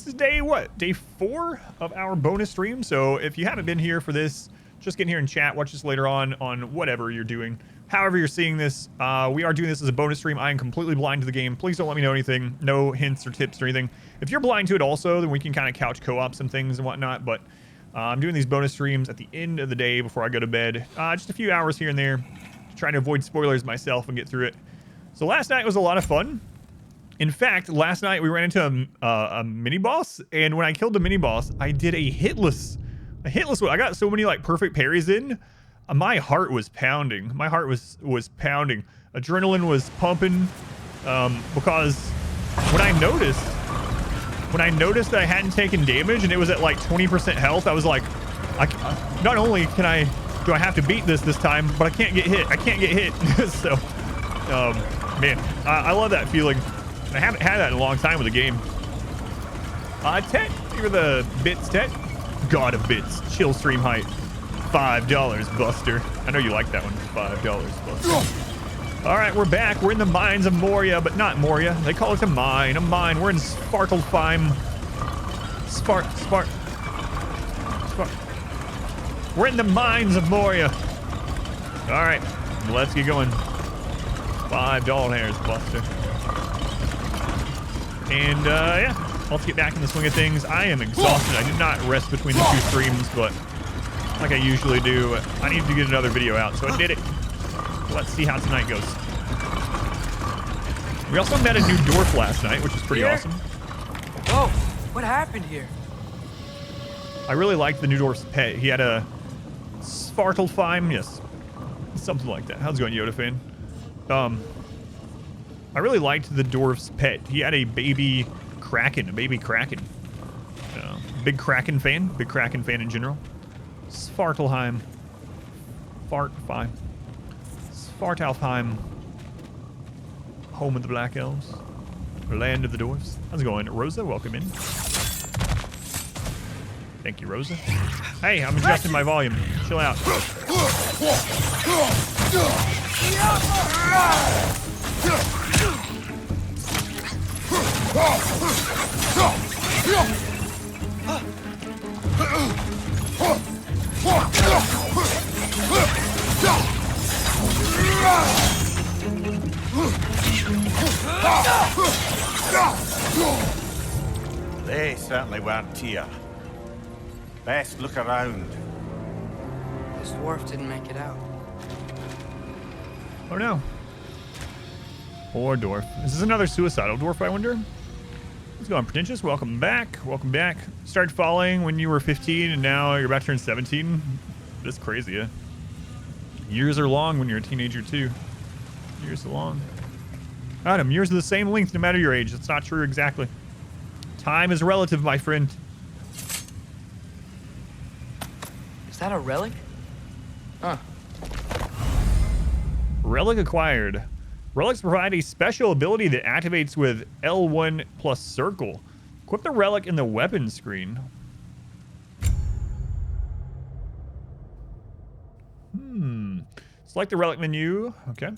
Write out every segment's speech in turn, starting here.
is day 4 of our bonus stream. So if you haven't been here for this, just get in here and chat. Watch this later on whatever you're doing. However you're seeing this, we are doing this as a bonus stream. I am completely blind to the game. Please don't let me know anything. No hints or tips or anything. If you're blind to it also, then we can kind of couch co-op some things and whatnot. But I'm doing these bonus streams at the end of the day before I go to bed. Just a few hours here and there. Trying to avoid spoilers myself and get through it. So last night was a lot of fun. In fact, last night we ran into a mini boss, and when I killed the mini boss, I did a hitless one. I got so many like perfect parries in. My heart was pounding. My heart was pounding. Adrenaline was pumping because when I noticed that I hadn't taken damage and it was at like 20% health, I was like, not only do I have to beat this time, but I can't get hit. So, man, I love that feeling. I haven't had that in a long time with a game. Tet, here are the bits, Tet. God of bits. Chill stream height. $5, Buster. I know you like that one. $5, Buster. All right, we're back. We're in the mines of Moria, but not Moria. They call it a mine. A mine. We're in Svartalfheim. We're in the mines of Moria. All right, let's get going. $5 hairs, Buster. And yeah, let's get back in the swing of things. I am exhausted. I did not rest between the 2 streams, but like I usually do, I need to get another video out, so I did it. Let's see how tonight goes. We also met a new dwarf last night, which is pretty awesome. Whoa, what happened here? I really liked the new dwarf's pet. He had a Svartalfheim, yes, something like that. How's it going, Yoda fan? I really liked the dwarf's pet. He had a baby kraken, Big kraken fan in general. Svartalfheim. Svartalfheim. Home of the Black Elves. Land of the Dwarves. How's it going? Rosa, welcome in. Thank you, Rosa. Hey, I'm adjusting my volume. Chill out. They certainly weren't here. Best look around. This dwarf didn't make it out. Oh no. Poor dwarf. Is this another suicidal dwarf, I wonder? What's going on, Pretentious? Welcome back. Welcome back. Started following when you were 15 and now you're about to turn 17. That's crazy, yeah? Years are long when you're a teenager too. Years are long. Adam, years are the same length no matter your age. That's not true exactly. Time is relative, my friend. Is that a relic? Huh. Relic acquired. Relics provide a special ability that activates with L1 plus circle. Equip the relic in the weapon screen. Select the relic menu. Okay.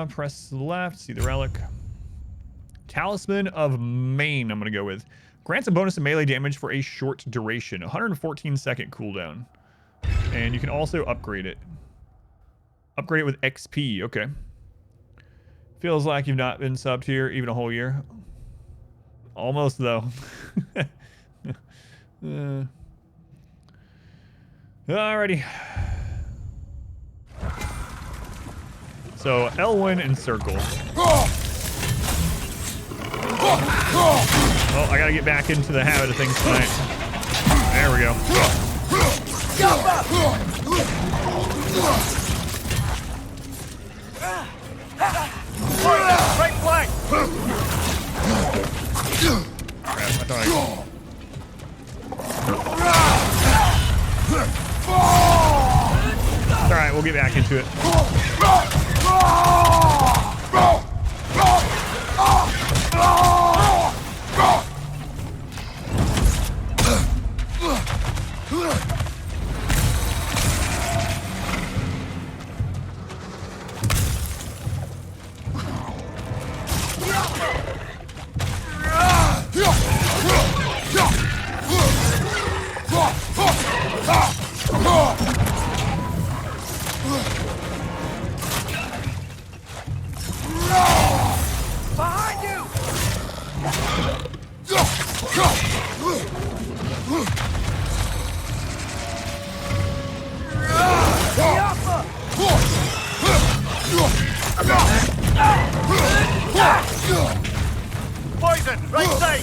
Press left. See the relic. Talisman of Maine, I'm going to go with. Grants a bonus of melee damage for a short duration. 114-second cooldown. And you can also upgrade it. Upgrade it with XP. Okay. Feels like you've not been subbed here even a whole year. Almost, though. Alrighty. So, L1 and circle. Oh, I gotta get back into the habit of things tonight. There we go. Right flank! Crap, I thought Alright, we'll get back into it. poison! Right side!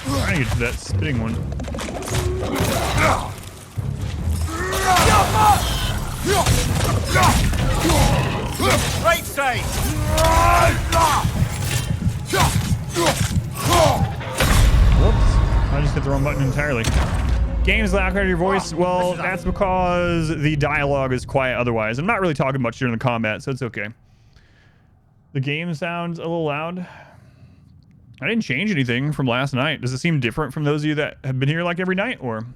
Trying to get to that spitting one. Right side! Whoops. I just hit the wrong button entirely. Game's loud compared to your voice. Well, that's because the dialogue is quiet otherwise. I'm not really talking much during the combat, so it's okay. The game sounds a little loud. I didn't change anything from last night. Does it seem different from those of you that have been here like every night, or?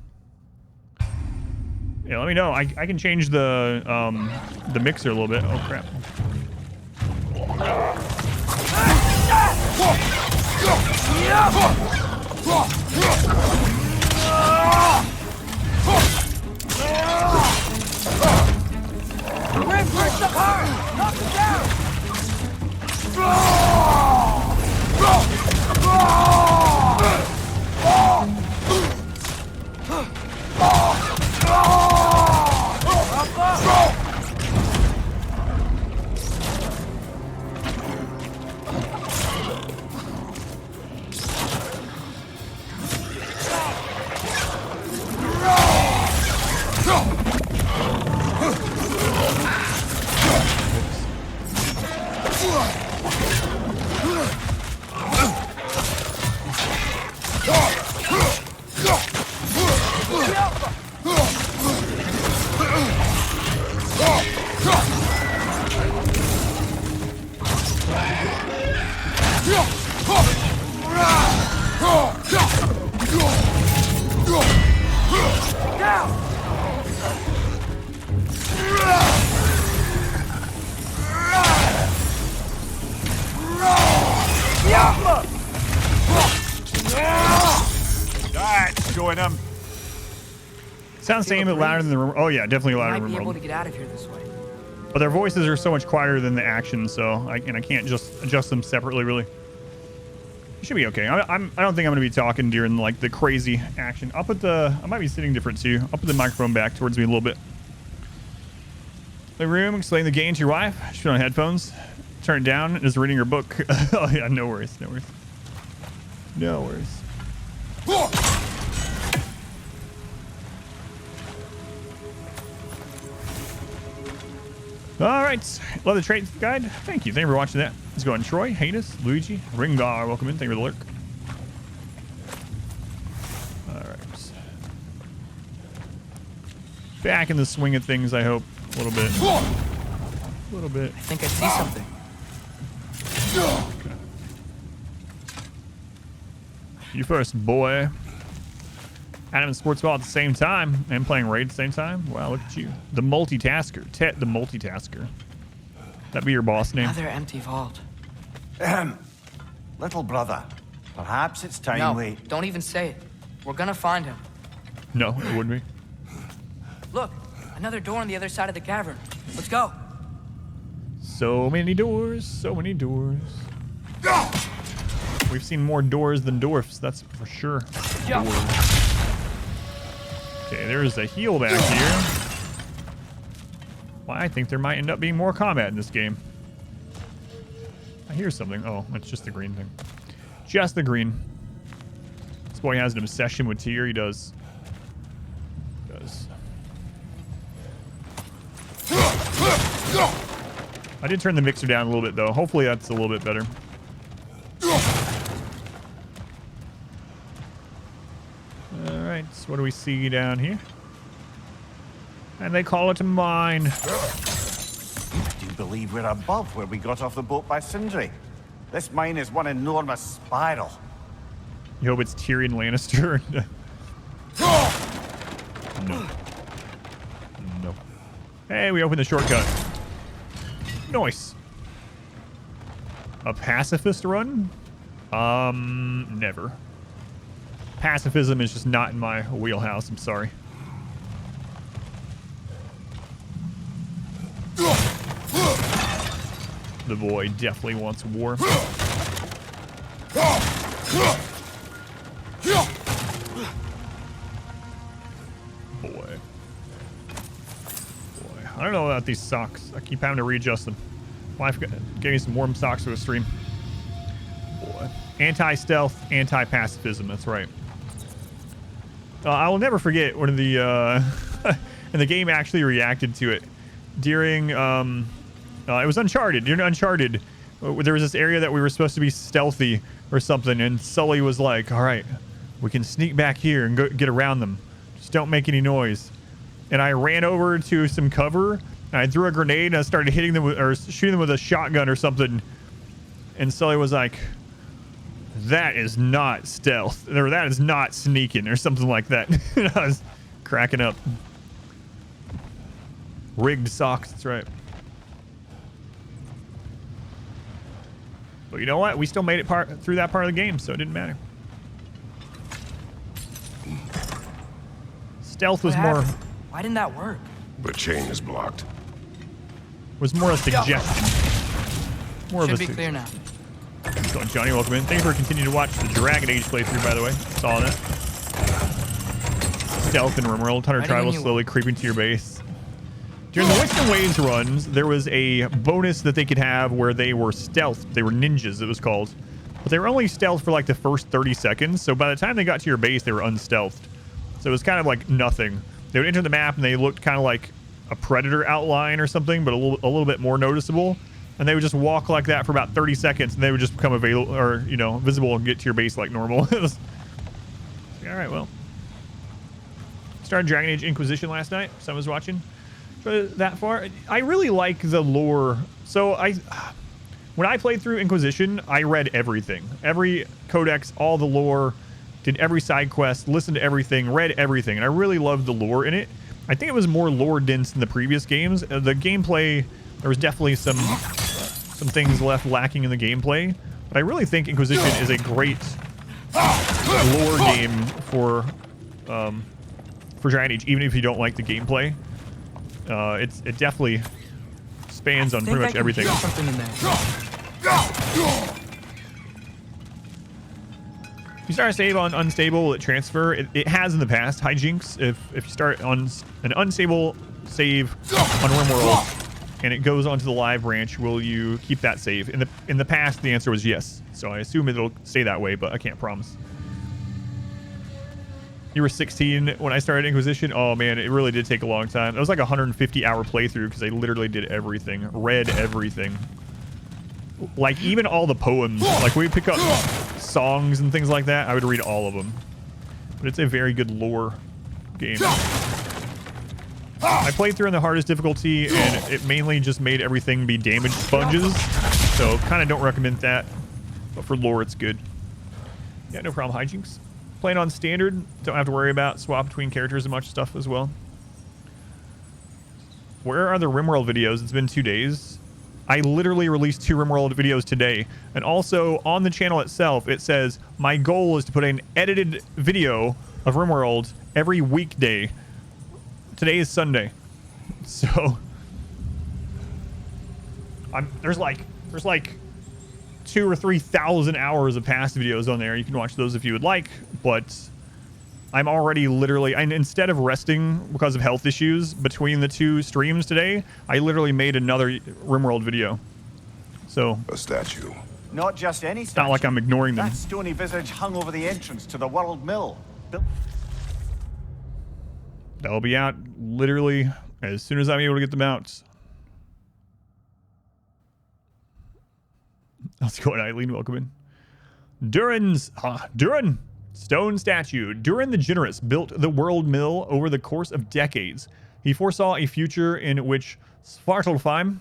Yeah, let me know. I can change the mixer a little bit. Oh crap. Reinforce the power! Knock him down! That's showing him. Sounds same but louder than the room. Oh yeah, definitely louder Might than be the able room. to get out of here this way. But their voices are so much quieter than the action, so I can't just adjust them separately really. It should be okay. I don't think I'm gonna be talking during like the crazy action. I might be sitting different too. I'll put the microphone back towards me a little bit. The room, explain the game to your wife. She's put on headphones. Turn it down. Is reading her book. Oh yeah, no worries, no worries. No worries. All right, love the trade guide. Thank you. Thank you for watching that. Let's go on Troy, Heinous, Luigi, Ringar. Welcome in. Thank you for the lurk. All right. Back in the swing of things, I hope. A little bit. A little bit. I think I see something. Okay. You first, boy. Adam and Sports Ball at the same time and playing Raid at the same time. Wow, look at you. The multitasker. Tet the multitasker. That be your boss name? Another empty vault. Little brother, perhaps it's time No, we... don't even say it. We're gonna find him. No, it wouldn't be. Look, another door on the other side of the cavern. Let's go. So many doors, so many doors. We've seen more doors than dwarfs, that's for sure. Jump. Okay, there's a heal back here. Well, I think there might end up being more combat in this game. I hear something. Oh, it's just the green thing. Just the green. This boy has an obsession with Tyr. He does. He does. I did turn the mixer down a little bit, though. Hopefully that's a little bit better. Alright, so what do we see down here? And they call it a mine. Do you believe we're above where we got off the boat by Sindri? This mine is one enormous spiral. You hope it's Tyrion Lannister? No. No. Hey, we opened the shortcut. Nice. A pacifist run? Never. Pacifism is just not in my wheelhouse, I'm sorry. The boy definitely wants war. Boy. I don't know about these socks. I keep having to readjust them. Wife gave me some warm socks for the stream. Boy. Anti-stealth, anti-pacifism. That's right. I will never forget one of the... and the game actually reacted to it. During... it was Uncharted. During Uncharted, there was this area that we were supposed to be stealthy or something, and Sully was like, all right, we can sneak back here and go get around them. Just don't make any noise. And I ran over to some cover, and I threw a grenade, and I started hitting them with, or shooting them with a shotgun or something. And Sully was like, that is not stealth, or that is not sneaking, or something like that. And I was cracking up. Rigged socks, that's right. But you know what? We still made it through that part of the game, so it didn't matter. Stealth was more... Why didn't that work? The chain is blocked. Was more a suggestion. More Should of a be clear now. So, Johnny, welcome in. Thanks for continuing to watch the Dragon Age playthrough, by the way. Saw that. Stealth in RimWorld. Hunter Tribal slowly creeping to your base. During the Winston Waves runs, there was a bonus that they could have where they were stealth. They were ninjas, it was called. But they were only stealth for like the first 30 seconds. So by the time they got to your base, they were unstealthed. So it was kind of like nothing. They would enter the map and they looked kind of like a predator outline or something, but a little bit more noticeable. And they would just walk like that for about 30 seconds, and they would just become available, or visible, and get to your base like normal. It was, all right, well. Started Dragon Age Inquisition last night. Someone was watching. That far, I really like the lore. So when I played through Inquisition, I read everything, every codex, all the lore, did every side quest, listened to everything, read everything, and I really loved the lore in it. I think it was more lore dense than the previous games. The gameplay, there was definitely some things left lacking in the gameplay, but I really think Inquisition is a great lore game for Dragon Age, even if you don't like the gameplay. It definitely spans on pretty much everything. Something in there. If you start a save on unstable, will it transfer? It has in the past. Hijinks. If you start on an unstable save on RimWorld and it goes onto the live branch, will you keep that save? In the past, the answer was yes. So I assume it'll stay that way, but I can't promise. You were 16 when I started Inquisition. Oh man, it really did take a long time. It was like a 150-hour playthrough because I literally did everything, read everything. Like even all the poems. Like we pick up songs and things like that, I would read all of them. But it's a very good lore game. I played through on the hardest difficulty, and it mainly just made everything be damage sponges. So kind of don't recommend that. But for lore, it's good. Yeah, no problem. Hijinks. Playing on standard, don't have to worry about swap between characters and much stuff as well. Where are the RimWorld videos? It's been 2 days. I literally released 2 RimWorld videos today. And also on the channel itself, it says my goal is to put an edited video of RimWorld every weekday. Today is Sunday. So there's like 2,000 or 3,000 hours of past videos on there. You can watch those if you would like, but I'm already literally, and instead of resting because of health issues between the 2 streams today, I literally made another RimWorld video. So a statue. Not just any statue. It's not like I'm ignoring them. That stony visage hung over the entrance to the World Mill. That'll be out literally as soon as I'm able to get them out. How's it going, Eileen? Welcome in. Durin, stone statue. Durin the Generous built the World Mill over the course of decades. He foresaw a future in which Svartalfheim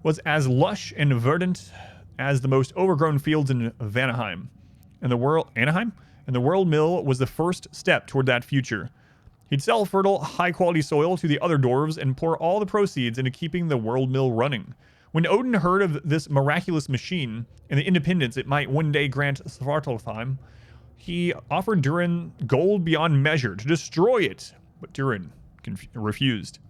was as lush and verdant as the most overgrown fields in Anaheim. And the World Mill was the first step toward that future. He'd sell fertile, high-quality soil to the other dwarves and pour all the proceeds into keeping the World Mill running. When Odin heard of this miraculous machine and the independence it might one day grant Svartalfheim, he offered Durin gold beyond measure to destroy it, but Durin refused.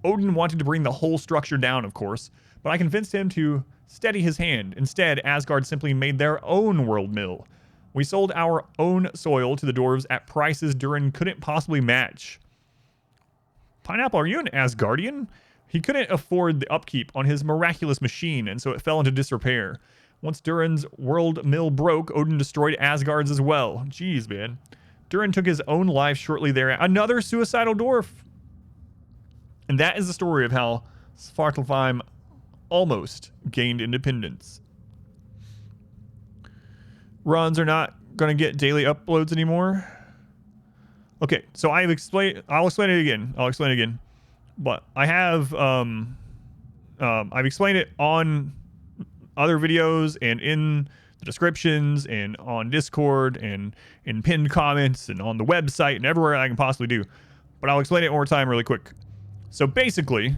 Odin wanted to bring the whole structure down, of course, but I convinced him to steady his hand. Instead, Asgard simply made their own World Mill. We sold our own soil to the dwarves at prices Durin couldn't possibly match. Pineapple, are you an Asgardian? He couldn't afford the upkeep on his miraculous machine, and so it fell into disrepair. Once Durin's world mill broke, Odin destroyed Asgard's as well. Jeez, man. Durin took his own life shortly thereafter. Another suicidal dwarf. And that is the story of how Svartalfheim almost gained independence. Runs are not going to get daily uploads anymore. Okay, so I'll explain it again. But I have I've explained it on other videos and in the descriptions and on Discord and in pinned comments and on the website and everywhere I can possibly do. But I'll explain it one more time really quick. So basically,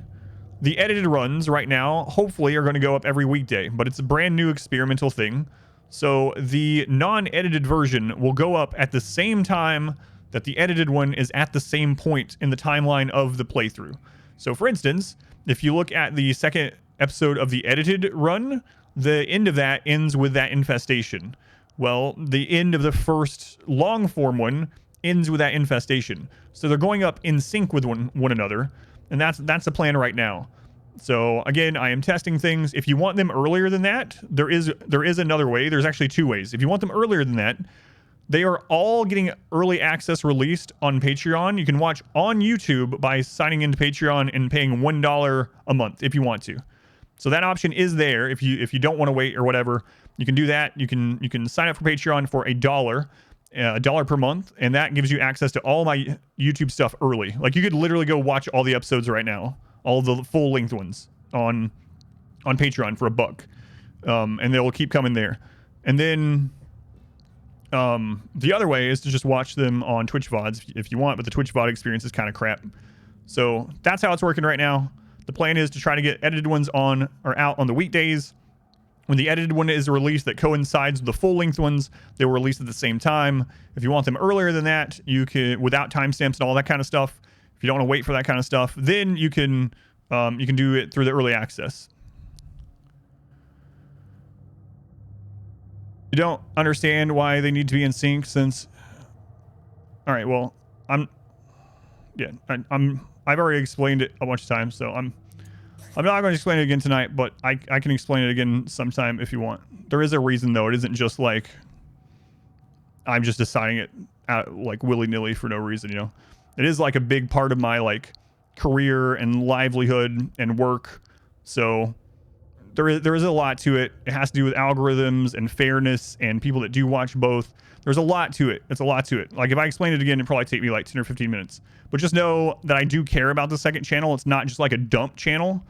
the edited runs right now hopefully are going to go up every weekday, but it's a brand new experimental thing. So the non-edited version will go up at the same time that the edited one is at the same point in the timeline of the playthrough. So for instance, if you look at the second episode of the edited run, the end of that ends with that infestation. Well, the end of the first long form one ends with that infestation. So they're going up in sync with one another, and that's the plan right now. So again, I am testing things. If you want them earlier than that, there is another way. There's actually two ways. If you want them earlier than that, they are all getting early access released on Patreon. You can watch on YouTube by signing into Patreon and paying $1 a month if you want to. So that option is there. If you don't want to wait or whatever, you can do that. You can sign up for Patreon for $1 per month, and that gives you access to all my YouTube stuff early. Like you could literally go watch all the episodes right now, all the full length ones on Patreon for $1, and they'll keep coming there. And then the other way is to just watch them on Twitch VODs if you want, but the Twitch VOD experience is kind of crap. So that's how it's working right now. The plan is to try to get edited ones on or out on the weekdays. When the edited one is released that coincides with the full-length ones, they will release at the same time. If you want them earlier than that, you can, without timestamps and all that kind of stuff, if you don't want to wait for that kind of stuff, then you can do it through the early access. You don't understand why they need to be in sync since... All right, well, I've already explained it a bunch of times, so I'm not going to explain it again tonight, but I can explain it again sometime if you want. There is a reason, though. It isn't just like I'm just deciding it out like willy-nilly for no reason, you know. It is like a big part of my like career and livelihood and work. So there is a lot to it. It has to do with algorithms and fairness and people that do watch both. There's a lot to it. It's a lot to it. Like if I explain it again, it'd probably take me like 10 or 15 minutes. But just know that I do care about the second channel. It's not just like a dump channel.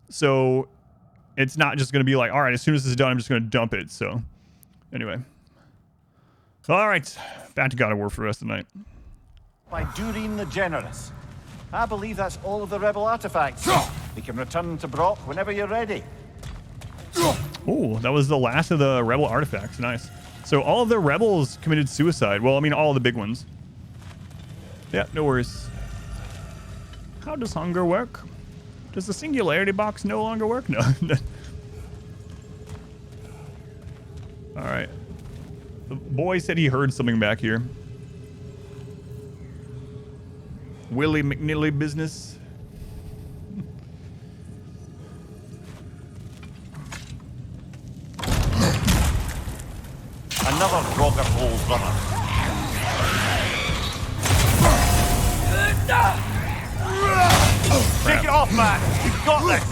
So it's not just going to be like, all right, as soon as this is done, I'm just going to dump it. So anyway. All right. Back to God of War for the rest of the night. By Durin the Generous. I believe that's all of the rebel artifacts. We can return to Brock whenever you're ready. Oh, that was the last of the rebel artifacts. Nice. So all of the rebels committed suicide. Well, I mean, all of the big ones. Yeah, no worries. How does hunger work? Does the singularity box no longer work? No. All right. The boy said he heard something back here. Willie McNilly business. Another Roger Hole's runner. Take it off, man! You've got this!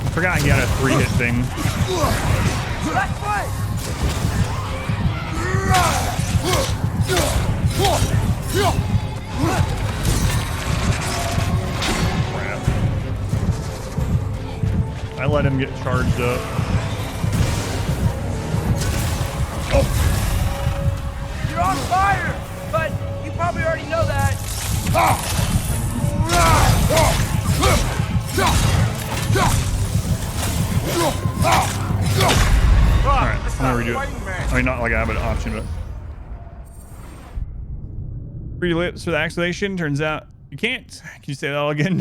I forgot he had a 3-hit thing. Crap. I let him get charged up. You're on fire, but you probably already know that. Alright, I'm gonna redo it. I mean, not like I have an option, but... 3 lips for the activation. Turns out You can't. Can you say that all again?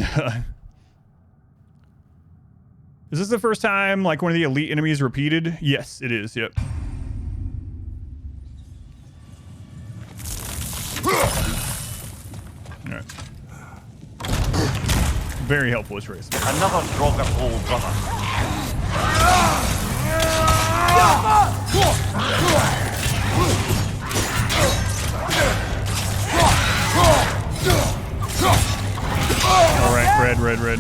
Is this the first time like one of the elite enemies repeated? Yes, it is. Yep. All right. Very helpful choice. Another drug of old brother. All right, red.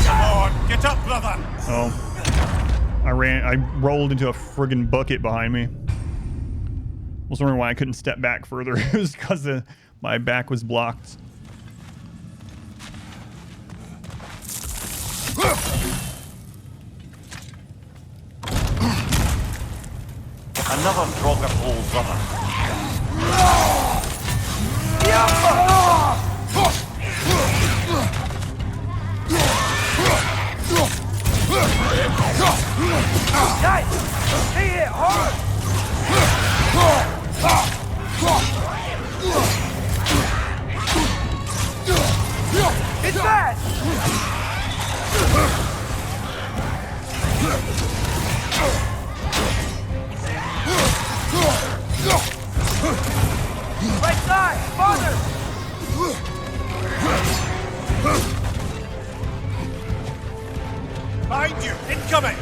Come on, get up, brother. Oh. I rolled into a friggin' bucket behind me. I was wondering why I couldn't step back further. It was because my back was blocked. Another drug of old brother. Nice! Stay hit hard! It's bad! Right side! Father! Behind you! Incoming!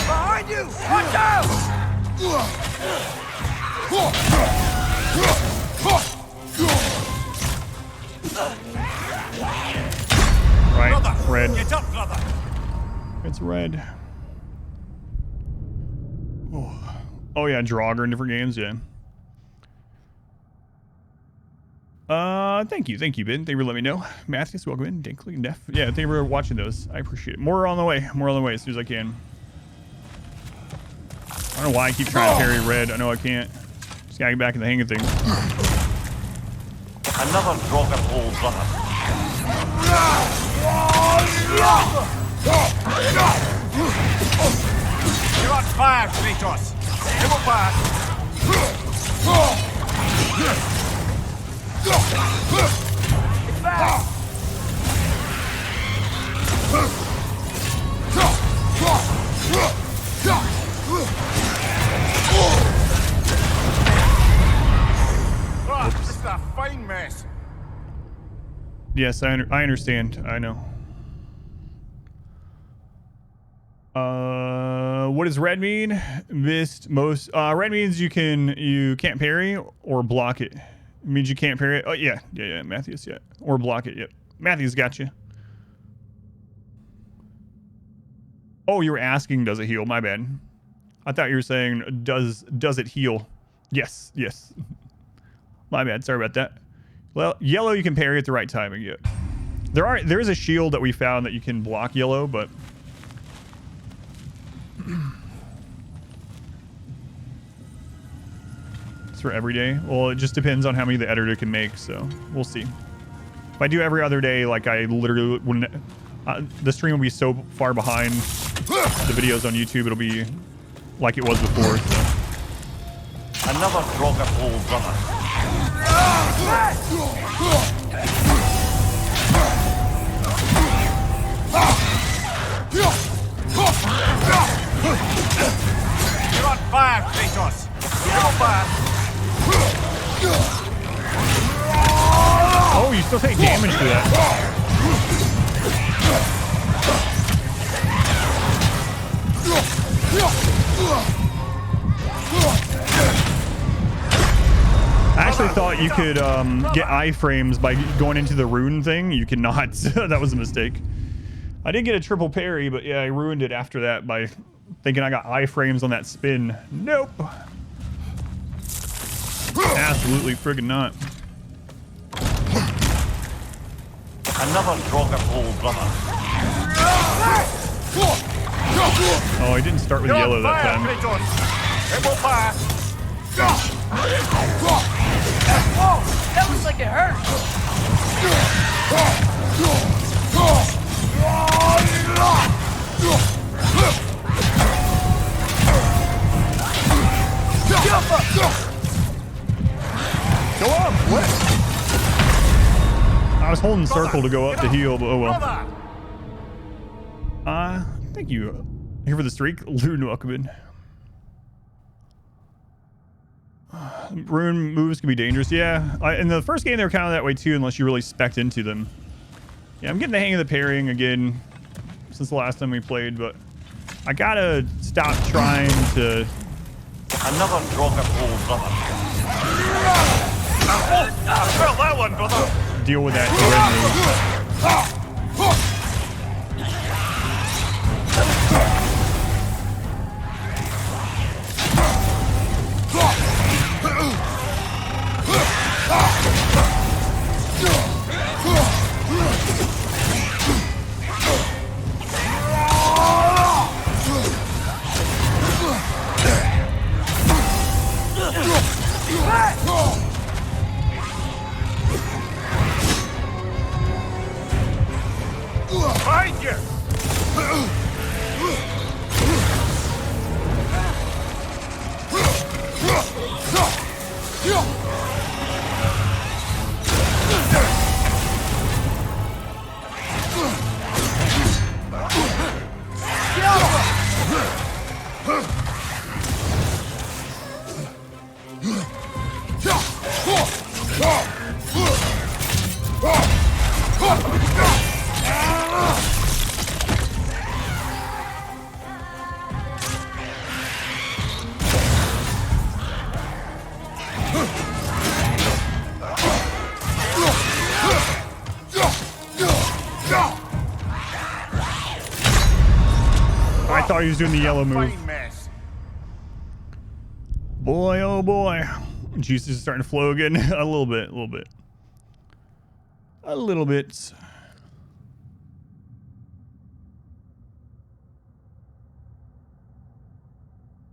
Behind you! Watch out! Right, Brother, red. get up, brother! It's red. Oh yeah, Draugr in different games, yeah. Thank you, Ben. Thank you for letting me know. Matthews, welcome in. Dinkley, Neff. Yeah, thank you for watching those. I appreciate it. More on the way as soon as I can. I don't know why I keep trying to parry red. I know I can't. Just gotta get back in the hang of things. Another drug of old brother. You're on fire, Kratos! It will pass! It's back! This is a fine mess. Yes, I understand. I know. What does red mean? Missed most. Red means you can't parry or block it. It means you can't parry it. Oh yeah, Matthews, yeah, or block it. Yep, Matthews got you. Oh, you were asking, does it heal? My bad. I thought you were saying, does it heal? Yes. My bad. Sorry about that. Well, yellow you can parry at the right timing. Yeah. There is a shield that we found that you can block yellow, but it's for every day. Well, it just depends on how many the editor can make, so we'll see. If I do every other day, like I literally wouldn't. The stream will be so far behind the videos on YouTube, it'll be like it was before. So. Another drug of old brother. You're on fire, Kratos! You're fire! Oh, you still take damage to that. I actually thought you could get iframes by going into the rune thing. You cannot. That was a mistake. I did get a triple parry, but yeah, I ruined it after that by thinking I got iframes on that spin. Nope. Absolutely friggin' not. Another drug of old brother. Oh, I didn't start with yellow that time. It will pass. That looks like it hurt. Go up! What? I was holding circle to go up to heal, but oh well. Thank you. Here for the streak, Loon welcome. Rune moves can be dangerous. Yeah, in the first game they were kind of that way too, unless you really spec'd into them. Yeah, I'm getting the hang of the parrying again since the last time we played, but I gotta stop trying to. Another drop of old brother. I felt that one, brother. Deal with that. Behind you! I thought he was doing the yellow move. Boy, oh boy. Juice is starting to flow again. A little bit.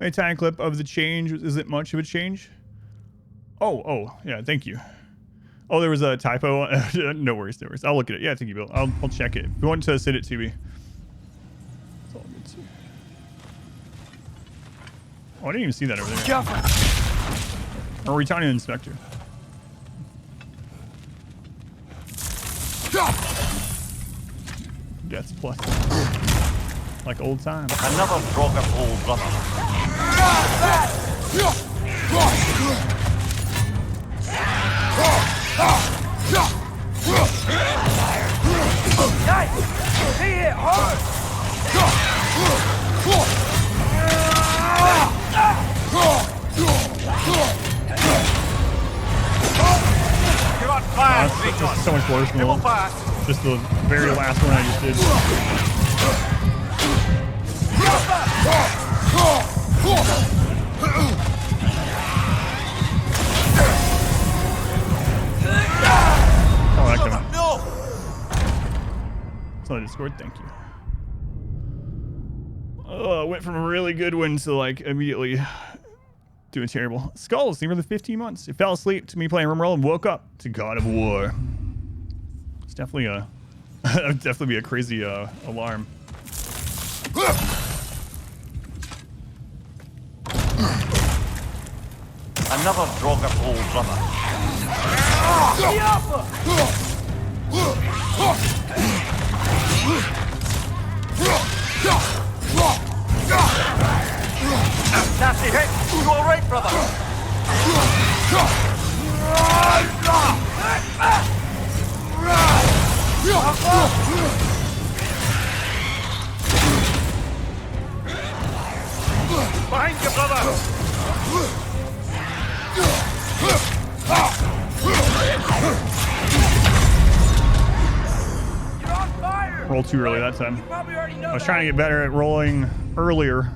A tiny clip of the change. Isn't much of a change. Oh, yeah, thank you. Oh, there was a typo. No worries. I'll look at it. Yeah, thank you, Bill. I'll check it. If you want to send it to me. It's all good too. Oh, I didn't even see that over there. Or Retania Inspector. Death's plus. Like old times. Another drop of old brother. Nice! He hit hard! You're on fire, That's so much worse than just the very last one I just did. Oh, that coming. No! That's all I just scored. Thank you. Oh, went from a really good one to like immediately doing terrible. Skulls, seen for the 15 months. It fell asleep to me playing Rimroll and woke up to God of War. It's definitely a definitely be a crazy alarm. Another drop of old brother. Nasty hit! You alright, brother? Behind you, brother! You're on fire! Roll too early that time. You probably already know I was trying to get better at rolling earlier.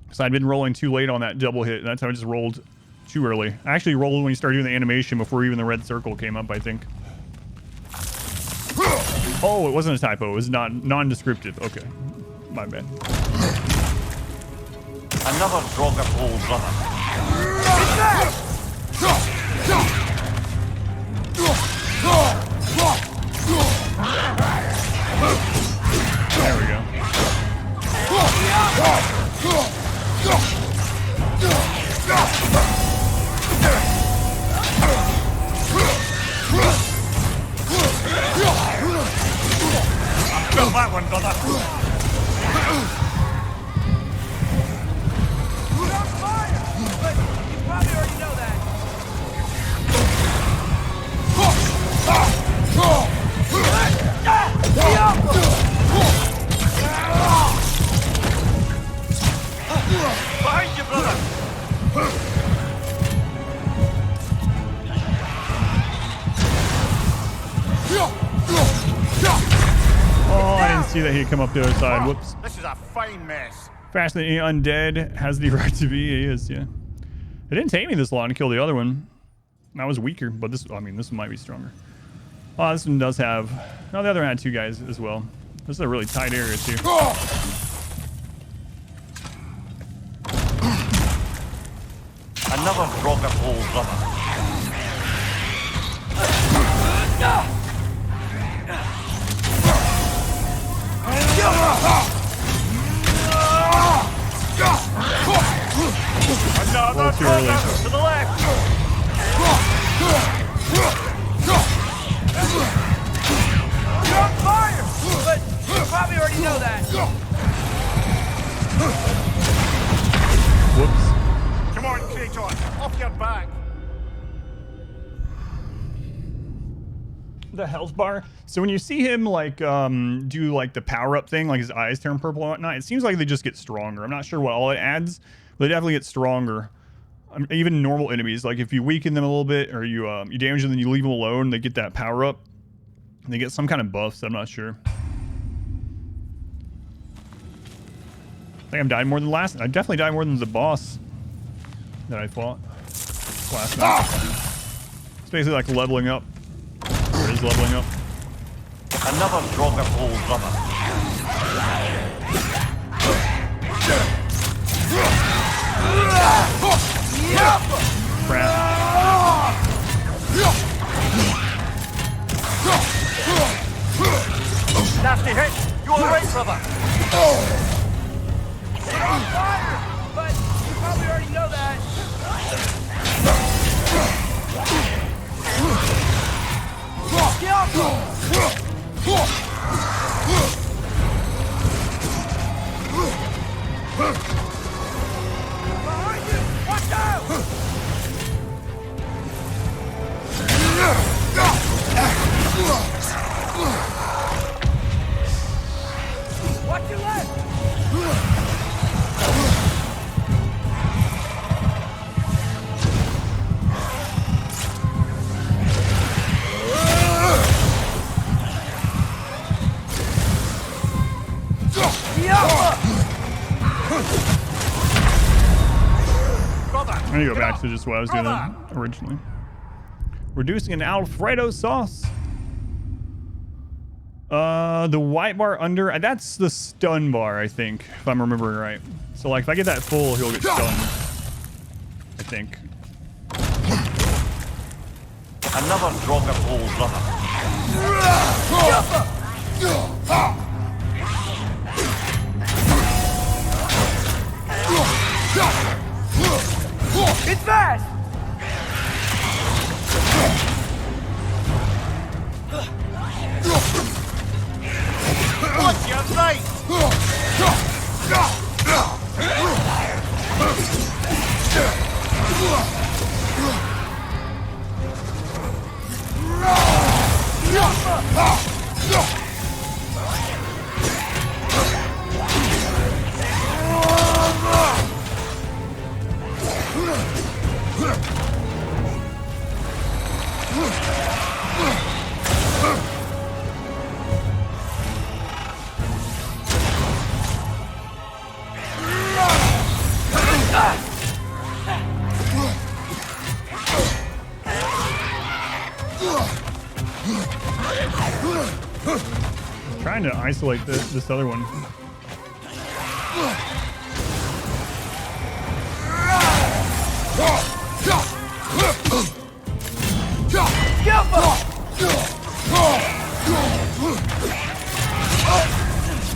Because I'd been rolling too late on that double hit. And that time I just rolled too early. I actually rolled when you started doing the animation before even the red circle came up, I think. Oh, it wasn't a typo. It was non-descriptive. Okay. My bad. Another drop of old brother. got that one, brother. You're on fire! But you probably already know that. Behind you, brother. Oh, I didn't see that he'd come up the other side. Whoops. This is a fine mess. Fascinating undead has the right to be. He is, yeah. It didn't take me this long to kill the other one. That was weaker, but this, I mean, this one might be stronger. Oh, this one does have... No, the other one had 2 guys as well. This is a really tight area, too. Another rock of old brother. Another too early. brother to the left. You're on fire! But you probably already know that. Whoops. Come on, Kratos, off your back. The health bar. So when you see him like do like the power up thing, like his eyes turn purple and whatnot, it seems like they just get stronger. I'm not sure what all it adds, but they definitely get stronger. Even normal enemies, like if you weaken them a little bit or you damage them, then you leave them alone, they get that power up. And they get some kind of buffs. I'm not sure. I think I'm dying more than last. I definitely died more than the boss that I fought last night. It's basically like leveling up. Or it is leveling up. Another drop of old brother. Crap. Nasty hit. You alright, brother? You're on fire! But you probably already know that. Get off! Behind you! Watch out! Watch your left! I'm gonna go back to just what I was doing originally. Reducing an Alfredo sauce. The white bar under, that's the stun bar, I think, if I'm remembering right. So like if I get that full, he'll get stunned. I think. Another drop of old brother. It's fast! Watch your right! Trying to isolate this other one.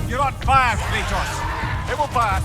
You're on fire, Kratos. It will pass.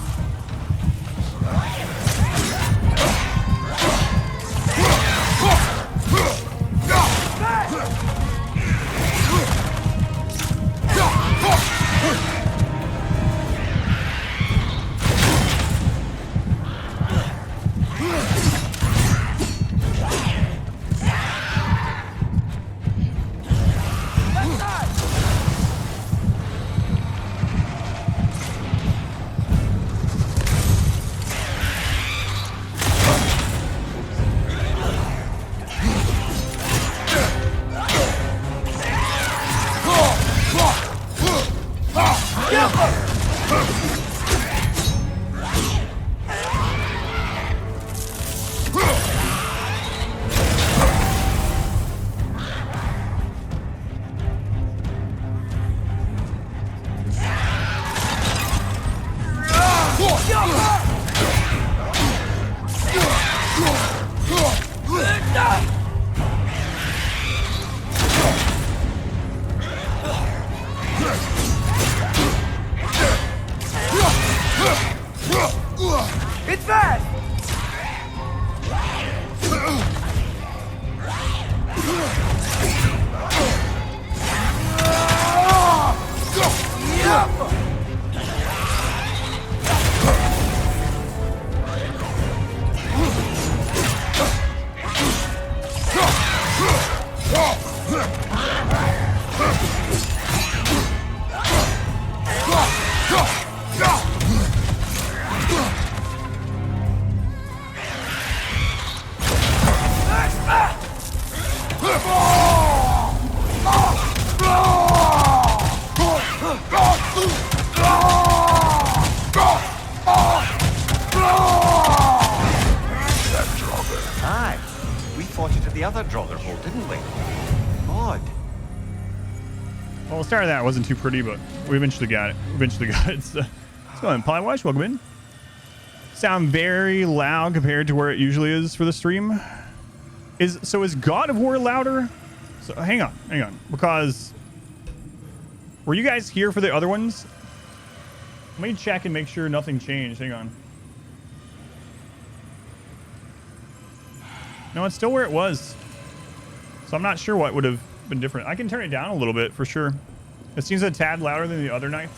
It's fast! Aye. We fought it at the other Draugr hole, didn't we? Odd. Well, the start of that wasn't too pretty, but we eventually got it. So, let's go ahead. Plywash, welcome in. Sound very loud compared to where it usually is for the stream. Is God of War louder? So hang on, because were you guys here for the other ones? Let me check and make sure nothing changed. Hang on. No, it's still where it was. So I'm not sure what would have been different. I can turn it down a little bit for sure. It seems a tad louder than the other nights.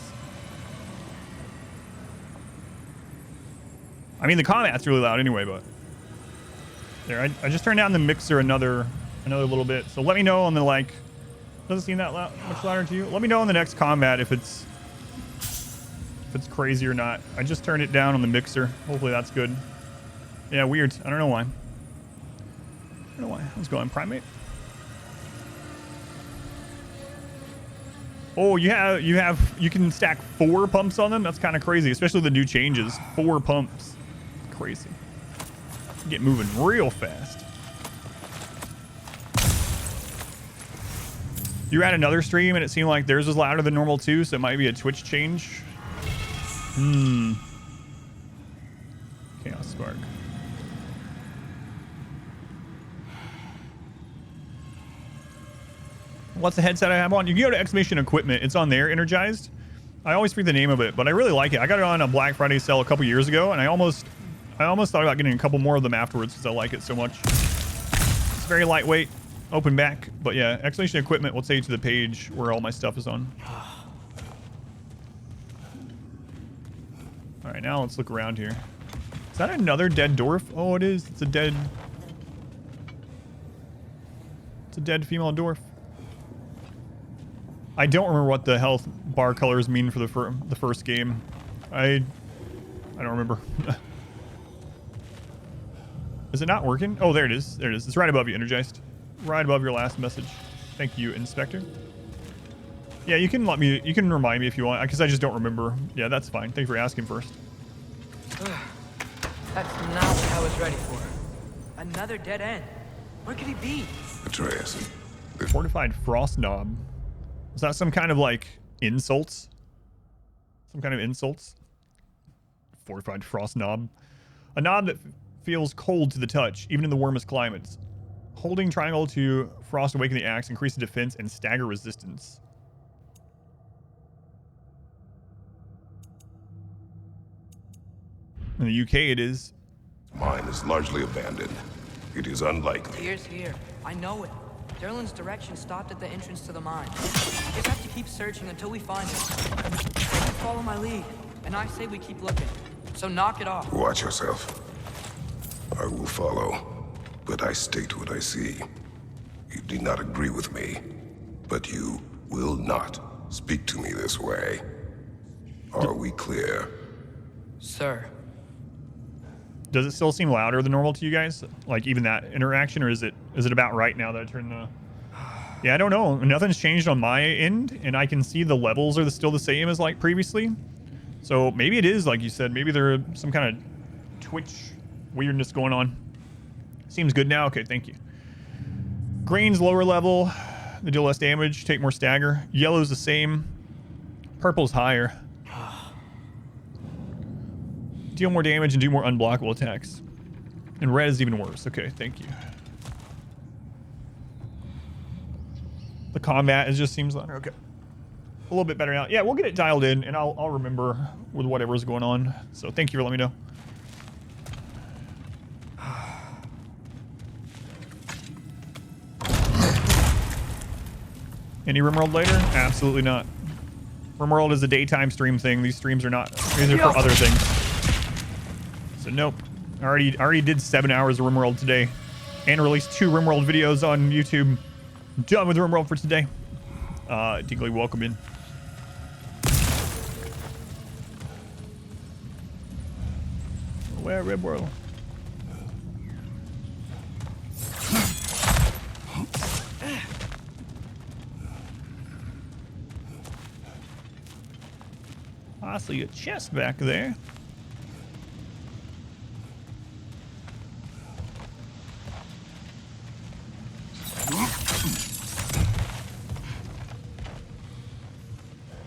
I mean, the combat's really loud anyway, but there, I just turned down the mixer another little bit. So let me know on the, like, doesn't seem that loud, much louder to you. Let me know in the next combat if it's crazy or not. I just turned it down on the mixer. Hopefully that's good. Yeah, weird. I don't know why. Let's go on Primate. Oh, you can stack 4 pumps on them. That's kind of crazy, especially the new changes. 4 pumps. Crazy. Get moving real fast. You were at another stream and it seemed like theirs was louder than normal too, so it might be a Twitch change. Chaos Spark. What's the headset I have on? You can go to Exclamation Equipment. It's on there, Energized. I always forget the name of it, but I really like it. I got it on a Black Friday sale a couple years ago, and I almost thought about getting a couple more of them afterwards because I like it so much. It's very lightweight, open back, but yeah, Exclamation Equipment will take you to the page where all my stuff is on. All right, now let's look around here. Is that another dead dwarf? Oh, it is. It's a dead female dwarf. I don't remember what the health bar colors mean for the first game. I don't remember. Is it not working? Oh, there it is. There it is. It's right above you, Energized. Right above your last message. Thank you, Inspector. Yeah, you can remind me if you want, because I just don't remember. Yeah, that's fine. Thank you for asking first. That's not what I was ready for. Another dead end. Where could he be? Atreus. Fortified Frost Knob. Is that some kind of, like, insults? Some kind of insults? Fortified Frost Knob. A knob that feels cold to the touch, even in the warmest climates. Holding triangle to frost awaken the axe, increase the defense and stagger resistance. In the UK it is. Mine is largely abandoned. It is unlikely. Here's here. I know it. Derlin's direction stopped at the entrance to the mine. We just have to keep searching until we find it. You follow my lead, and I say we keep looking. So knock it off. Watch yourself. I will follow, but I state what I see. You do not agree with me, but you will not speak to me this way. Are we clear? Sir. Does it still seem louder than normal to you guys? Like even that interaction, or is it about right now that I turned the... Yeah, I don't know. Nothing's changed on my end, and I can see the levels are still the same as like previously. So maybe it is, like you said, maybe there's some kind of Twitch weirdness going on. Seems good now. Okay, thank you. Green's lower level. They deal less damage, take more stagger. Yellow's the same. Purple's higher. Deal more damage and do more unblockable attacks. And red is even worse. Okay, thank you. The combat just seems like okay. A little bit better now. Yeah, we'll get it dialed in, and I'll remember with whatever's going on. So thank you for letting me know. Any RimWorld later? Absolutely not. RimWorld is a daytime stream thing. These streams are not. These are for other things. So nope. I already did 7 hours of RimWorld today, and released 2 RimWorld videos on YouTube. Done with RimWorld for today. Dingley, welcome in. Where RimWorld? I see a chest back there.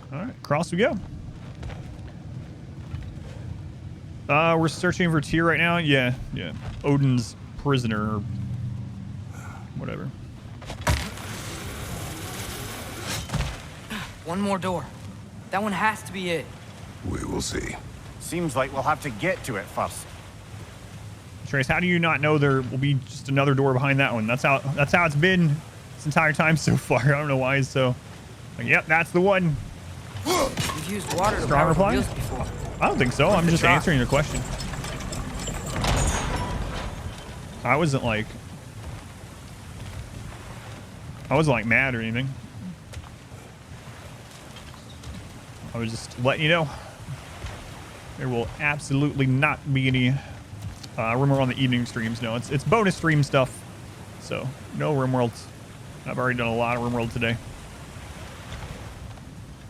All right, across we go. We're searching for Tyr right now. Yeah. Odin's prisoner, or whatever. One more door. That one has to be it. We will see. Seems like we'll have to get to it first. Trace, how do you not know there will be just another door behind that one? That's how it's been this entire time so far. I don't know why it's so. Like, yep, that's the one. You've used water to Strong power reply? wheels before. I don't think so. I'm just answering your question. I wasn't like mad or anything. I was just letting you know. There will absolutely not be any RimWorld on the evening streams. No, it's bonus stream stuff. So no RimWorlds. I've already done a lot of RimWorld today.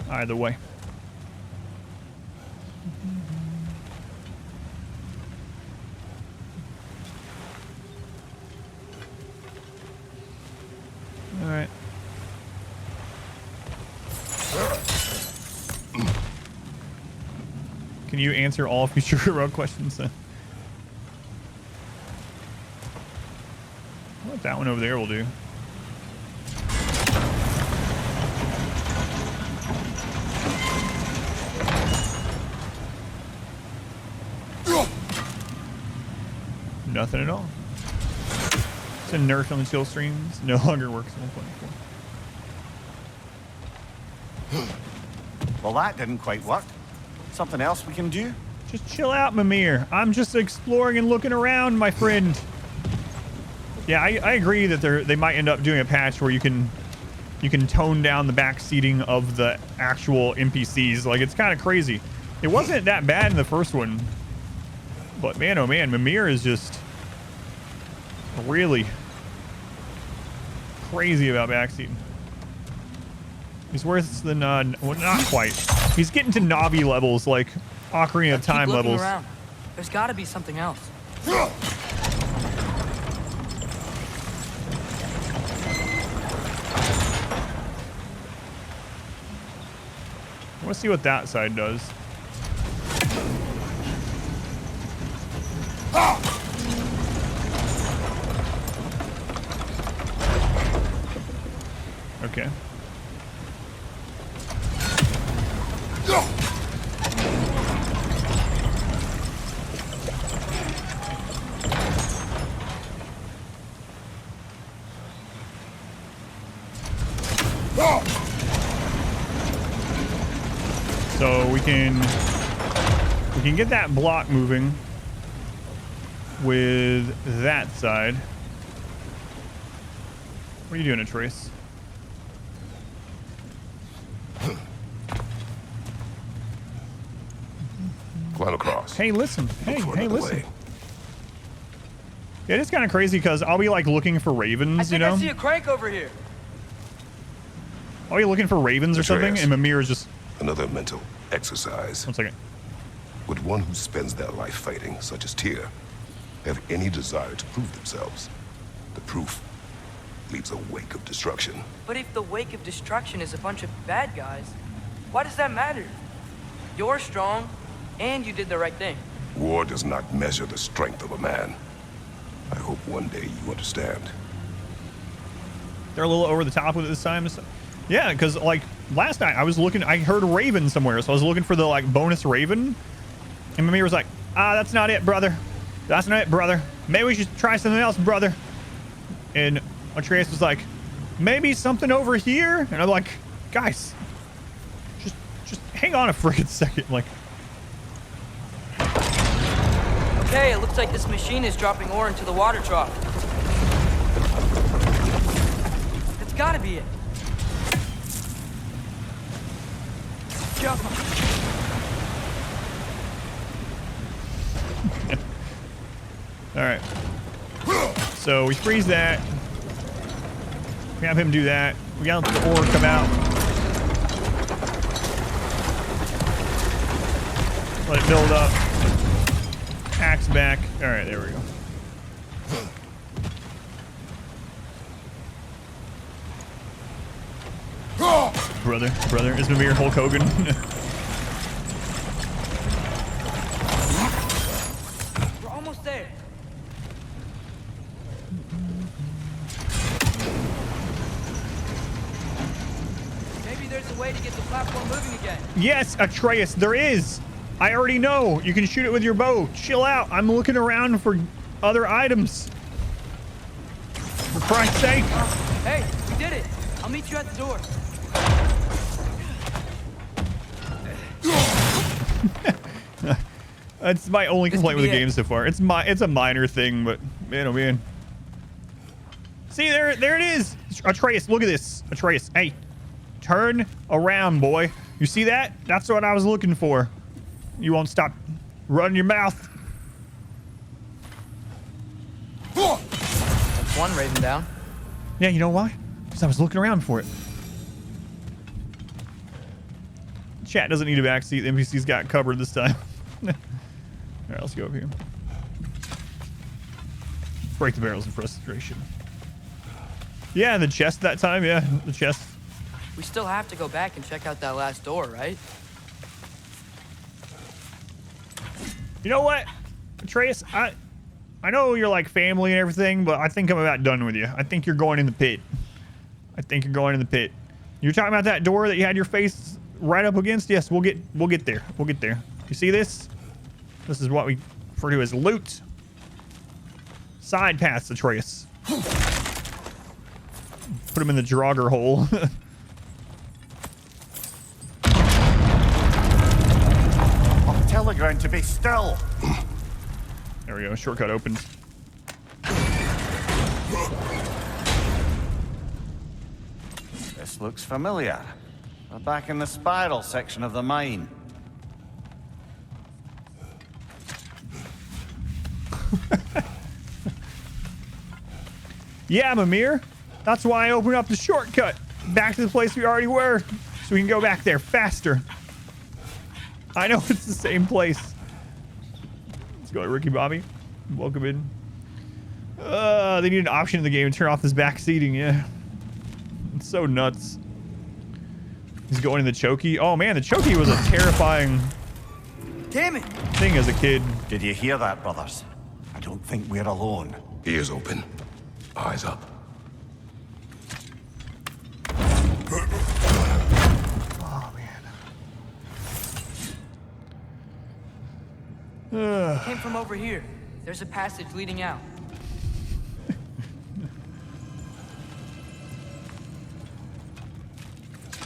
Either way. All right. Can you answer all future RimWorld questions then? What that one over there will do? Nothing at all. It's a nerf on the chill streams. No longer works in 1.4. Well, that didn't quite work. Something else we can do? Just chill out, Mimir. I'm just exploring and looking around, my friend. Yeah, I agree that they might end up doing a patch where you can tone down the back seating of the actual NPCs. Like, it's kind of crazy. It wasn't that bad in the first one, but man, oh man, Mimir is just really crazy about backseating. He's worse than well, not quite. He's getting to Navi levels, like Ocarina of Time levels. Around. There's got to be something else. I want to see what that side does. Okay. So we can get that block moving with that side. What are you doing, Trace? Climb across. Hey, listen. Hey, Another listen. way. Yeah, it's kind of crazy because I'll be like looking for ravens, you know? I see a crank over here. I'll be looking for ravens or something, Atreus. and Mimir is just... Another mental exercise. 1 second. Would one who spends their life fighting, such as Tyr, have any desire to prove themselves? The proof leaves a wake of destruction. But if the wake of destruction is a bunch of bad guys, why does that matter? You're strong, and you did the right thing. War does not measure the strength of a man. I hope one day you understand. They're a little over the top with it this time. Yeah, because like last night I was looking, I heard a raven somewhere, so I was looking for the like bonus raven, and Mimir was like, "Ah, that's not it, brother. That's not it, brother. Maybe we should try something else, brother." And Atreus was like, "Maybe something over here." And I'm like, "Guys, just hang on a freaking second." Like, Okay, it looks like this machine is dropping ore into the water trough. It's gotta be it. Jump. all right. So we freeze that. We have him do that. We got the ore come out. Let it build up. Axe back. All right, there we go. Brother, is Mimir Hulk Hogan? We're almost there. Maybe there's a way to get the platform moving again. Yes, Atreus, there is. I already know. You can shoot it with your bow. Chill out. I'm looking around for other items. For Christ's sake. Hey, we did it. I'll meet you at the door. That's my only complaint with the game so far. It's a minor thing, but man, oh man. See, there it is. Atreus, look at this. Atreus, hey, turn around, boy. You see that? That's what I was looking for. You won't stop running your mouth. That's one raven down. Yeah, you know why? Because I was looking around for it. Chat doesn't need a backseat. The NPC's got covered this time. Alright, let's go over here. Break the barrels of frustration. Yeah, the chest that time. Yeah, the chest. We still have to go back and check out that last door, right? You know what, Atreus? I know you're like family and everything, but I think I'm about done with you. I think you're going in the pit. I think you're going in the pit. You're talking about that door that you had your face right up against? Yes, we'll get there. We'll get there. You see this? This is what we refer to as loot. Side paths, Atreus. Put him in the Draugr hole. Tell the ground to be still. There we go. Shortcut opens. This looks familiar. We're back in the spiral section of the mine. Yeah, Mimir. That's why I opened up the shortcut. Back to the place we already were. So we can go back there faster. I know it's the same place. Let's go, Ricky Bobby. Welcome in. They need an option in the game to turn off this back seating. Yeah. It's so nuts. He's going in the chokey. Oh man, the chokey was a terrifying Damn it! thing as a kid. Did you hear that, brothers? I don't think we're alone. Ears open. Eyes up. Oh man. It came from over here. There's a passage leading out.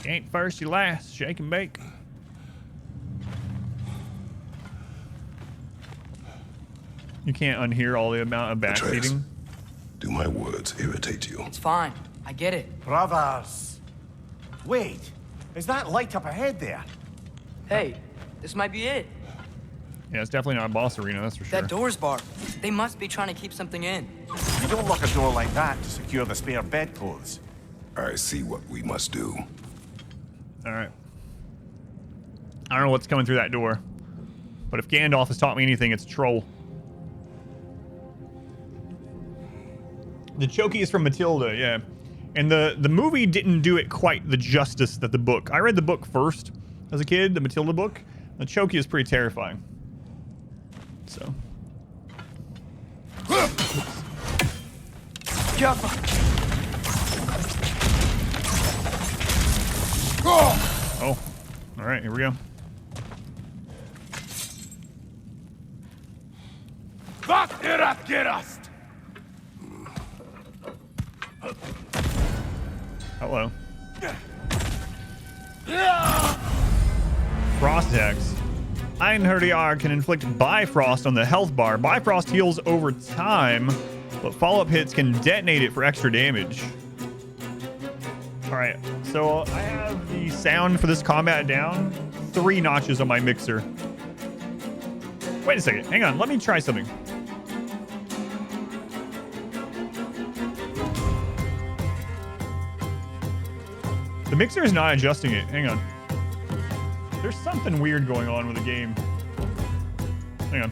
Ain't first, you last. Shake and bake. You can't unhear all the amount of Atreus, backseating. do my words irritate you? It's fine. I get it. Brothers! Wait, is that light up ahead there? Hey, this might be it. Yeah, it's definitely not a boss arena, that's for sure. That door's barred. They must be trying to keep something in. You don't lock a door like that to secure the spare bedclothes. I see what we must do. All right. I don't know what's coming through that door, but if Gandalf has taught me anything, it's a troll. The chokey is from Matilda, yeah. And the movie didn't do it quite the justice that the book. I read the book first as a kid, the Matilda book. The chokey is pretty terrifying. So. Careful. Oh, all right, here we go. Hello. Frost attacks. Einherjar can inflict Bifrost on the health bar. Bifrost heals over time, but follow-up hits can detonate it for extra damage. All right, so I have the sound for this combat down 3 notches on my mixer. Wait a second, hang on, let me try something. The mixer is not adjusting it, hang on. There's something weird going on with the game. Hang on.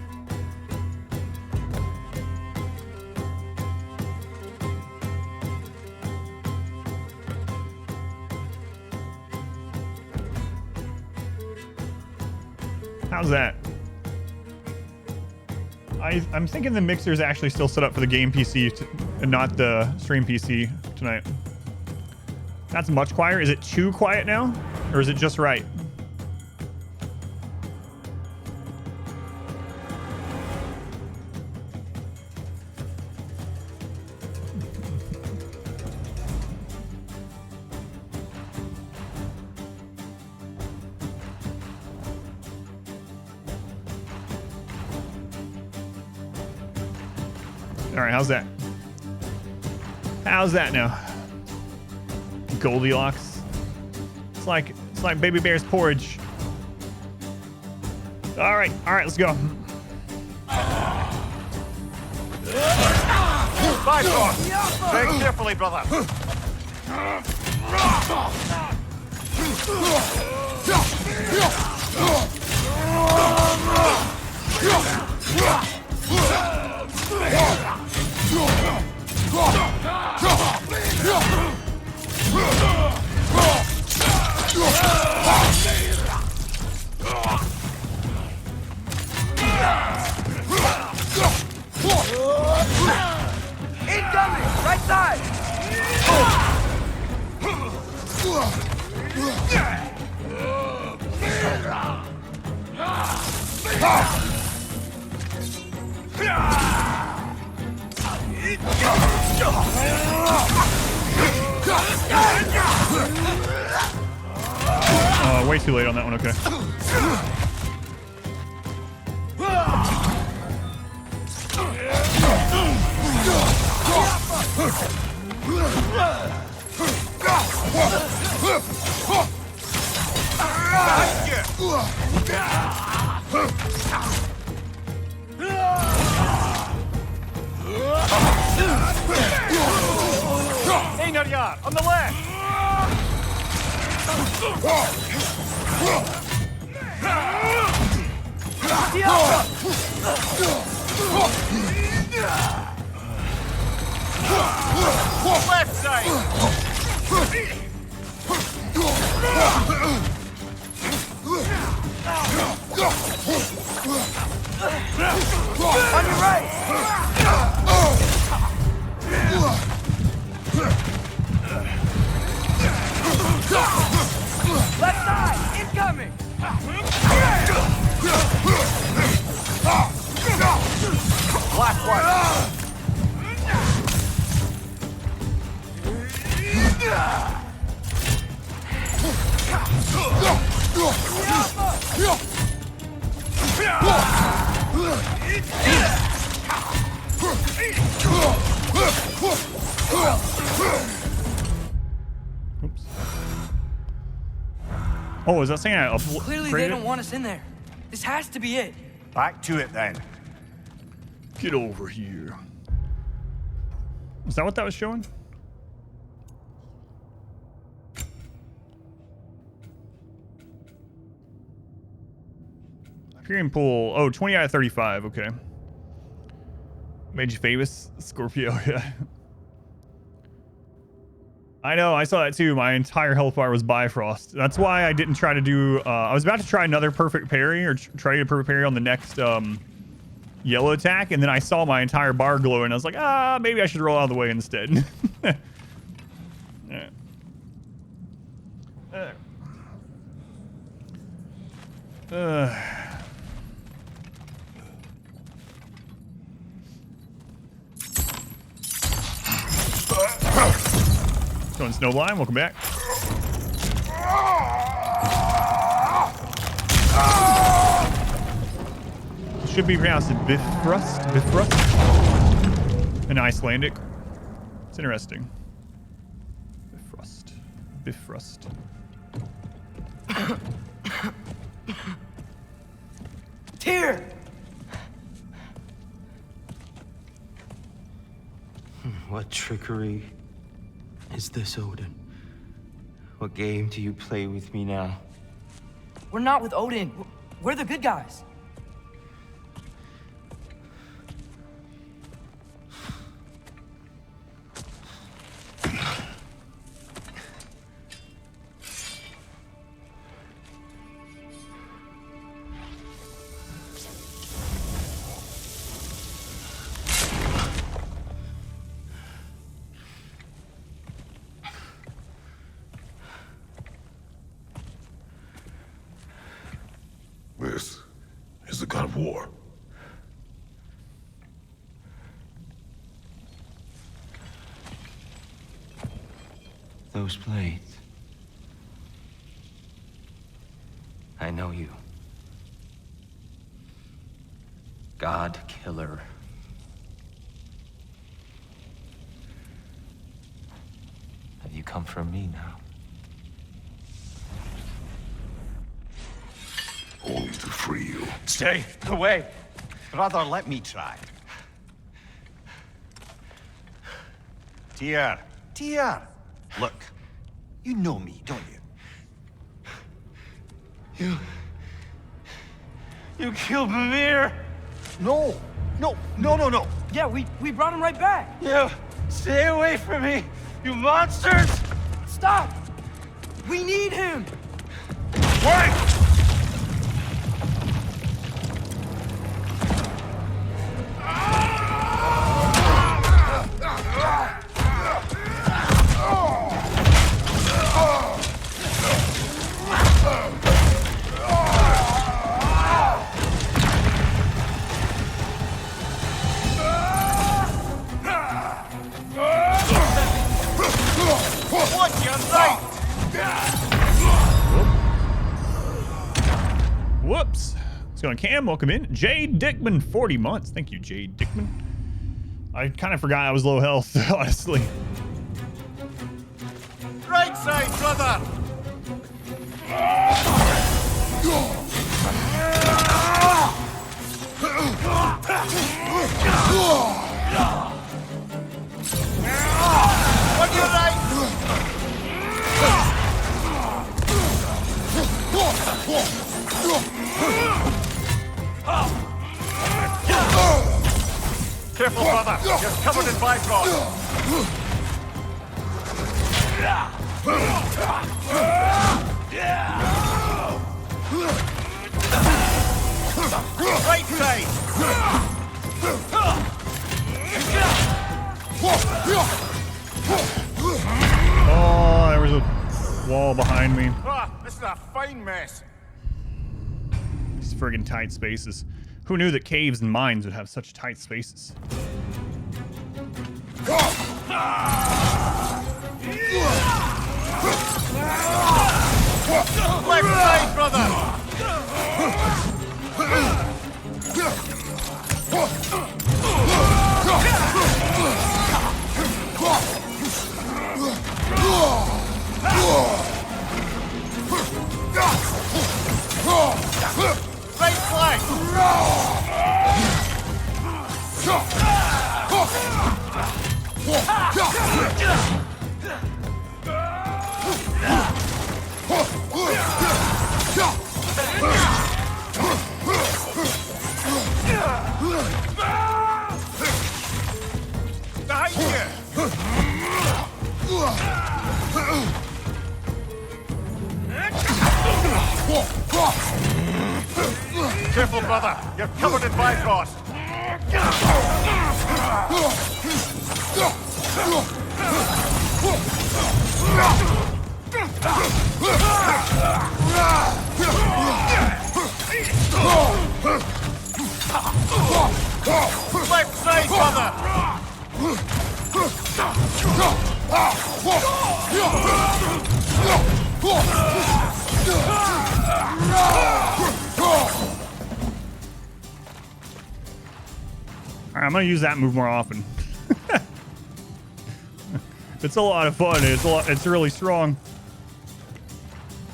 How's that? I'm thinking the mixer is actually still set up for the game PC and not the stream PC tonight. That's much quieter. Is it too quiet now? Or is it just right? All right, how's that? How's that now? Goldilocks. It's like baby bear's porridge. All right, let's go. Bifrost! Very carefully, brother. Incoming! Right side! Way too late on that one, okay. Einherjar, on the left! Left side! On your right! Left side! Incoming! Last one! Oops. Oh, is that saying I uploaded? Clearly they don't want us in there. This has to be it. Back to it then. Get over here. Is that what that was showing? Hyperion Pool. Oh, 20 out of 35. Okay. Made you famous, Scorpio. Yeah. I know. I saw that too. My entire health bar was Bifrost. That's why I didn't try to do. I was about to try another perfect parry or try a perfect parry on the next yellow attack, and then I saw my entire bar glow, and I was like, maybe I should roll out of the way instead. Alright. Going Snowblind, welcome back. It should be pronounced Bifrost. In Icelandic. It's interesting. Bifrost. Tyr! What trickery is this, Odin? What game do you play with me now? We're not with Odin. We're the good guys. This is the god of war. Those blades. I know you. God Killer. Have you come for me now? Only to free you. Stay away. Brother, let me try. Tyr. Look, you know me, don't you? You killed Mimir! No. Yeah, we brought him right back. You stay away from me, you monsters! Stop! We need him! Wait! Whoops. Let's go on Cam. Welcome in. Jay Dickman, 40 months. Thank you, Jay Dickman. I kind of forgot I was low health, honestly. Right side, brother! On your right! Careful, brother! You're covered in Bifrost! Right side! Oh, there was a wall behind me. Ah, this is a fine mess. These friggin' tight spaces. Who knew that caves and mines would have such tight spaces? Left side, brother! Right flank! Behind you! Careful, brother. You're covered in Bifrost. Left side, brother! Alright, I'm gonna use that move more often. It's a lot of fun. It's really strong.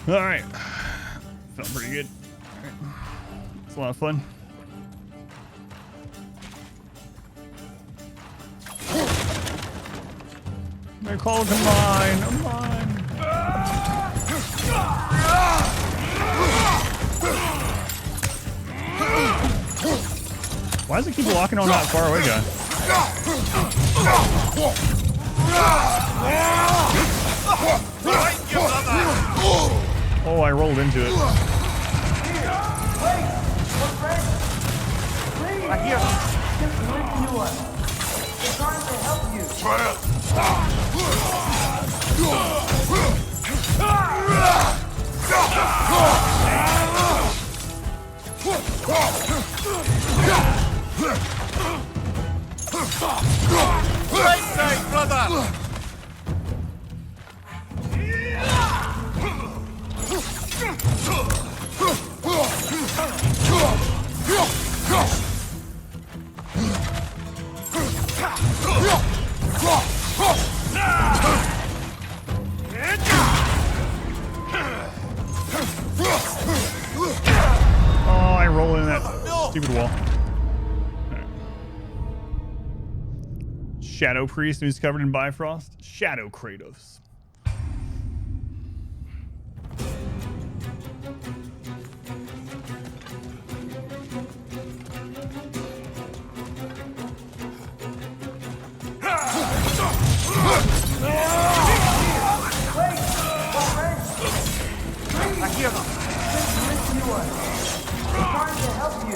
Alright. Felt pretty good. All right. It's a lot of fun. They're called to mine. I'm mine. Why does it keep locking on that far away guy? Oh, I rolled into it. I hear them. They're trying to help you. Right side, brother! Oh, I rolled in that stupid wall. Right. Shadow Priest, who's covered in Bifrost. Shadow Kratos. I hear them. They're trying to help you.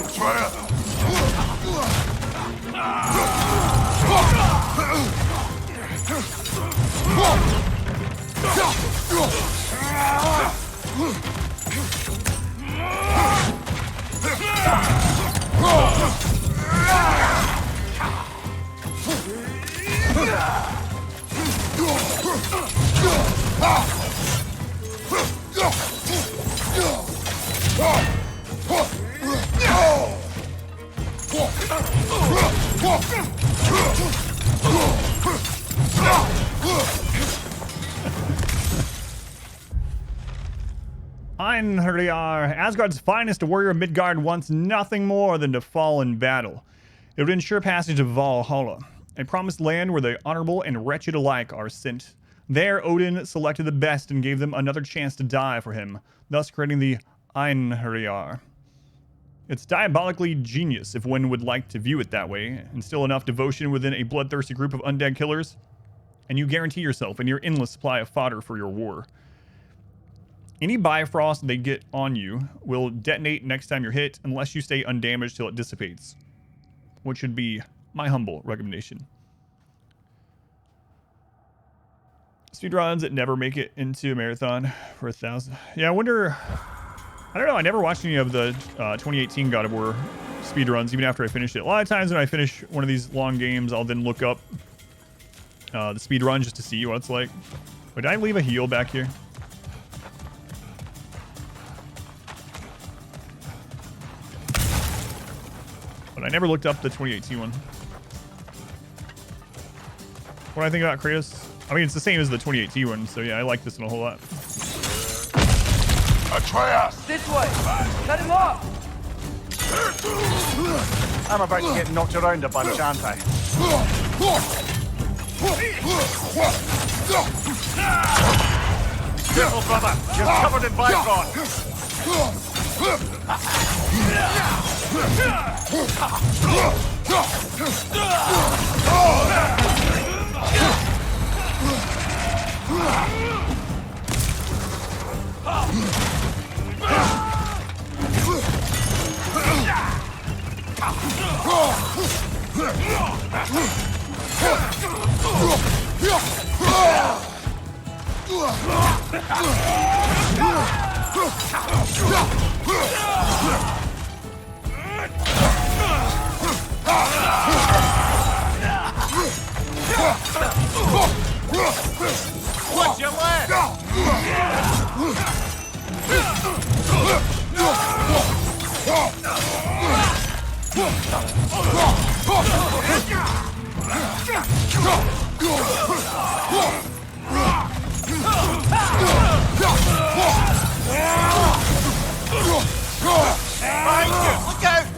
Einherjar, Asgard's finest warrior of Midgard, wants nothing more than to fall in battle. It would ensure passage to Valhalla, a promised land where the honorable and wretched alike are sent. There, Odin selected the best and gave them another chance to die for him, thus creating the Einherjar. It's diabolically genius if one would like to view it that way, instill enough devotion within a bloodthirsty group of undead killers, and you guarantee yourself a near endless supply of fodder for your war. Any Bifrost they get on you will detonate next time you're hit unless you stay undamaged till it dissipates, which should be my humble recommendation. Speedruns that never make it into a marathon for 1,000. Yeah, I wonder... I don't know, I never watched any of the 2018 God of War speedruns even after I finished it. A lot of times when I finish one of these long games, I'll then look up the speedrun just to see what it's like. But did I leave a heal back here? But I never looked up the 2018 one. What do I think about Kratos? I mean, it's the same as the 2018 one, so yeah, I like this one a whole lot. Atreus! This way! Cut him off! I'm about to get knocked around a bunch, aren't I? Careful, brother! You're covered in Bifrost! Watch your left! Look out!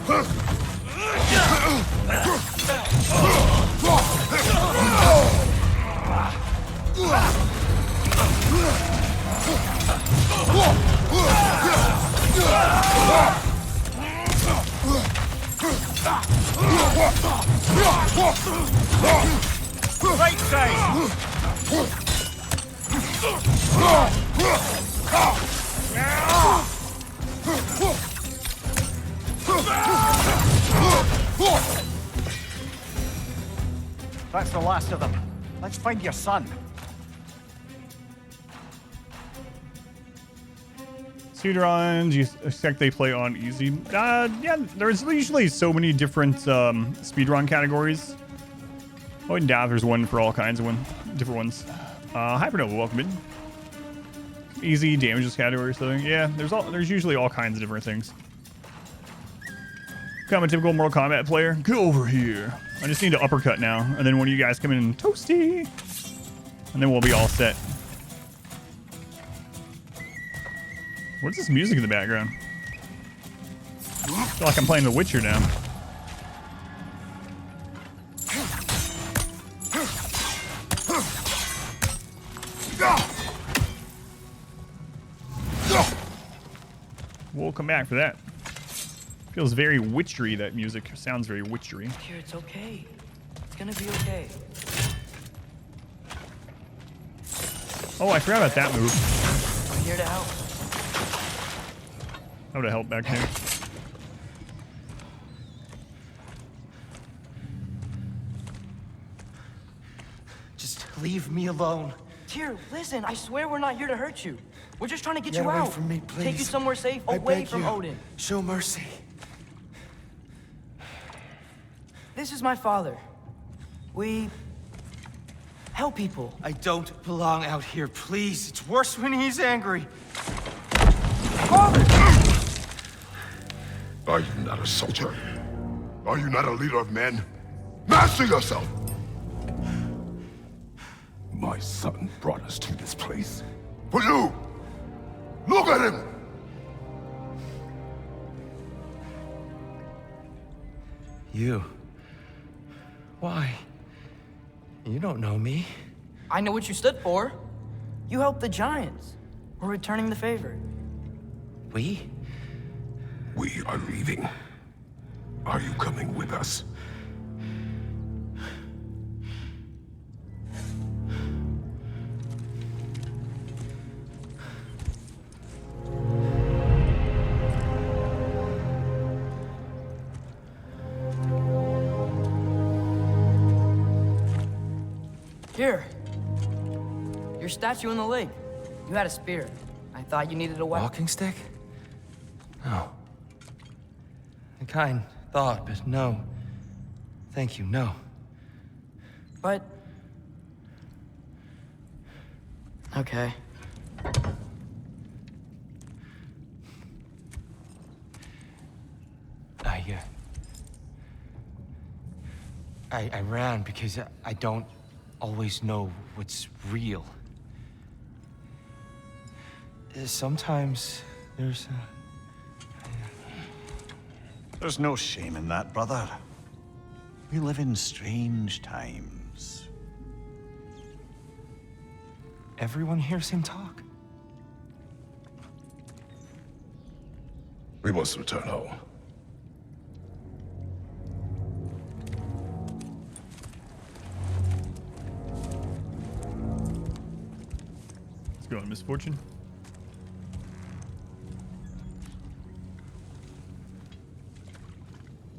Right side! That's the last of them. Let's find your son. Speedruns, you expect they play on easy? Yeah, there's usually so many different speedrun categories. Oh, and doubt there's one for all kinds of different ones. Hypernova, welcome in. Easy damages category or something. Yeah, there's usually all kinds of different things. I'm a typical Mortal Kombat player. Go over here. I just need to uppercut now, and then one of you guys come in and toasty, and then we'll be all set. What's this music in the background? I feel like I'm playing The Witcher now. We'll come back for that. Feels very witchery, that music. Sounds very witchery. Here, it's okay. It's gonna be okay. Oh, I forgot about that move. I'm here to help. That would have helped back there. Just leave me alone. Tyr, listen, I swear we're not here to hurt you. We're just trying to get Get you away out. from me, please. Take you somewhere safe, I away beg from you. Odin. Show mercy. This is my father. We help people. I don't belong out here, please. It's worse when he's angry. Father! Are you not a soldier? Are you not a leader of men? Master yourself! My son brought us to this place. For you! Look at him! You. Why? You don't know me. I know what you stood for. You helped the Giants. We're returning the favor. We? We are leaving. Are you coming with us? Here. Your statue in the lake. You had a spear. I thought you needed a weapon. Walking stick? No. A kind thought, but no. Thank you, no. But... okay. I ran because I don't always know what's real. Sometimes there's There's no shame in that, brother. We live in strange times. Everyone hears him talk. We must return home. Let's go on misfortune.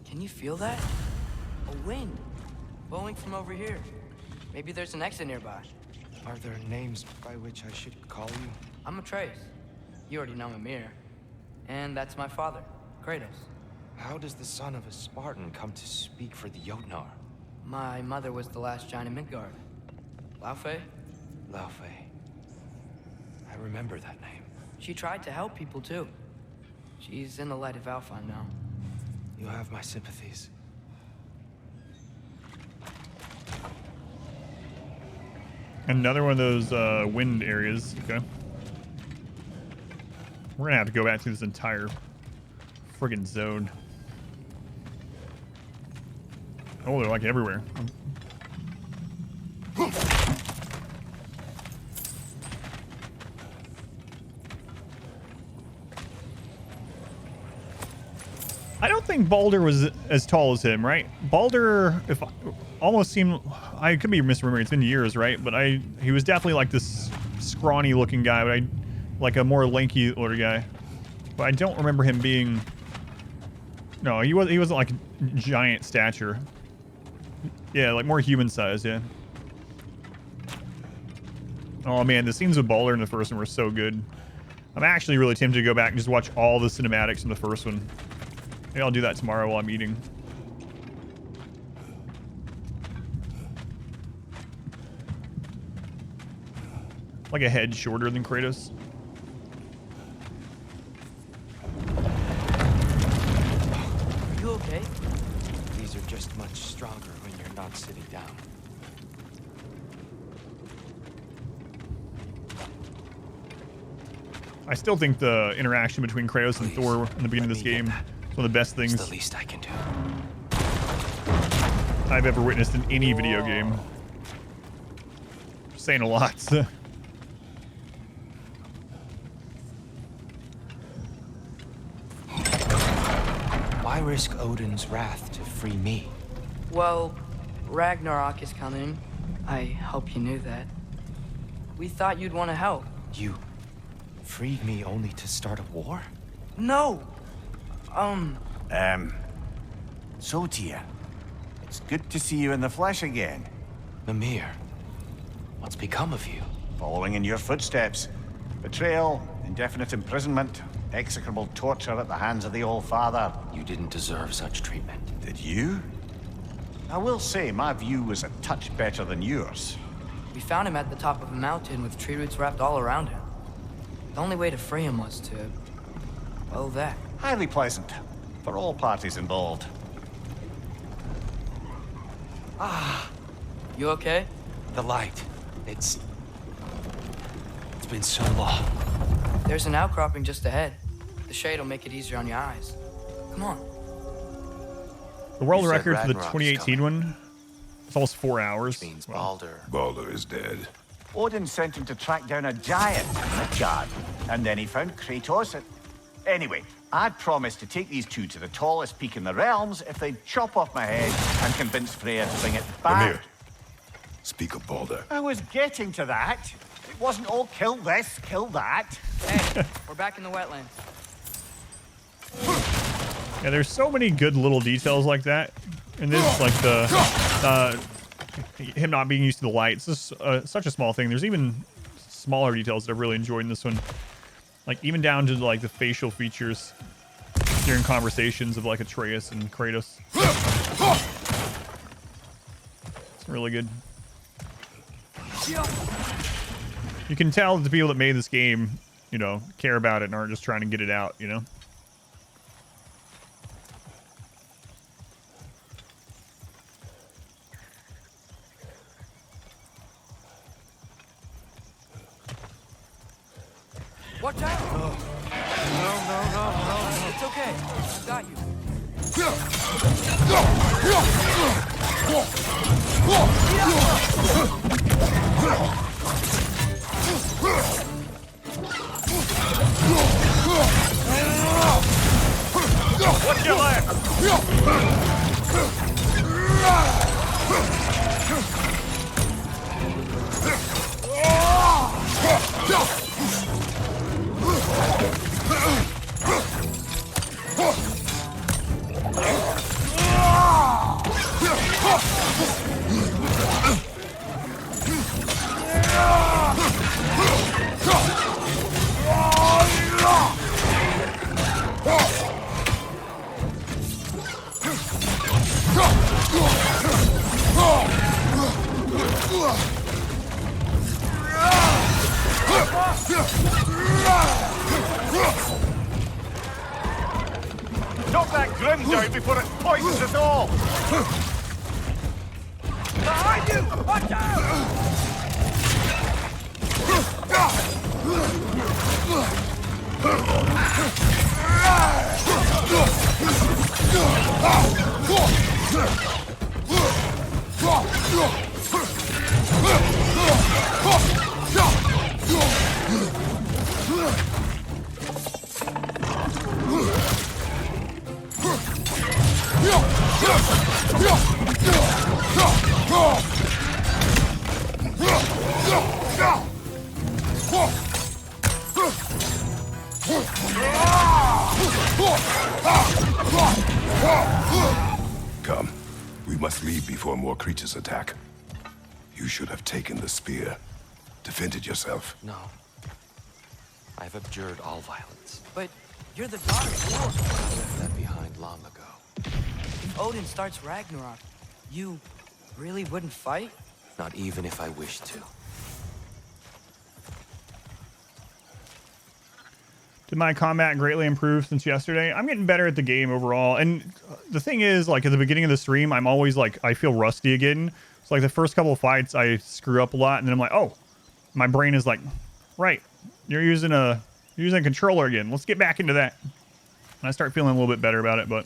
Can you feel that? A wind. glowing from over here. Maybe there's an exit nearby. Are there names by which I should call you? I'm Atreus. You already know Mimir. And that's my father, Kratos. How does the son of a Spartan come to speak for the Jotnar? My mother was the last giant in Midgard. Laufey? Laufey. I remember that name. She tried to help people too. She's in the light of Alfheim now. You have my sympathies. Another one of those wind areas. Okay. We're gonna have to go back through this entire friggin' zone. Oh, they're like everywhere. I don't think Baldur was as tall as him, right? Baldur, almost seemed, I could be misremembering. It's been years, right? But he was definitely like this scrawny-looking guy, but like a more lanky older guy. But I don't remember him being. No, he wasn't like giant stature. Yeah, like more human size. Yeah. Oh man, the scenes with Baldur in the first one were so good. I'm actually really tempted to go back and just watch all the cinematics in the first one. Maybe I'll do that tomorrow while I'm eating. Like a head shorter than Kratos. You okay? These are just much stronger when you're not sitting down. I still think the interaction between Kratos and Thor in the beginning of this game is one of the best things It's the least I can do. I've ever witnessed in any video game. Saying a lot. Why risk Odin's wrath to free me? Well, Ragnarok is coming. I hope you knew that. We thought you'd want to help. You freed me only to start a war? No! So, Tia, it's good to see you in the flesh again. Mimir, what's become of you? Following in your footsteps. Betrayal, indefinite imprisonment, execrable torture at the hands of the Old Father. You didn't deserve such treatment. Did you? I will say, my view was a touch better than yours. We found him at the top of a mountain with tree roots wrapped all around him. The only way to free him was to... well, that. Highly pleasant, for all parties involved. You okay? The light. It's been so long. There's an outcropping just ahead. The shade will make it easier on your eyes. Come on. The world You said record for the Ragnarok's 2018 one, it's almost 4 hours. Which means Well, Baldur is dead. Odin sent him to track down a giant in Midgard, and then he found Kratos. Anyway, I'd promised to take these two to the tallest peak in the realms if they'd chop off my head and convince Freya to bring it back. Mimir, speak of Baldur. I was getting to that. It wasn't all kill this, kill that. Hey, we're back in the wetlands. Yeah, there's so many good little details like that. And this, like the him not being used to the light. It's just such a small thing. There's even smaller details that I've really enjoyed in this one. Like even down to like the facial features during conversations of like Atreus and Kratos. It's really good. You can tell that the people that made this game, you know, care about it and aren't just trying to get it out, you know? Watch out! No. It's okay. I got you. What's your leg? Knock that grim down before it poisons us all! Behind you! Watch out! Come. We must leave before more creatures attack. You should have taken the spear. Defended yourself. No. I've abjured all violence. But you're the god of war. I left that behind long ago. If Odin starts Ragnarok, you really wouldn't fight? Not even if I wished to. Did my combat greatly improve since yesterday? I'm getting better at the game overall. And the thing is, like, at the beginning of the stream, I'm always like, I feel rusty again. So like the first couple of fights, I screw up a lot, and then I'm like, oh, my brain is like, right, you're using a controller again. Let's get back into that. And I start feeling a little bit better about it, but.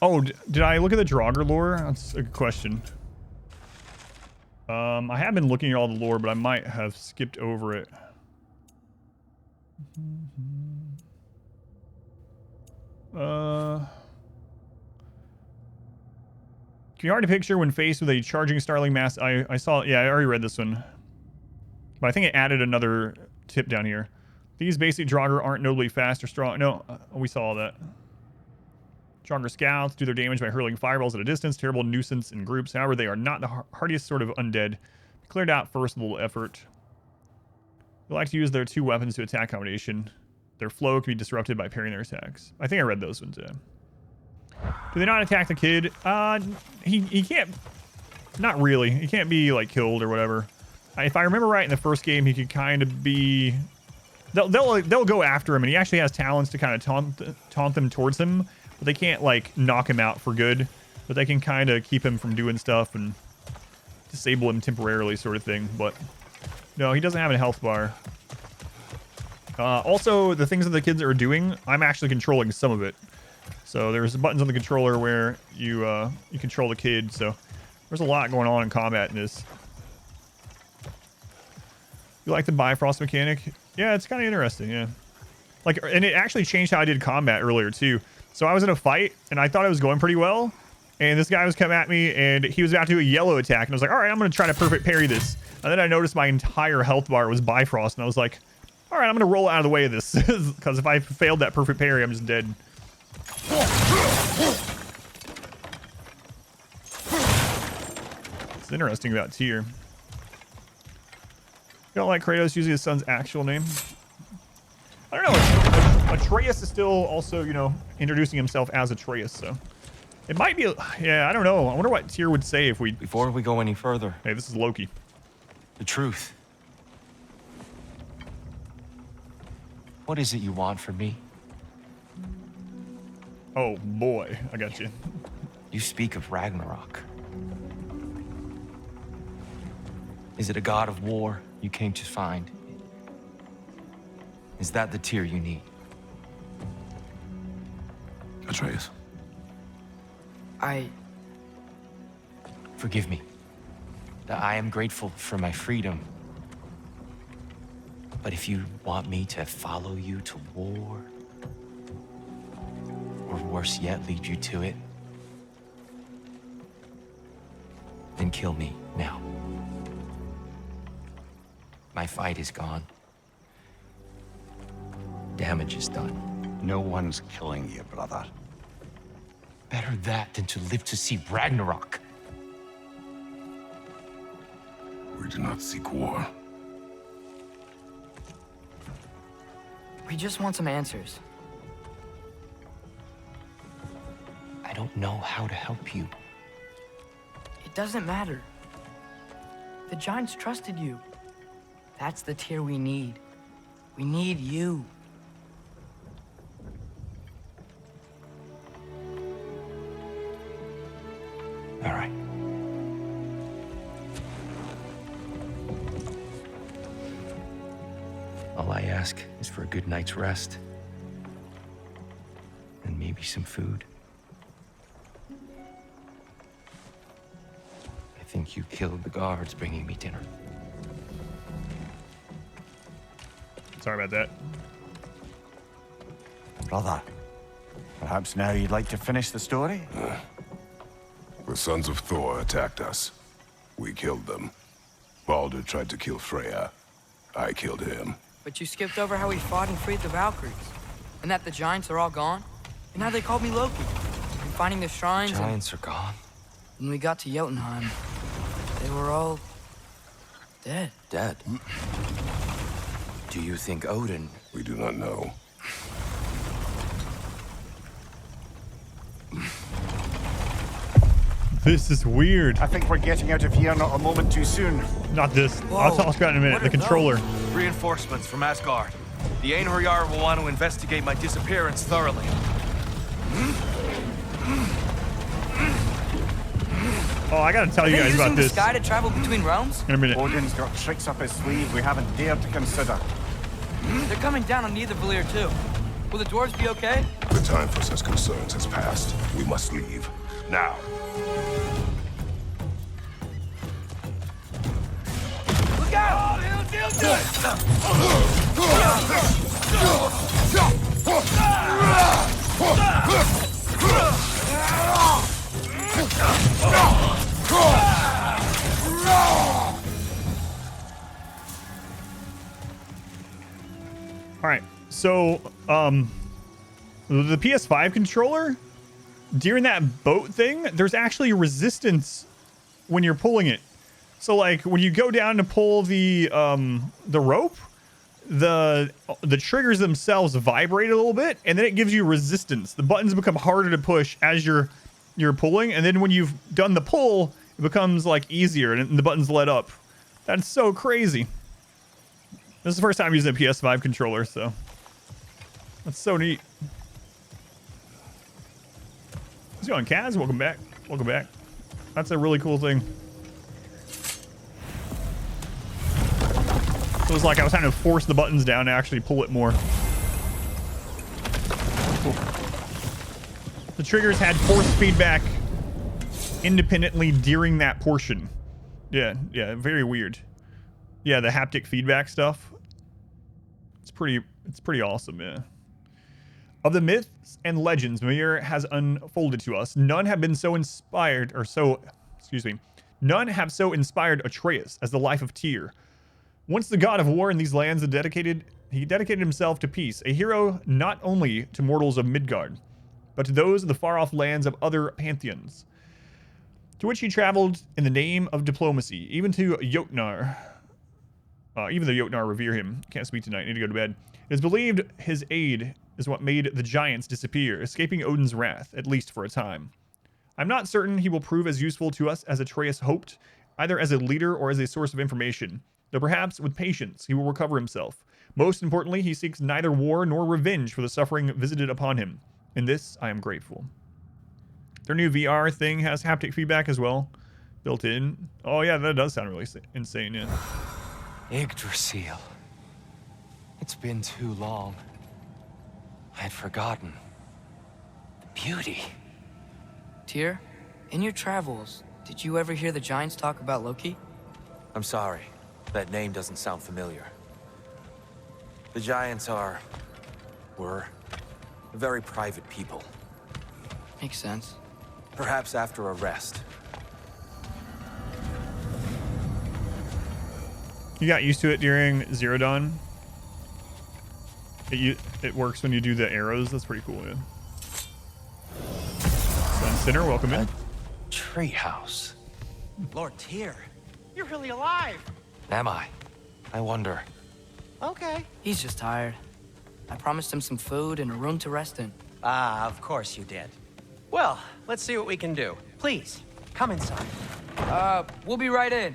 Oh, did I look at the Draugr lore? That's a good question. I have been looking at all the lore, but I might have skipped over it. Can you already picture when faced with a charging starling mass? I saw, yeah, I already read this one. But I think it added another tip down here. These basic Draugr aren't notably fast or strong. No, we saw all that. Draugr scouts do their damage by hurling fireballs at a distance. Terrible nuisance in groups. However, they are not the hardiest sort of undead. Cleared out first with a little effort. They like to use their two weapons to attack combination. Their flow can be disrupted by parrying their attacks. I think I read those ones, yeah. Do they not attack the kid? He can't... Not really. He can't be, like, killed or whatever. If I remember right, in the first game, he could kind of be... They'll go after him, and he actually has talents to kind of taunt them towards him. But they can't, like, knock him out for good. But they can kind of keep him from doing stuff and disable him temporarily, sort of thing. But no, he doesn't have a health bar. Also, the things that the kids are doing, I'm actually controlling some of it. So there's buttons on the controller where you control the kid. So there's a lot going on in combat in this. You like the Bifrost mechanic? Yeah, it's kind of interesting, yeah. Like, and it actually changed how I did combat earlier, too. So I was in a fight, and I thought it was going pretty well. And this guy was coming at me, and he was about to do a yellow attack. And I was like, all right, I'm going to try to perfect parry this. And then I noticed my entire health bar was Bifrost, and I was like, all right, I'm going to roll out of the way of this. Because if I failed that perfect parry, I'm just dead. It's interesting about Tyr. You don't like Kratos using his son's actual name? I don't know. Atreus is still also, you know, introducing himself as Atreus, so it might be. Yeah, I don't know. I wonder what Tyr would say if we. Before we go any further. Hey, this is Loki. The truth. What is it you want from me? Oh boy, I got you. You speak of Ragnarok. Is it a god of war you came to find? Is that the Tyr you need? Atreus. Forgive me. I am grateful for my freedom. But if you want me to follow you to war, or worse yet, lead you to it, then kill me now. My fight is gone. Damage is done. No one's killing you, brother. Better that than to live to see Ragnarok. We do not seek war. We just want some answers. I don't know how to help you. It doesn't matter. The Giants trusted you. That's the Tyr we need. We need you. All right. All I ask is for a good night's rest. And maybe some food. I think you killed the guards bringing me dinner. Sorry about that. Brother, perhaps now you'd like to finish the story? The sons of Thor attacked us. We killed them. Baldur tried to kill Freya. I killed him. But you skipped over how we fought and freed the Valkyries. And that the giants are all gone. And now they called me Loki. And finding the shrines Giants are gone. When we got to Jotunheim, they were all... dead. Dead. Do you think Odin... We do not know. This is weird. I think we're getting out of here not a moment too soon. Not this. Whoa, I'll talk about it in a minute. what The are controller. Reinforcements from Asgard. The Einherjar will want to investigate my disappearance thoroughly. Oh, I gotta tell you Are they guys about using the this sky to travel between realms? in a minute. Odin's got tricks up his sleeve we haven't dared to consider. They're coming down on Nidavellir too. Will the dwarves be okay? The time for such concerns has passed. We must leave. Now. Look out! All right. So, the PS5 controller, during that boat thing, there's actually resistance when you're pulling it. So, like, when you go down to pull the rope, the triggers themselves vibrate a little bit, and then it gives you resistance. The buttons become harder to push as you're pulling, and then when you've done the pull, it becomes like easier, and the buttons let up. That's so crazy. This is the first time using a PS5 controller, so that's so neat. How's it going, Kaz? Welcome back. Welcome back. That's a really cool thing. So it was like I was trying to force the buttons down to actually pull it more. Cool. The triggers had force feedback independently during that portion. Yeah, very weird. Yeah, the haptic feedback stuff. It's pretty awesome, yeah. Of the myths and legends Mimir has unfolded to us, none have been so inspired, none have so inspired Atreus as the life of Tyr. Once the god of war in these lands, he dedicated himself to peace, a hero not only to mortals of Midgard, but to those of the far-off lands of other pantheons, to which he traveled in the name of diplomacy, even to Jotnar. Even though Jotnar revere him. Can't speak tonight, need to go to bed. It is believed his aid is what made the giants disappear, escaping Odin's wrath, at least for a time. I'm not certain he will prove as useful to us as Atreus hoped, either as a leader or as a source of information, though perhaps with patience he will recover himself. Most importantly, he seeks neither war nor revenge for the suffering visited upon him. In this, I am grateful. Their new VR thing has haptic feedback as well, built in. Oh yeah, that does sound really insane, yeah. Yggdrasil. It's been too long. I had forgotten. The beauty. Tyr, in your travels, did you ever hear the giants talk about Loki? I'm sorry. That name doesn't sound familiar. The Giants were a very private people. Makes sense. Perhaps after a rest. You got used to it during Zero Dawn. It works when you do the arrows. That's pretty cool, yeah. Sun Sinner, welcome in. Treehouse. Lord Tyr, you're really alive. Am I? I wonder. Okay. He's just tired. I promised him some food and a room to rest in. Ah, of course you did. Well, let's see what we can do. Please, come inside. We'll be right in.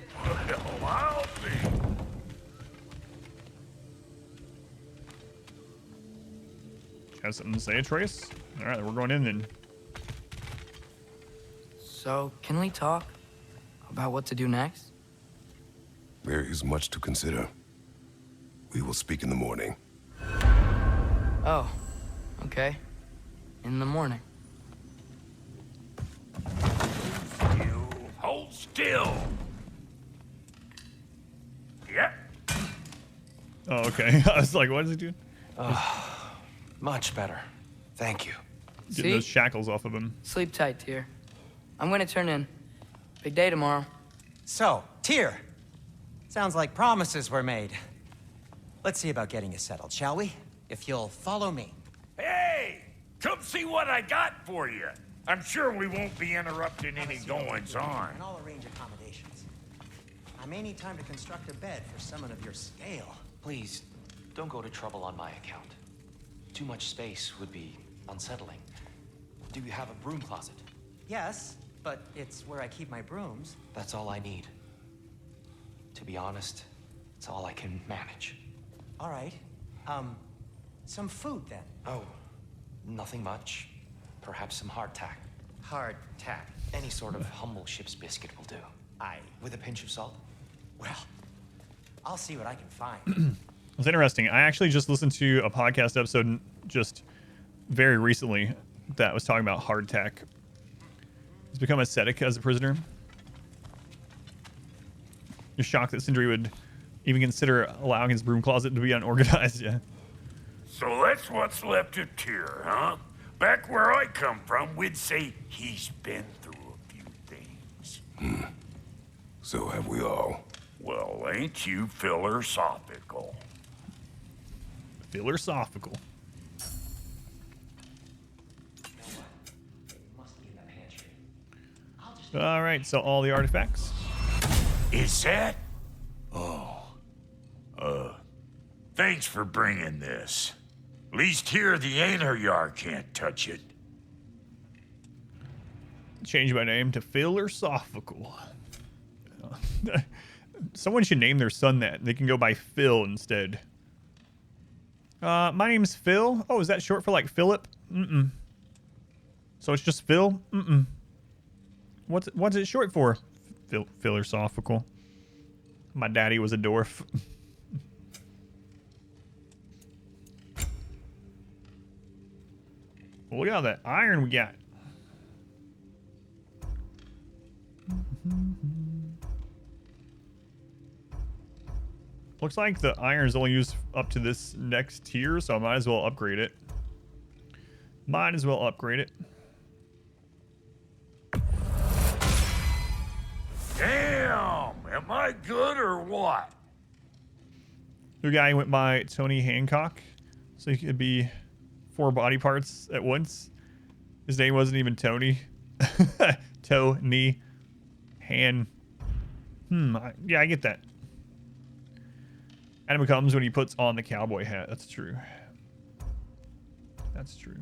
Have something to say, Atreus? All right, we're going in then. So, can we talk about what to do next? There is much to consider. We will speak in the morning. Oh, okay. In the morning. You hold still. Yep. Oh, okay. I was like, what is he doing? Much better. Thank you. Getting See? those shackles off of him. Sleep tight, Tyr. I'm gonna turn in. Big day tomorrow. So, Tyr. Sounds like promises were made. Let's see about getting you settled, shall we? If you'll follow me. Hey, come see what I got for you. I'm sure we won't be interrupting any goings-on. And I'll arrange accommodations. I may need time to construct a bed for someone of your scale. Please, don't go to trouble on my account. Too much space would be unsettling. Do you have a broom closet? Yes, but it's where I keep my brooms. That's all I need. To be honest, it's all I can manage. All right. Some food then. Oh, nothing much. Perhaps some hardtack. Hardtack. Any sort of humble ship's biscuit will do. Aye. With a pinch of salt? Well, I'll see what I can find. It's interesting. I actually just listened to a podcast episode just very recently that was talking about hardtack. He's become ascetic as a prisoner. You're shocked that Sindri would even consider allowing his broom closet to be unorganized. Yeah. So that's what's left of Tyr, huh? Back where I come from, we'd say he's been through a few things. So have we all. Well, ain't you philosophical? Philosophical. All right, so all the artifacts. Is that? Oh. Thanks for bringing this. Least here the Einherjar can't touch it. Change my name to Philosophical. Someone should name their son that. They can go by Phil instead. My name's Phil. Oh, is that short for like Philip? Mm-mm. So it's just Phil? Mm-mm. What's it short for? Philosophical. My daddy was a dwarf. Well, look at all that iron we got. Looks like the iron is only used up to this next tier, so I might as well upgrade it. Might as well upgrade it. Damn! Am I good or what? The guy went by Tony Hancock, so he could be 4 body parts at once. His name wasn't even Tony. Tony Han. Yeah, I get that. Adam becomes when he puts on the cowboy hat. That's true. That's true.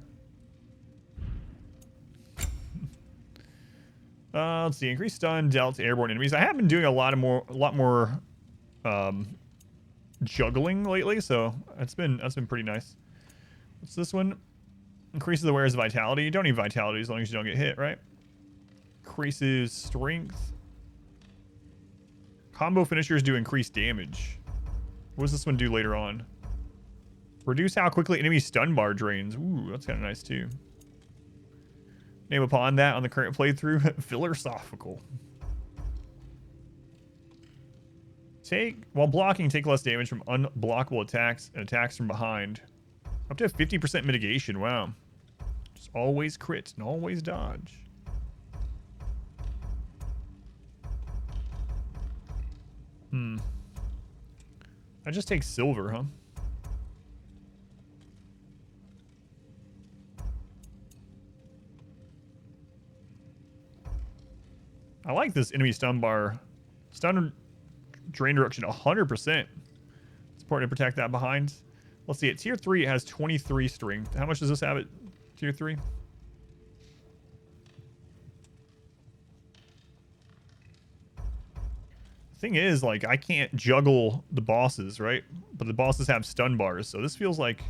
Let's see. Increased stun dealt to airborne enemies. I have been doing a lot more juggling lately, so that's been pretty nice. What's this one? Increases the wearer's vitality. You don't need vitality as long as you don't get hit, right? Increases strength. Combo finishers do increased damage. What does this one do later on? Reduce how quickly enemy stun bar drains. Ooh, that's kind of nice too. Name upon that on the current playthrough. Philosophical. While blocking, take less damage from unblockable attacks and attacks from behind. Up to 50% mitigation. Wow. Just always crit and always dodge. I just take silver, huh? I like this enemy stun bar. Stun drain reduction 100%. It's important to protect that behind. Let's see, at tier 3 it has 23 strength. How much does this have at tier 3? Thing is, like, I can't juggle the bosses, right? But the bosses have stun bars, so this feels like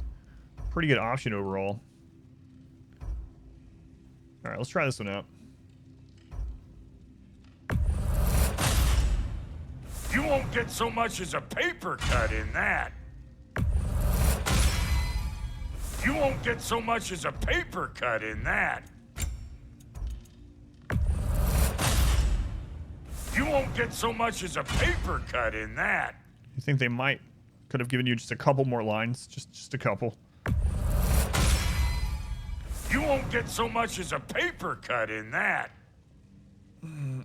a pretty good option overall. All right, let's try this one out. You won't get so much as a paper cut in that. You won't get so much as a paper cut in that. You won't get so much as a paper cut in that. You think they could have given you just a couple more lines? Just a couple. You won't get so much as a paper cut in that.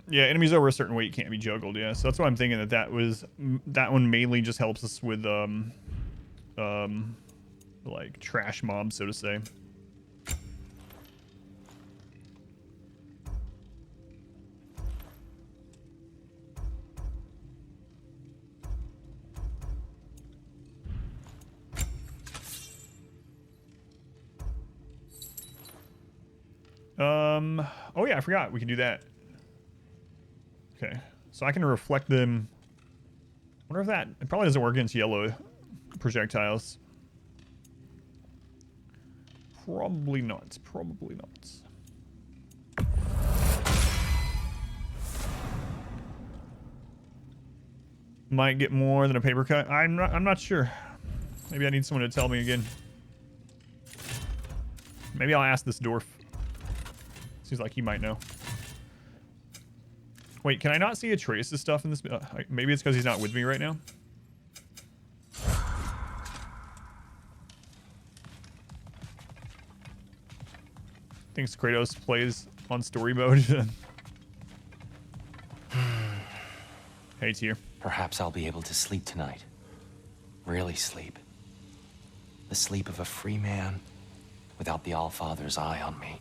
Yeah, enemies over a certain weight can't be juggled. Yeah, so that's why I'm thinking that one mainly just helps us with like trash mobs, so to say. Oh yeah, I forgot we can do that. Okay, so I can reflect them. Wonder if it probably doesn't work against yellow projectiles. Probably not. Probably not. Might get more than a paper cut. I'm not sure. Maybe I need someone to tell me again. Maybe I'll ask this dwarf. Seems like he might know. Wait, can I not see Atreus' stuff in this? Maybe it's because he's not with me right now. Thinks Kratos plays on story mode. Hey, Tyr. Perhaps I'll be able to sleep tonight. Really sleep. The sleep of a free man without the Allfather's eye on me.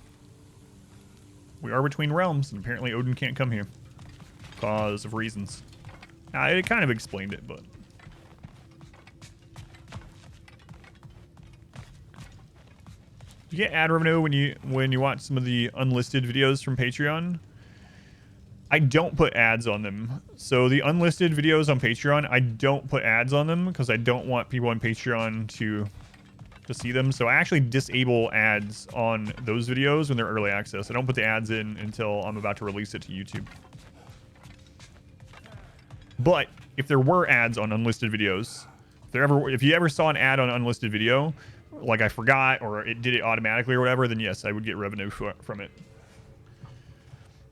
We are between realms, and apparently Odin can't come here. Because of reasons. It kind of explained it, but... You get ad revenue when you watch some of the unlisted videos from Patreon. I don't put ads on them. So the unlisted videos on Patreon, I don't put ads on them because I don't want people on Patreon to see them. So I actually disable ads on those videos when they're early access. I don't put the ads in until I'm about to release it to YouTube. But if there were ads on unlisted videos, if you ever saw an ad on an unlisted video, like I forgot or it did it automatically or whatever, then yes, I would get revenue from it.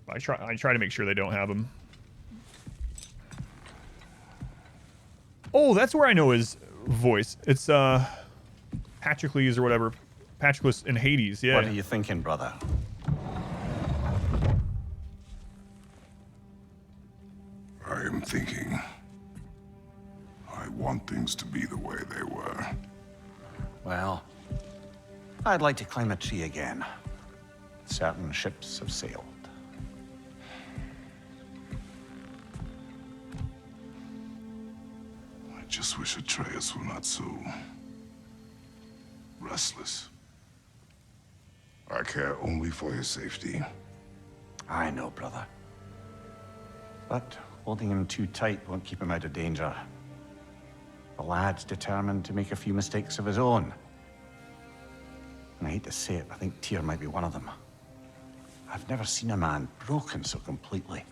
I try to make sure they don't have them. Oh, that's where I know his voice. It's Patroclus or whatever. Patroclus in Hades, yeah. What are you thinking, brother? I am thinking. I want things to be the way they were. Well, I'd like to climb a tree again. Certain ships have sailed. I just wish Atreus were not so restless. I care only for his safety. I know, brother. But holding him too tight won't keep him out of danger. The lad's determined to make a few mistakes of his own. And I hate to say it, I think Tyr might be one of them. I've never seen a man broken so completely.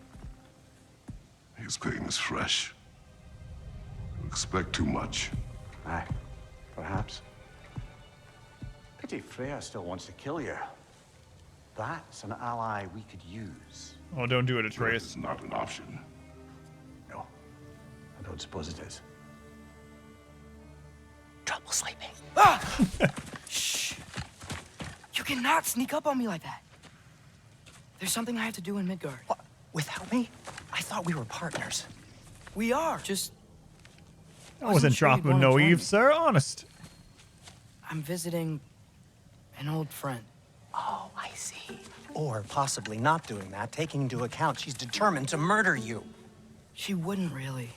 His pain is fresh. You expect too much. Aye, perhaps. Pity Freya still wants to kill you. That's an ally we could use. Oh, don't do it, Atreus. It's not an option. No, I don't suppose it is. Trouble sleeping. Ah! Shh. You cannot sneak up on me like that. There's something I have to do in Midgard. What? Without me? I thought we were partners. We are, just... I wasn't sure you'd dropping wanna no join Eve, me. sir. Honest. I'm visiting an old friend. Oh, I see. Or possibly not doing that, taking into account she's determined to murder you. She wouldn't really.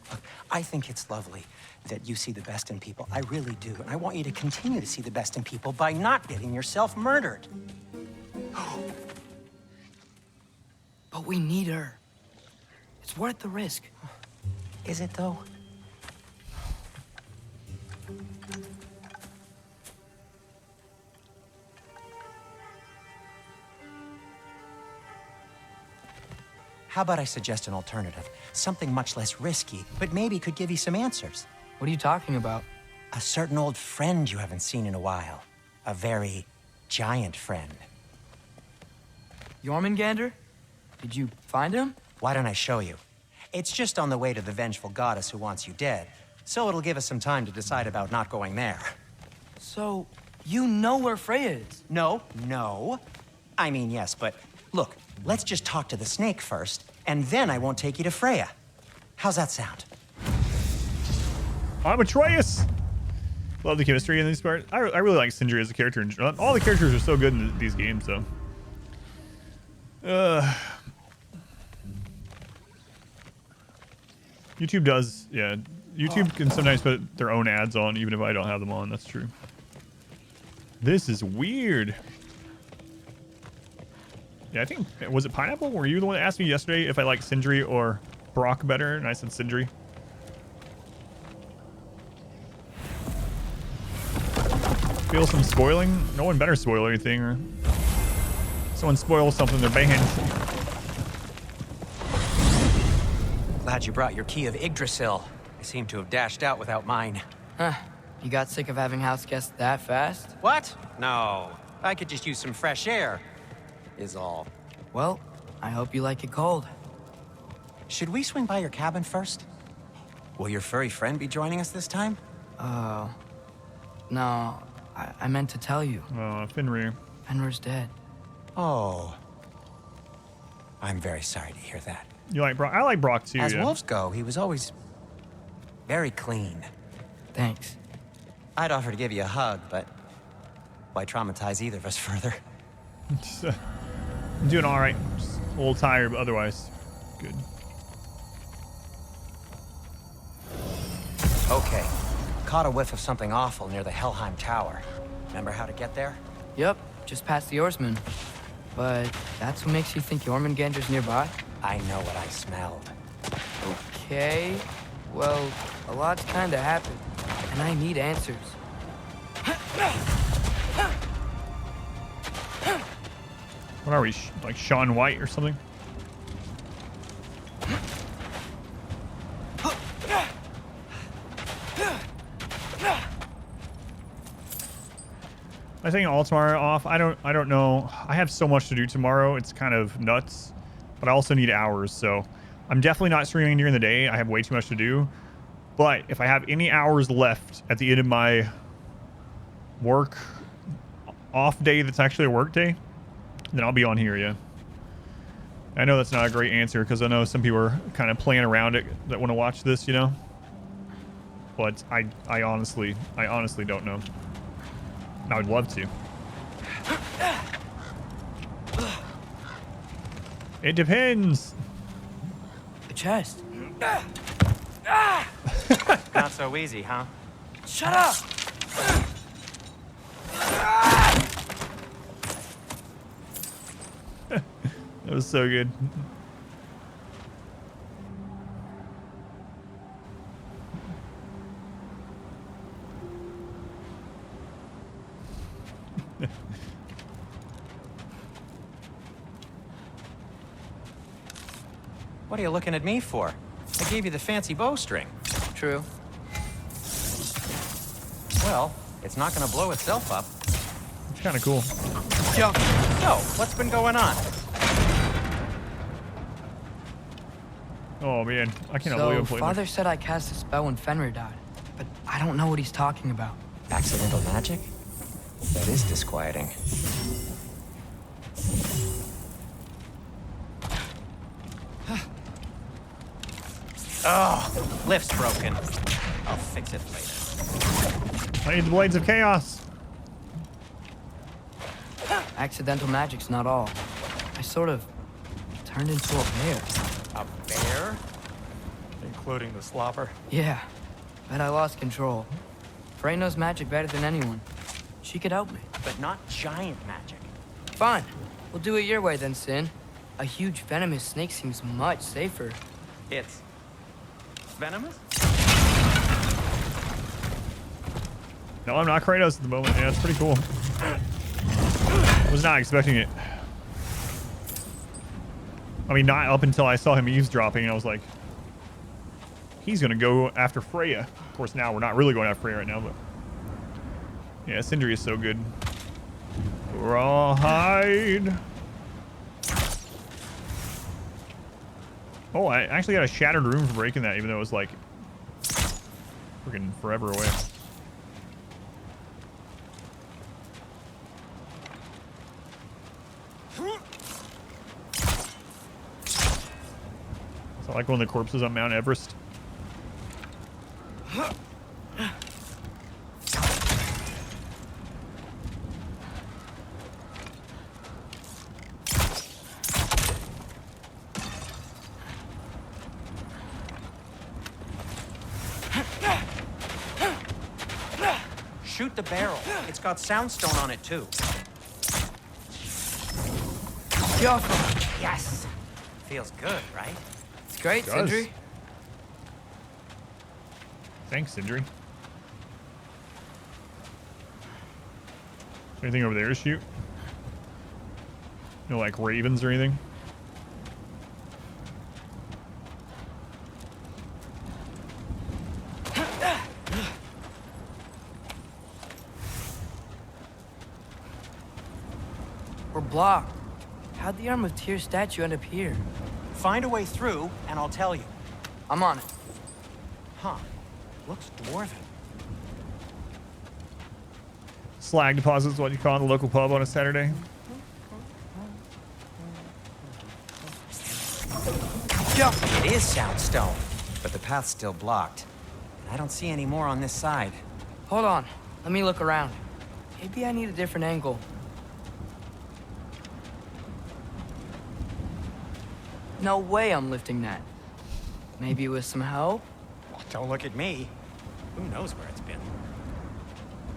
Look, I think it's lovely that you see the best in people. I really do. And I want you to continue to see the best in people by not getting yourself murdered. But we need her. It's worth the risk. Is it, though? How about I suggest an alternative? Something much less risky, but maybe could give you some answers. What are you talking about? A certain old friend you haven't seen in a while. A very giant friend. Jormungandr? Did you find him? Why don't I show you? It's just on the way to the vengeful goddess who wants you dead, so it'll give us some time to decide about not going there. So, you know where Freya is? No. I mean, yes, but look, let's just talk to the snake first, and then I won't take you to Freya. How's that sound? I'm Atreus. Love the chemistry in these parts. I really like Sindri as a character. All the characters are so good in these games, though. YouTube does, yeah. YouTube can sometimes put their own ads on, even if I don't have them on. That's true. This is weird. Yeah, I think, was it Pineapple? Were you the one that asked me yesterday if I like Sindri or Brock better? And I said Sindri. Feel some spoiling? No one better spoil anything, or someone spoils something, they're banned. Glad you brought your key of Yggdrasil. I seem to have dashed out without mine. Huh. You got sick of having house guests that fast? What? No. I could just use some fresh air, is all. Well, I hope you like it cold. Should we swing by your cabin first? Will your furry friend be joining us this time? No. I meant to tell you. Fenrir. Fenrir's dead. Oh. I'm very sorry to hear that. You like Brock? I like Brock too. As yeah. wolves go, he was always very clean. Thanks. I'd offer to give you a hug, but why traumatize either of us further? I'm doing all right. Just a little tired, but otherwise good. Okay. Caught a whiff of something awful near the Helheim Tower. Remember how to get there? Yep, just past the oarsman. But that's what makes you think Jormungandr's nearby? I know what I smelled. Okay. Well, a lot's kinda happened, and I need answers. What are we, like Shaun White or something? I think all tomorrow off. I don't know. I have so much to do tomorrow. It's kind of nuts, but I also need hours. So I'm definitely not streaming during the day. I have way too much to do. But if I have any hours left at the end of my work off day, that's actually a work day, then I'll be on here. Yeah. I know that's not a great answer because I know some people are kind of playing around it that want to watch this, you know. But I honestly don't know. I would love to. It depends. The chest. Not so easy, huh? Shut up! That was so good. What are you looking at me for? I gave you the fancy bowstring. True. Well, it's not gonna blow itself up. It's kind of cool. Yo. So, what's been going on? Oh man, I cannot believe I'm So, playing Father this. said I cast a spell when Fenrir died, but I don't know what he's talking about. Accidental magic? That is disquieting. Oh, lift's broken. I'll fix it later. I need the Blades of Chaos. Accidental magic's not all. I sort of turned into a bear. A bear? Including the slobber? Yeah, but I lost control. Frey knows magic better than anyone. She could help me. But not giant magic. Fine. We'll do it your way then, Sin. A huge venomous snake seems much safer. It's venomous? No, I'm not Kratos at the moment. Yeah, it's pretty cool. Was not expecting it. I mean, not up until I saw him eavesdropping, and I was like, he's gonna go after Freya. Of course, now we're not really going after Freya right now, but yeah, Sindri is so good. Rawhide. Oh, I actually got a shattered room for breaking that, even though it was like freaking forever away. Is that like one of the corpses on Mount Everest? Shoot the barrel. It's got soundstone on it, too. Yes. Feels good, right? It's great, Sindri. Thanks, Sindri. Anything over there to shoot? No, like ravens or anything? We're blocked. How'd the Arm of Tyr statue end up here? Find a way through, and I'll tell you. I'm on it. Huh. Looks dwarven. Slag deposit is what you call it in the local pub on a Saturday. It is soundstone, but the path's still blocked. I don't see any more on this side. Hold on. Let me look around. Maybe I need a different angle. No way I'm lifting that. Maybe with some help? Well, don't look at me. Who knows where it's been?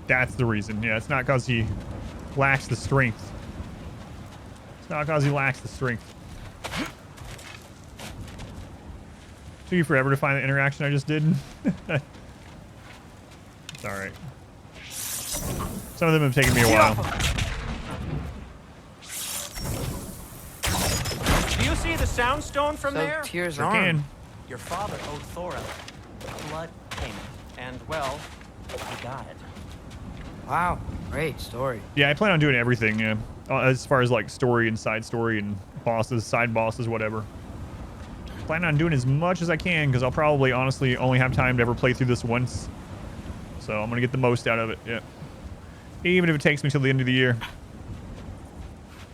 That's the reason. Yeah, it's not because he lacks the strength. It's not because he lacks the strength. Took you forever to find the interaction I just did. It's alright. Some of them have taken me a while. Do you see the soundstone from there? Tyr's Sure arm. can. Your father owed Thora a blood payment, and, well, he got it. Wow, great story. Yeah, I plan on doing everything, yeah. As far as like story and side story and bosses, side bosses, whatever. Plan on doing as much as I can because I'll probably honestly only have time to ever play through this once. So I'm gonna get the most out of it, yeah. Even if it takes me till the end of the year.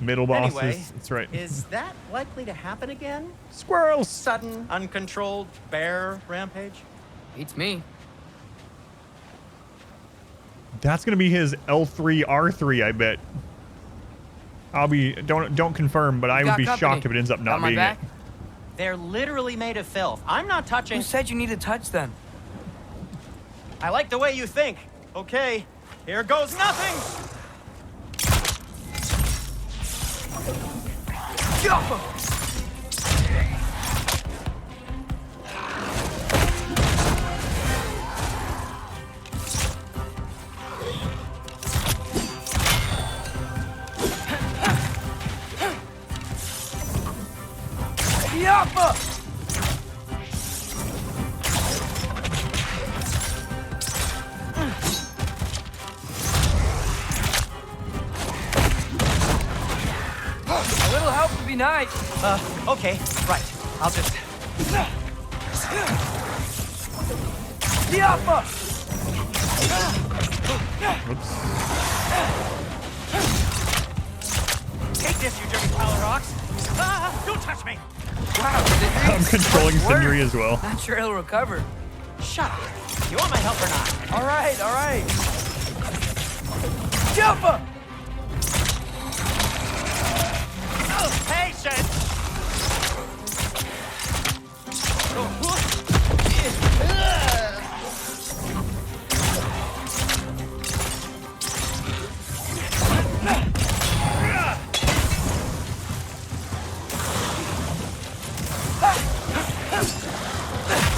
Middle bosses, Anyway, that's right. Is that likely to happen again? Squirrels! Sudden, uncontrolled bear rampage? Beats me. That's gonna be his L3 R3, I bet. I'll be don't confirm, but I would got be company. shocked if it ends up Got not my being back? it. They're literally made of filth. I'm not touching... Who said you need to touch them? I like the way you think. Okay, here goes nothing! Yappa! A little help would be nice. Okay, right. I'll just... Yappa! Take this, you dirty pile of rocks! Ah, don't touch me! Wow, did it I'm controlling Sindri as well. Not sure he'll recover. Shut up. You want my help or not? All right, all right. Yappa! Patience!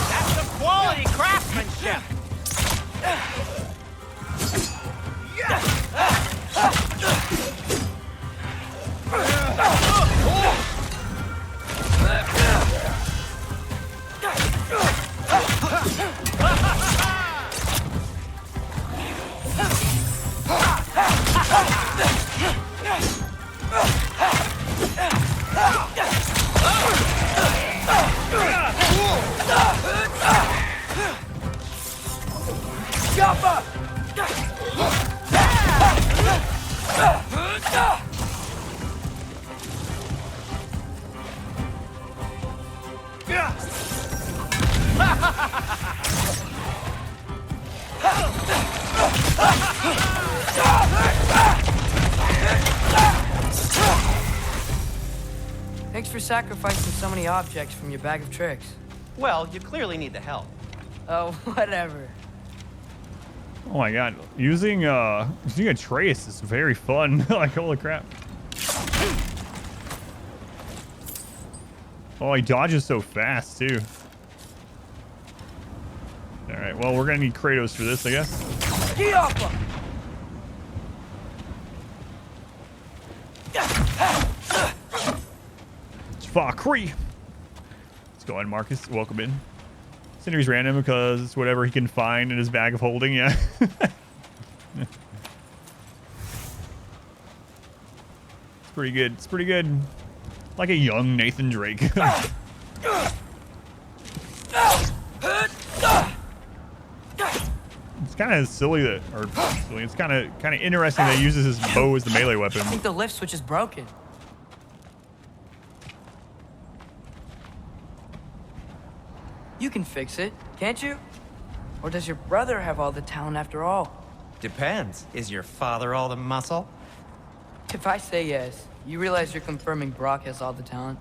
That's some quality craftsmanship! for sacrificing so many objects from your bag of tricks. Well, you clearly need the help. Oh, whatever. Oh my god, using a trace is very fun. Like, holy crap. Oh, he dodges so fast too. All right, well, we're gonna need Kratos for this, I guess. It's Valkyrie. Let's go on, Marcus. Welcome in. Cindery's random because it's whatever he can find in his bag of holding. Yeah. It's pretty good. It's pretty good. Like a young Nathan Drake. It's kind of silly that, or silly, it's kind of interesting that he uses his bow as the melee weapon. I think the lift switch is broken. You can fix it, can't you? Or does your brother have all the talent after all? Depends. Is your father all the muscle? If I say yes, you realize you're confirming Brock has all the talent?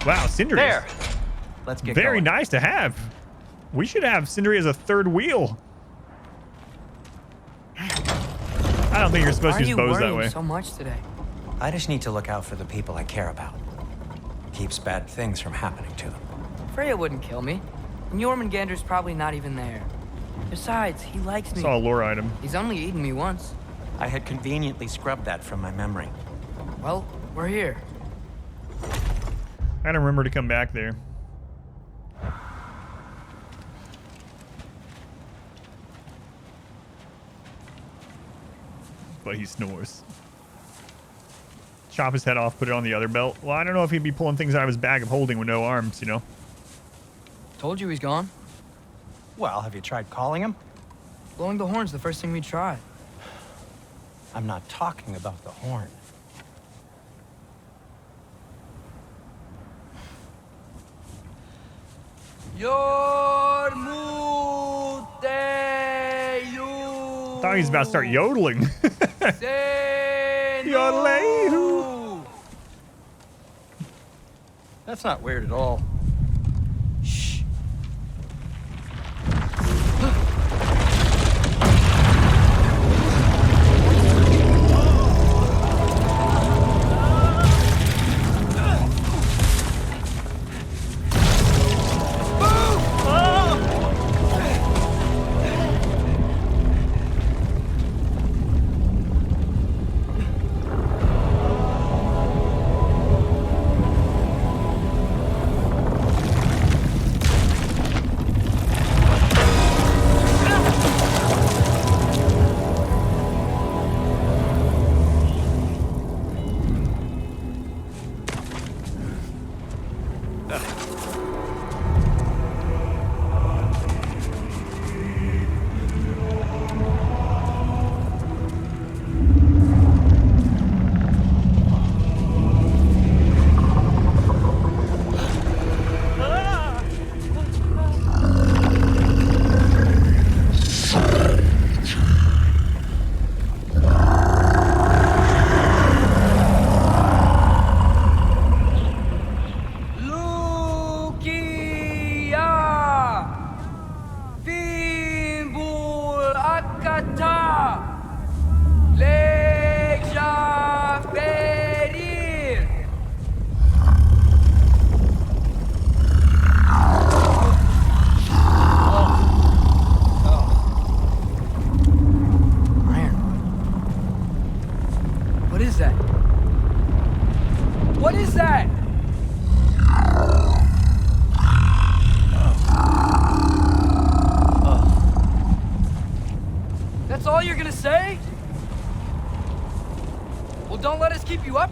Wow, Sindri. There. Let's get Very going. nice to have. We should have Sindri as a third wheel. I don't think you're supposed to use bows that way. So much today? I just need to look out for the people I care about. Keeps bad things from happening to them. Freya wouldn't kill me. And Jormungandr's probably not even there. Besides, he likes me. Saw a lore item. He's only eaten me once. I had conveniently scrubbed that from my memory. Well, we're here. I don't remember to come back there. But he snores. Chop his head off, put it on the other belt. Well, I don't know if he'd be pulling things out of his bag of holding with no arms, you know? Told you he's gone. Well, have you tried calling him? Blowing the horn's the first thing we tried. I'm not talking about the horn. I thought he was about to start yodeling. Yodeling. That's not weird at all. Shh.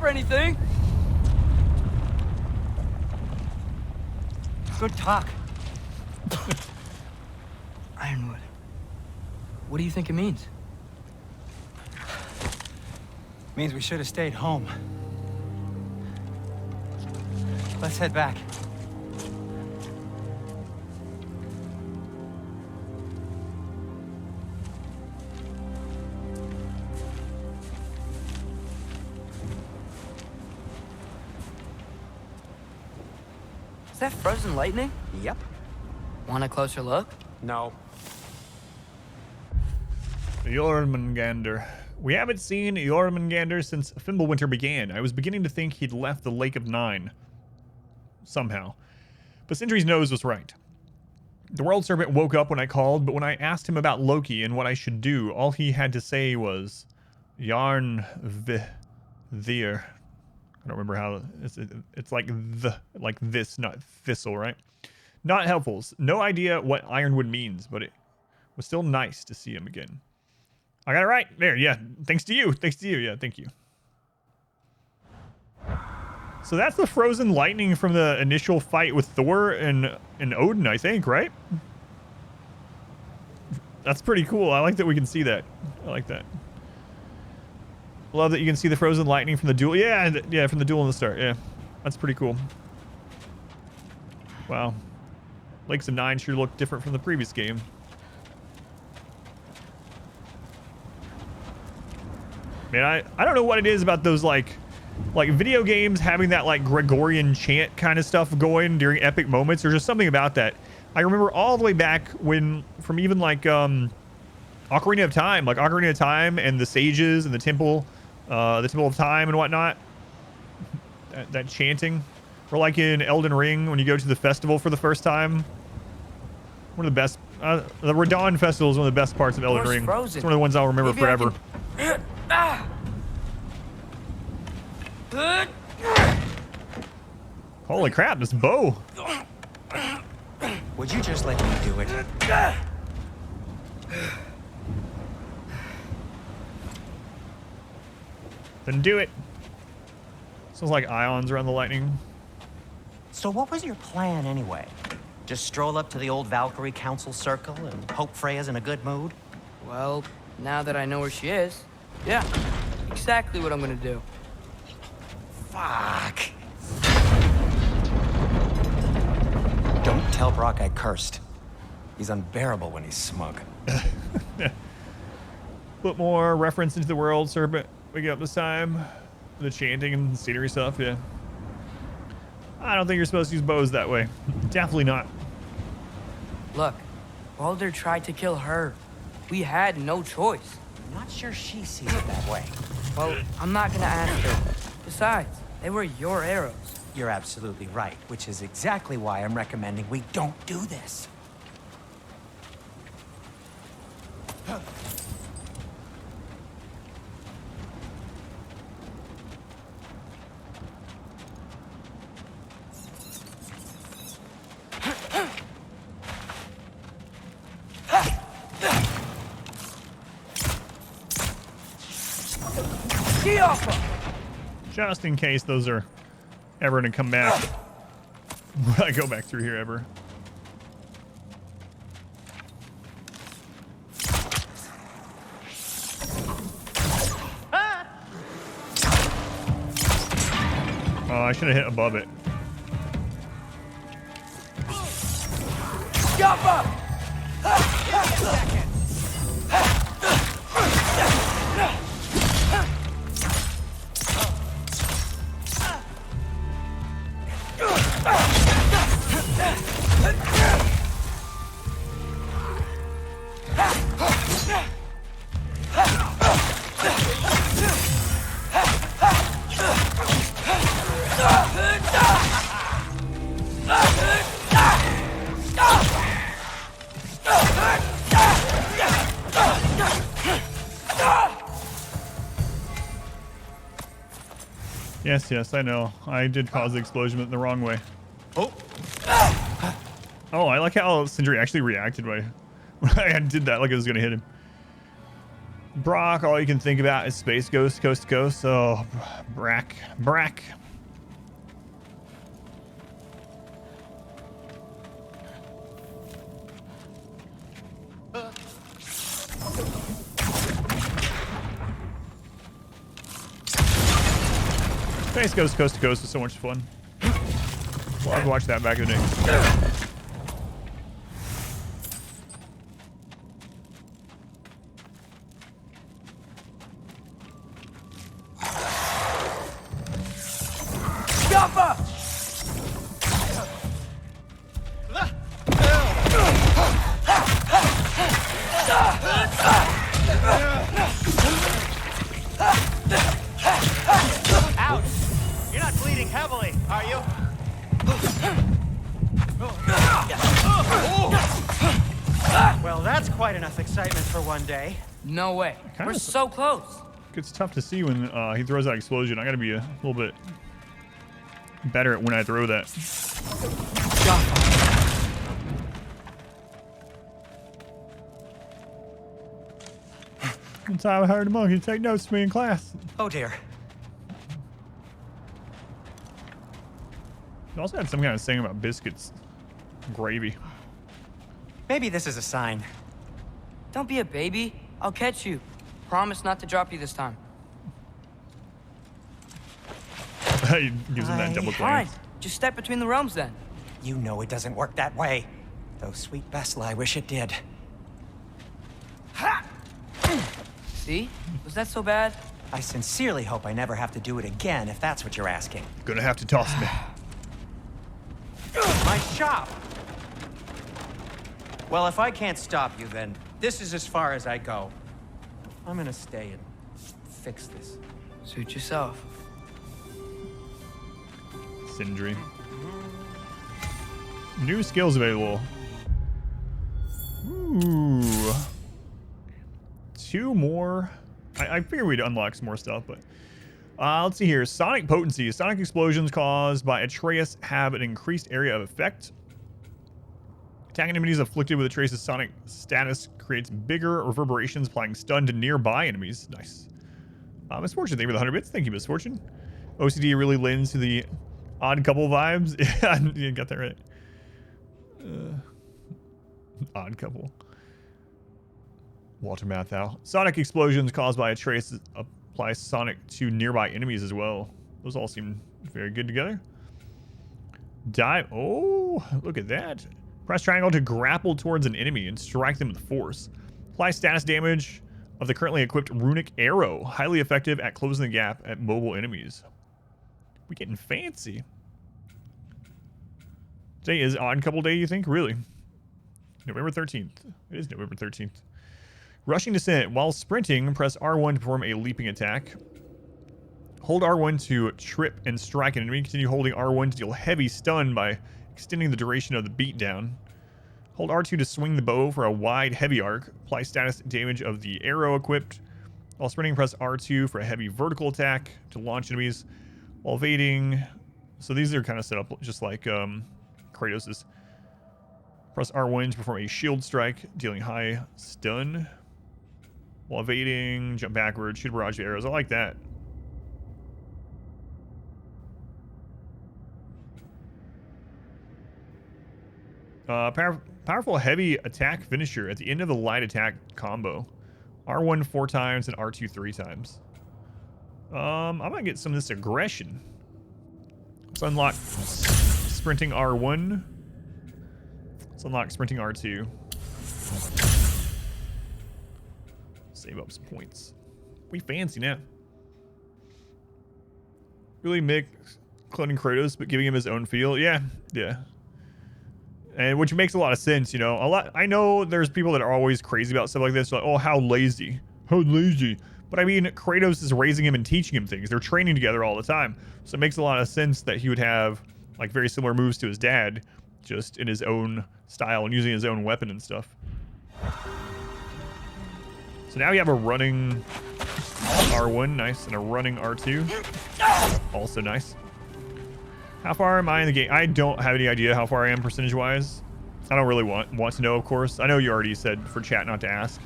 Anything? Good talk. Ironwood. What do you think it means? Means we should have stayed home. Let's head back. that frozen lightning? Yep. Want a closer look? No. Jormungandr. We haven't seen Jormungandr since Fimbulwinter began. I was beginning to think he'd left the Lake of Nine. Somehow. But Sindri's nose was right. The World Serpent woke up when I called, but when I asked him about Loki and what I should do, all he had to say was, AdamVsEverything. I don't remember how it's like this, not thistle, right? Not helpful. No idea what Ironwood means, but it was still nice to see him again. I got it right. There, yeah. Thanks to you. Thanks to you. Yeah, thank you. So that's the frozen lightning from the initial fight with Thor and Odin, I think, right? That's pretty cool. I like that we can see that. I like that. Love that you can see the frozen lightning from the duel. Yeah, yeah, from the duel in the start. Yeah, that's pretty cool. Wow. Lakes of Nine sure look different from the previous game. Man, I don't know what it is about those like video games having that like Gregorian chant kind of stuff going during epic moments. There's just something about that. I remember all the way back from even like Ocarina of Time, and the sages and the Temple of Time and whatnot. That chanting, or like in Elden Ring when you go to the festival for the first time. One of the best. The Radon Festival is one of the best parts of Elden Ring. Frozen. It's one of the ones I'll remember forever. Holy crap, this bow. Would you just let me do it? Then do it. Sounds like ions around the lightning. So what was your plan anyway? Just stroll up to the old Valkyrie Council circle and hope Freya's in a good mood? Well, now that I know where she is, yeah, exactly what I'm gonna do. Fuck. Don't tell Brock I cursed. He's unbearable when he's smug. Put more reference into the World Serpent we get up this time. The chanting and scenery stuff, yeah. I don't think you're supposed to use bows that way. Definitely not. Look, Baldur tried to kill her. We had no choice. I'm not sure she sees it that way. Well, I'm not gonna ask her. Besides, they were your arrows. You're absolutely right, which is exactly why I'm recommending we don't do this. Just in case those are ever gonna come back. Will I go back through here ever? Oh, I should have hit above it. Yes, I know. I did cause the explosion in the wrong way. Oh, I like how Sindri actually reacted when I did that, like it was gonna hit him. Brock, all you can think about is Space Ghost, Coast to Coast. Oh, Brack. Space Ghost, Coast to Coast was so much fun. Well, I've watched that back in the day. That's quite enough excitement for one day. No way. Kinda We're so close. It's tough to see when he throws that explosion. I gotta be a little bit better at when I throw that. One time I hired a monkey to take notes to me in class. Oh dear. He also had some kind of saying about biscuits. Gravy. Maybe this is a sign. Don't be a baby. I'll catch you. Promise not to drop you this time. He gives him that double Fine. glance. Just step between the realms then. You know it doesn't work that way. Though sweet Bessel, I wish it did. Ha! See? Was that so bad? I sincerely hope I never have to do it again, if that's what you're asking. Gonna have to toss me. My shop! Well, if I can't stop you, then this is as far as I go. I'm gonna stay and fix this. Suit yourself. Sindri. New skills available. Ooh. 2 more. I figure we'd unlock some more stuff, but let's see here. Sonic potency. Sonic explosions caused by Atreus have an increased area of effect. Attacking enemies afflicted with Atreus' sonic status creates bigger reverberations, applying stun to nearby enemies. Nice. Misfortune, thank you for the 100 bits. Thank you, Misfortune. OCD really lends to the Odd Couple vibes. Yeah, you got that right. Odd Couple. Walter Matthau. Sonic explosions caused by Atreus apply sonic to nearby enemies as well. Those all seem very good together. Dive. Oh, look at that. Press triangle to grapple towards an enemy and strike them with force. Apply status damage of the currently equipped runic arrow. Highly effective at closing the gap at mobile enemies. We're getting fancy. Today is Odd Couple Day, you think? Really? November 13th. It is November 13th. Rushing Descent. While sprinting, press R1 to perform a leaping attack. Hold R1 to trip and strike an enemy. Continue holding R1 to deal heavy stun by extending the duration of the beatdown. Hold R2 to swing the bow for a wide, heavy arc. Apply status damage of the arrow equipped. While sprinting, press R2 for a heavy vertical attack to launch enemies. While evading... So these are kind of set up just like Kratos's. Press R1 to perform a shield strike, dealing high stun. While evading, jump backwards, shoot a barrage of arrows. I like that. Powerful heavy attack finisher at the end of the light attack combo. R1 4 times and R2 3 times. I might get some of this aggression. Let's unlock sprinting R1. Let's unlock sprinting R2. Save up some points. We fancy now. Really make cloning Kratos, but giving him his own feel. Yeah, yeah. And which makes a lot of sense, you know. I know there's people that are always crazy about stuff like this, like, oh, how lazy. How lazy. But I mean, Kratos is raising him and teaching him things. They're training together all the time. So it makes a lot of sense that he would have like very similar moves to his dad, just in his own style and using his own weapon and stuff. So now we have a running R1, nice, and a running R2, also nice. How far am I in the game? I don't have any idea how far I am percentage-wise. I don't really want to know, of course. I know you already said for chat not to ask.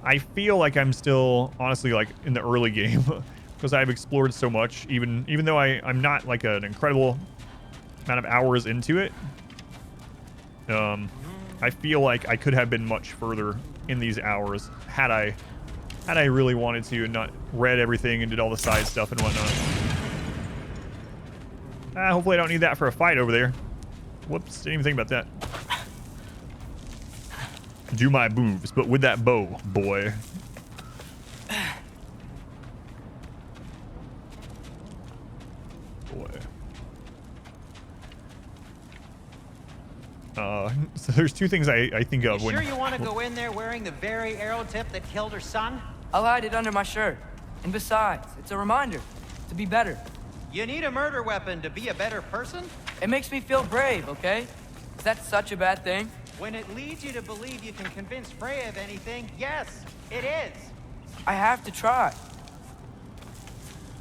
I feel like I'm still, honestly, like in the early game because I've explored so much, even though I'm not like an incredible amount of hours into it. I feel like I could have been much further in these hours had I really wanted to and not read everything and did all the side stuff and whatnot. Hopefully I don't need that for a fight over there. Whoops, didn't even think about that. Do my moves, but with that bow, boy. Boy. So there's two things I think of when... Sure you want to go in there wearing the very arrow tip that killed her son? I'll hide it under my shirt. And besides, it's a reminder to be better. You need a murder weapon to be a better person? It makes me feel brave, okay? Is that such a bad thing? When it leads you to believe you can convince Freya of anything, yes, it is. I have to try.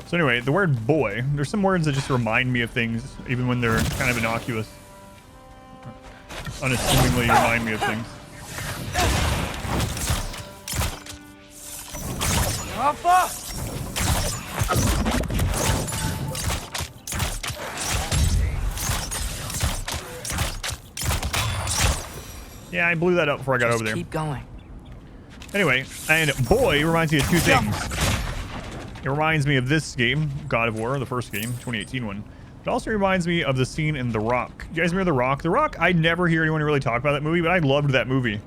So anyway, the word boy, there's some words that just remind me of things, even when they're kind of innocuous. Unassumingly remind me of things. Alpha! Yeah, I blew that up before I got over there. Keep going. Anyway, and boy reminds me of two things. It reminds me of this game, God of War, the first game, 2018 one. It also reminds me of the scene in The Rock. You guys remember The Rock? The Rock, I never hear anyone really talk about that movie, but I loved that movie.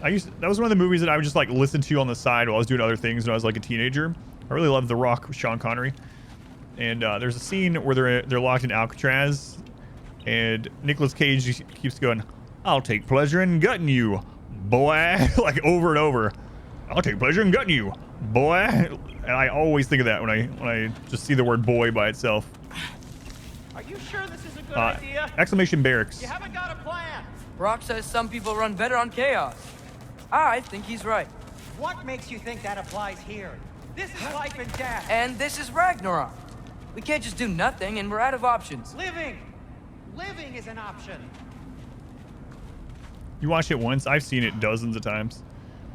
That was one of the movies that I would just like listen to on the side while I was doing other things when I was like a teenager. I really loved The Rock with Sean Connery. And there's a scene where they're locked in Alcatraz, and Nicolas Cage keeps going, "I'll take pleasure in gutting you, boy," like over and over. "I'll take pleasure in gutting you, boy." And I always think of that when I just see the word boy by itself. Are you sure this is a good idea? Exclamation barracks. You haven't got a plan. Brock says some people run better on chaos. I think he's right. What makes you think that applies here? This is life and death. And this is Ragnarok. We can't just do nothing, and we're out of options. Living is an option. You watch it once, I've seen it dozens of times.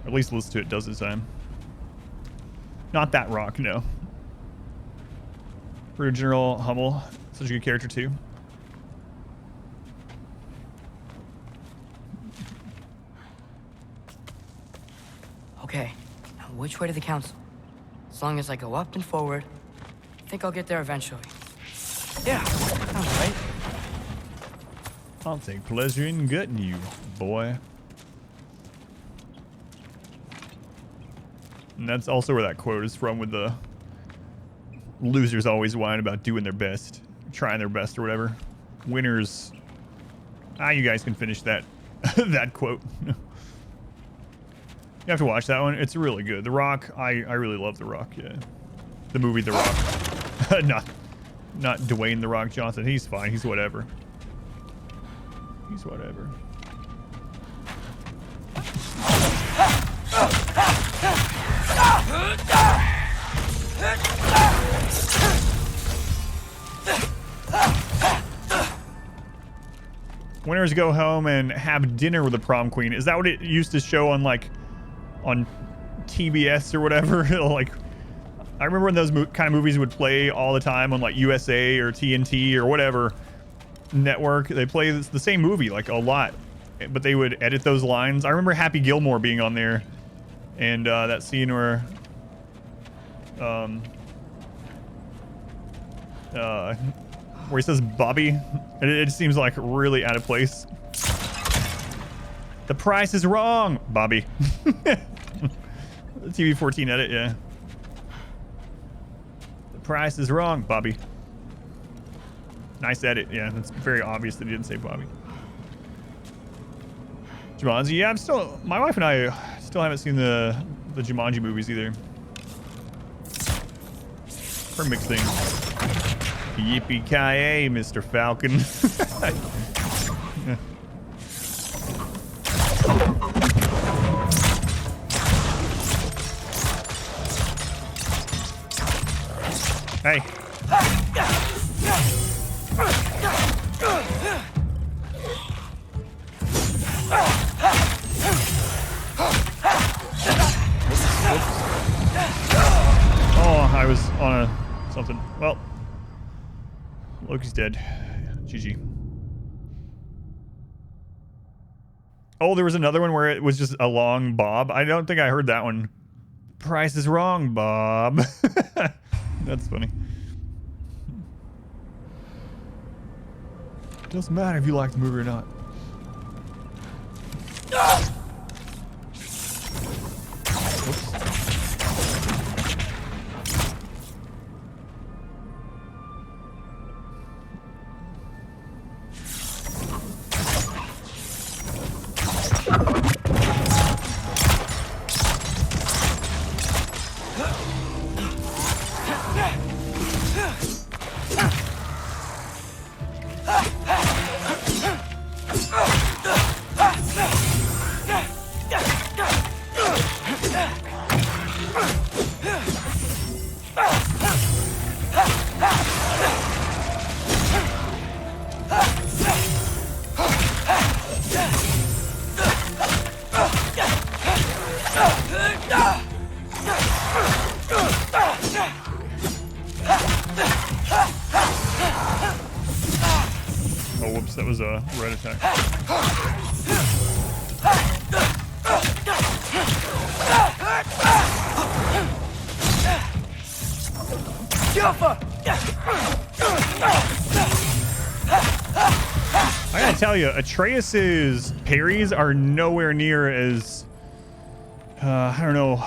Or at least listened to it dozens of times. Not that Rock, no. Brigadier General Hummel, such a good character too. Okay, now which way to the council? As long as I go up and forward, I think I'll get there eventually. Yeah, sounds right. I'll take pleasure in gutting you, boy. And that's also where that quote is from, with the losers always whine about doing their best, trying their best or whatever. Winners, you guys can finish that that quote. You have to watch that one. It's really good. The Rock, I really love The Rock, yeah. The movie The Rock. not Dwayne The Rock Johnson. He's fine. He's whatever. He's whatever. Winners go home and have dinner with the prom queen. Is that what it used to show on, like, on TBS or whatever? Like, I remember when those kind of movies would play all the time on, like, USA or TNT or whatever network. They play the same movie, like, a lot, but they would edit those lines. I remember Happy Gilmore being on there, and that scene where he says Bobby, and it seems like really out of place. The price is wrong, Bobby. The TV-14 edit, yeah. The price is wrong, Bobby. Nice edit, yeah. It's very obvious that he didn't say Bobby. Jumanji, yeah, my wife and I still haven't seen the Jumanji movies either. For mixed things. Yippee-ki-yay, Mr. Falcon. Hey. Oh, I was on something. Well, Loki's dead. GG. Oh, there was another one where it was just a long Bob. I don't think I heard that one. Price is wrong, Bob. That's funny. Doesn't matter if you like the movie or not. Whoops. that was a red attack. I gotta tell you, Atreus's parries are nowhere near as I don't know.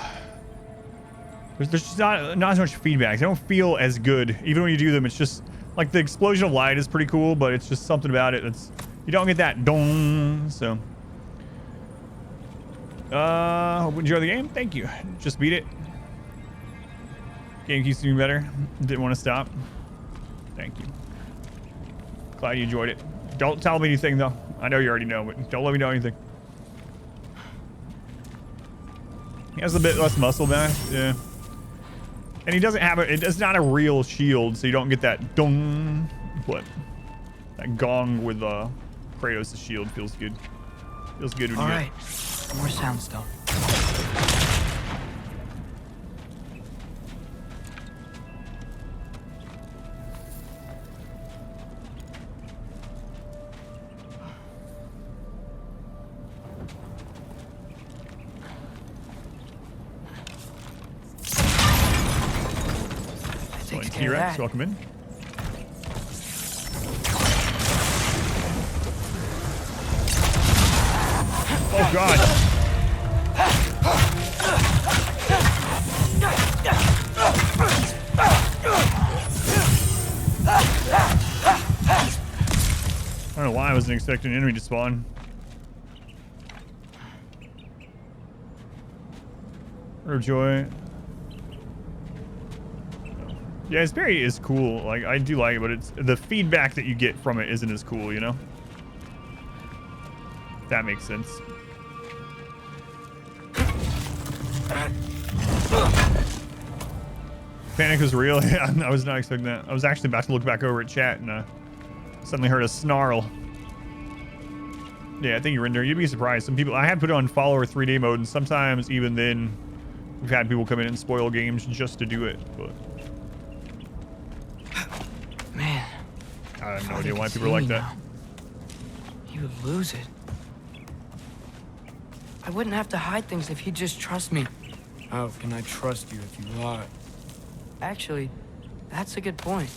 There's just not as much feedback. They don't feel as good. Even when you do them, it's just like the explosion of light is pretty cool, but it's just something about it that's you don't get that dong. So hope you enjoy the game. Thank you. Just beat it. Game keeps doing better. Didn't want to stop. Thank you. Glad you enjoyed it. Don't tell me anything though. I know you already know, but don't let me know anything. He has a bit less muscle mass, yeah. And he doesn't have it's not a real shield, so you don't get that dong. But that gong with Kratos' shield feels good. Feels good when you Alright, more sound stuff. T-Rex, welcome in. Oh God. I don't know why I wasn't expecting an enemy to spawn. Joy. Yeah, his parry is cool. Like, I do like it, but it's the feedback that you get from it isn't as cool, you know? That makes sense. Panic was real. Yeah, I was not expecting that. I was actually about to look back over at chat and suddenly heard a snarl. Yeah, I think you render. You'd be surprised. Some people, I had put it on follower 3D mode, and sometimes even then, we've had people come in and spoil games just to do it, but. Man, I have no idea why people are like that. He would lose it. I wouldn't have to hide things if he'd just trust me. How can I trust you if you lie? Actually, that's a good point.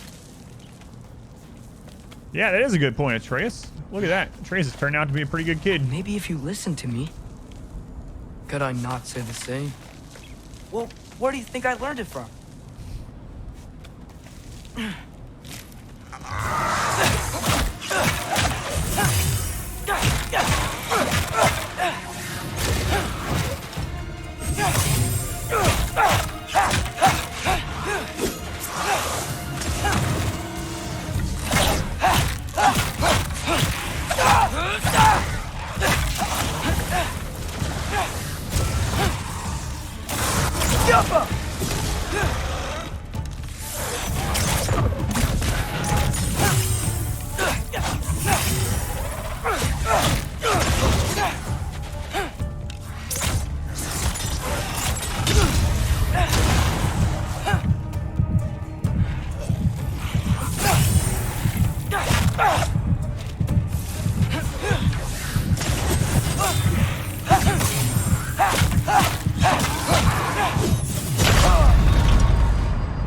Yeah, that is a good point, Atreus. Look at that. Atreus has turned out to be a pretty good kid. Maybe if you listen to me. Could I not say the same? Well, where do you think I learned it from?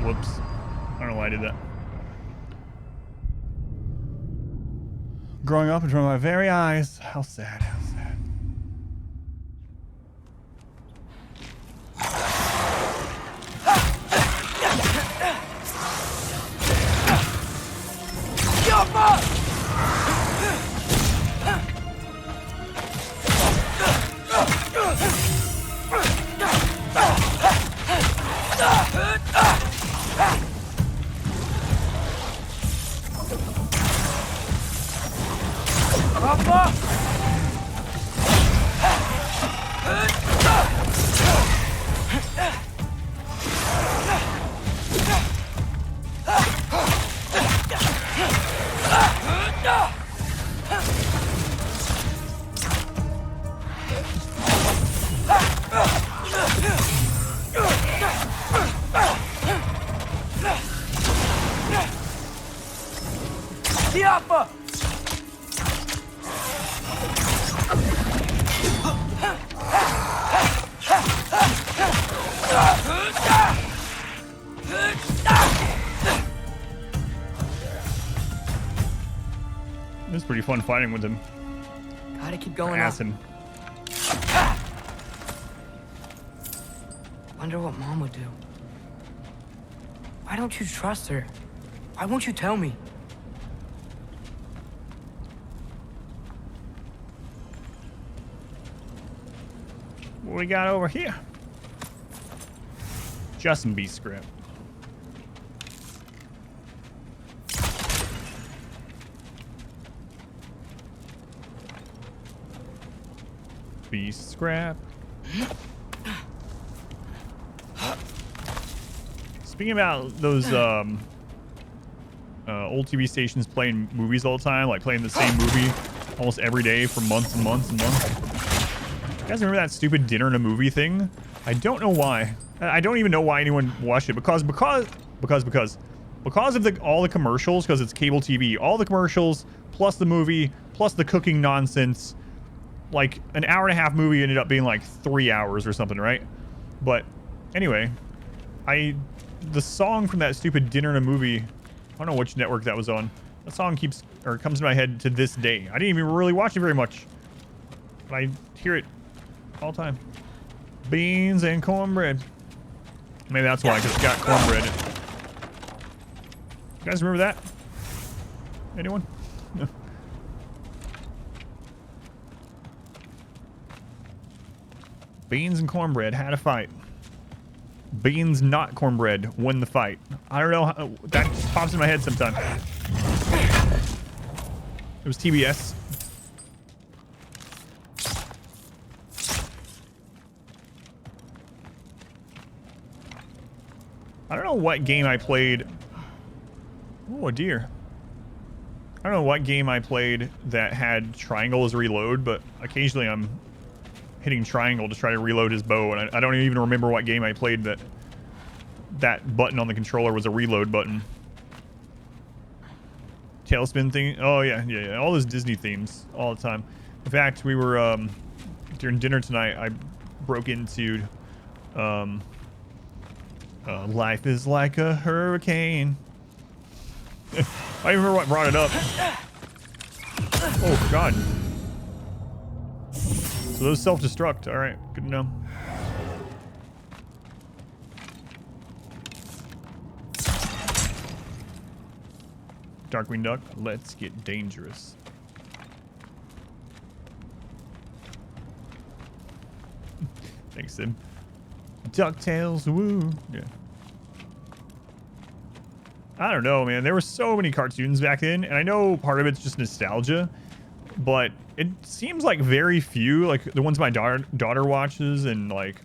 Whoops. I don't know why I did that. Growing up in front of my very eyes. How sad, how sad. pretty fun fighting with him. Gotta keep going up. Assing. Wonder what Mom would do. Why don't you trust her? Why won't you tell me? What we got over here? Just some beast scrap. Beast scrap. Speaking about those old TV stations playing movies all the time, like playing the same movie almost every day for months and months and months. You guys remember that stupid dinner and a movie thing? I don't know why. I don't even know why anyone watched it because of all the commercials, because it's cable TV. All the commercials plus the movie plus the cooking nonsense. Like an hour and a half movie ended up being like 3 hours or something, right? But anyway, the song from that stupid dinner and a movie, I don't know which network that was on. That song comes to my head to this day. I didn't even really watch it very much, but I hear it all the time. Beans and cornbread. Maybe that's why, because it's got cornbread. You guys remember that? Anyone? No. Beans and cornbread had a fight. Beans, not cornbread, won the fight. I don't know how, that just pops in my head sometimes. It was TBS. I don't know what game I played. Oh dear. I don't know what game I played that had triangle as reload, but occasionally I'm hitting triangle to try to reload his bow, and I don't even remember what game I played that button on the controller was a reload button. Tailspin thing. Oh yeah. All those Disney themes all the time. In fact, we were during dinner tonight. I broke into Life is Like a Hurricane. I don't even remember what brought it up. Oh god. So those self-destruct. All right, good to know. Darkwing Duck, let's get dangerous. Thanks, Sim. DuckTales, woo. Yeah. I don't know, man. There were so many cartoons back then, and I know part of it's just nostalgia, but it seems like very few, like the ones my daughter watches, and like,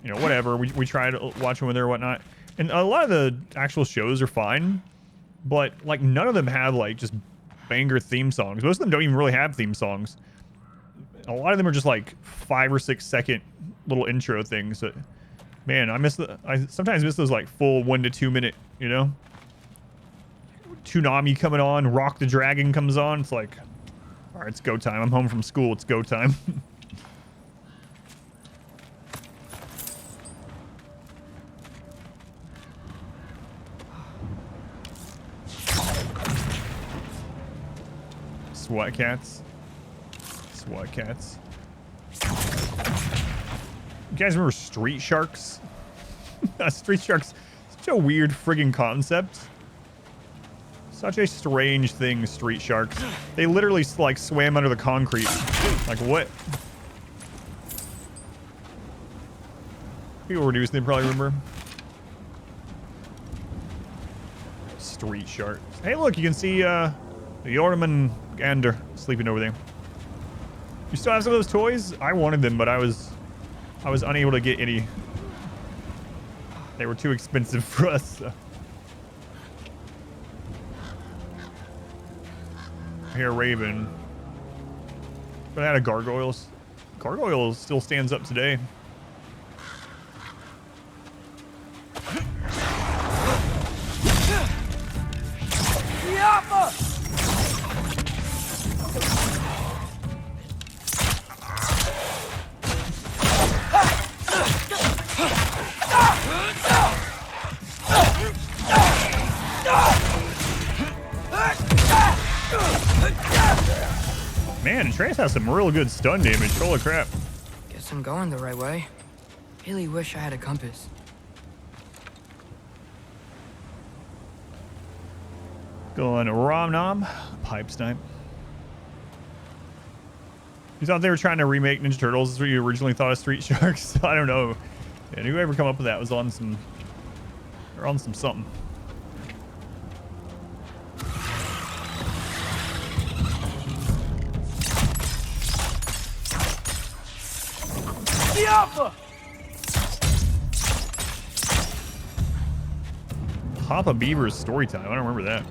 you know, whatever. We try to watch them with her or whatnot. And a lot of the actual shows are fine, but like none of them have like just banger theme songs. Most of them don't even really have theme songs. A lot of them are just like 5 or 6 second little intro things. That, man, I sometimes miss those like full 1 to 2 minute, you know? Toonami coming on, Rock the Dragon comes on. It's like, all right, it's go time. I'm home from school. It's go time. SWAT cats. SWAT cats. You guys remember Street Sharks? Street Sharks, such a weird friggin' concept. Such a strange thing, Street Sharks. They literally like swam under the concrete. Like what? People reduced, they probably remember. Street Sharks. Hey look, you can see the Jormungandr sleeping over there. You still have some of those toys? I wanted them, but I was unable to get any. They were too expensive for us. So. Here, Raven. But I had a Gargoyles. Gargoyles still stands up today. Atreus has some real good stun damage. Holy crap. Guess I'm going the right way. Really wish I had a compass. Going Rom Nom, pipe snipe. You thought they were trying to remake Ninja Turtles? Is what you originally thought of Street Sharks? I don't know. And whoever come up with that was on some, or on some something. Papa Beaver's story time. I don't remember that.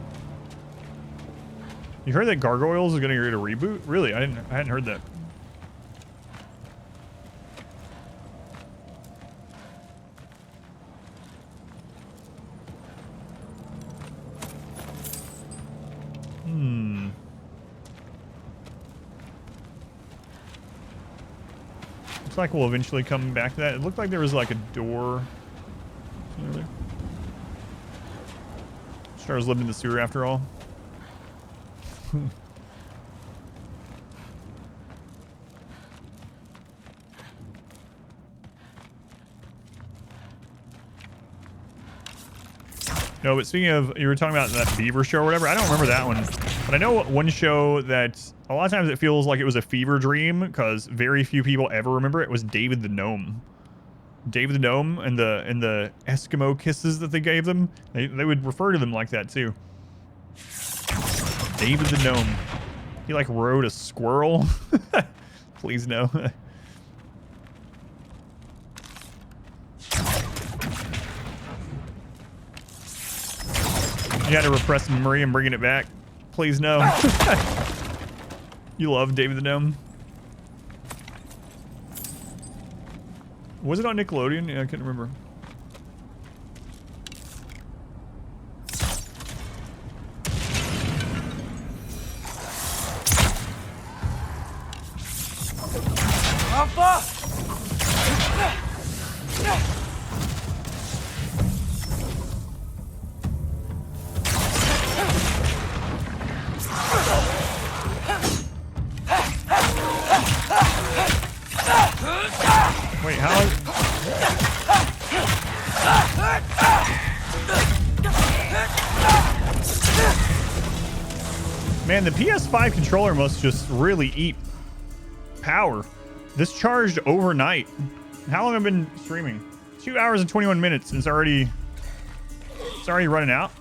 You heard that Gargoyles is gonna get a reboot? Really? I hadn't heard that. Looks like we'll eventually come back to that. It looked like there was like a door. There. Stars lived in the sewer after all. No, but speaking of, you were talking about that Beaver show or whatever. I don't remember that one, but I know one show that a lot of times it feels like it was a fever dream because very few people ever remember it. Was David the Gnome. David the Gnome and the Eskimo kisses that they gave them. They would refer to them like that too. David the Gnome. He like rode a squirrel. Please no. You had to repress memory and bringing it back. Please no. You love David the Gnome. Was it on Nickelodeon? Yeah, I couldn't remember. Wait, how? Man, the PS5 controller must just really eat power. This charged overnight. How long have I been streaming? 2 hours and 21 minutes, and it's already running out.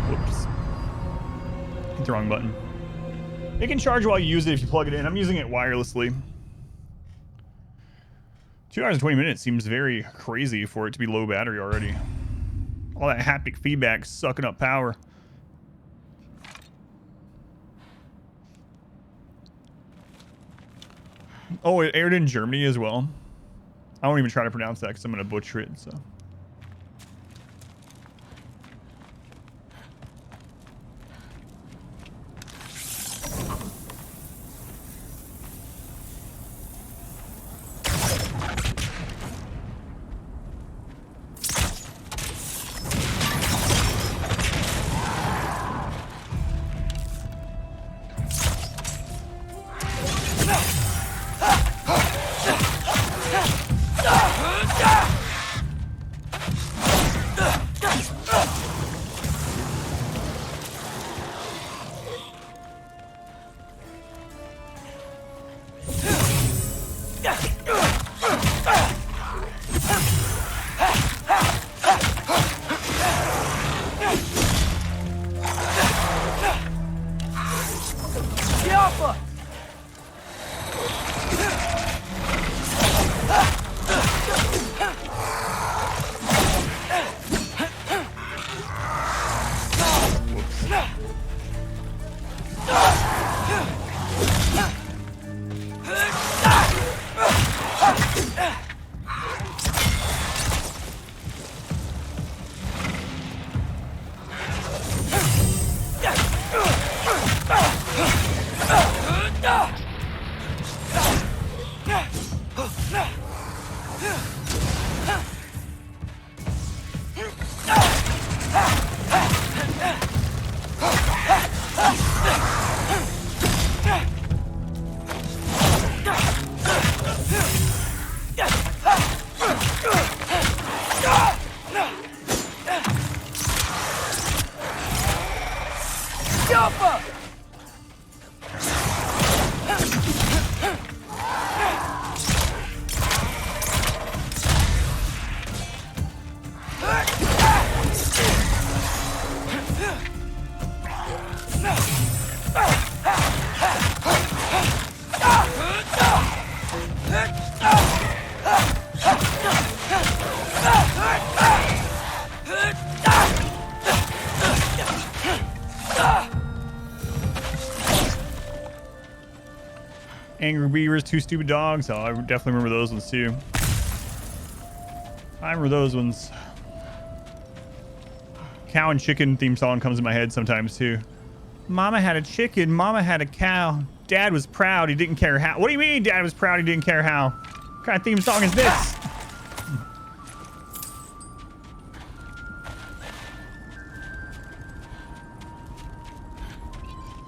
Whoops. Hit the wrong button. It can charge while you use it if you plug it in. I'm using it wirelessly. 2 hours and 20 minutes seems very crazy for it to be low battery already. All that haptic feedback sucking up power. Oh, it aired in Germany as well. I won't even try to pronounce that because I'm going to butcher it, so. Angry Beavers, Two Stupid Dogs. Oh, I definitely remember those ones too. I remember those ones. Cow and chicken theme song comes in my head sometimes too. Mama had a chicken, mama had a cow. Dad was proud, he didn't care how. What do you mean Dad was proud, he didn't care how? What kind of theme song is this?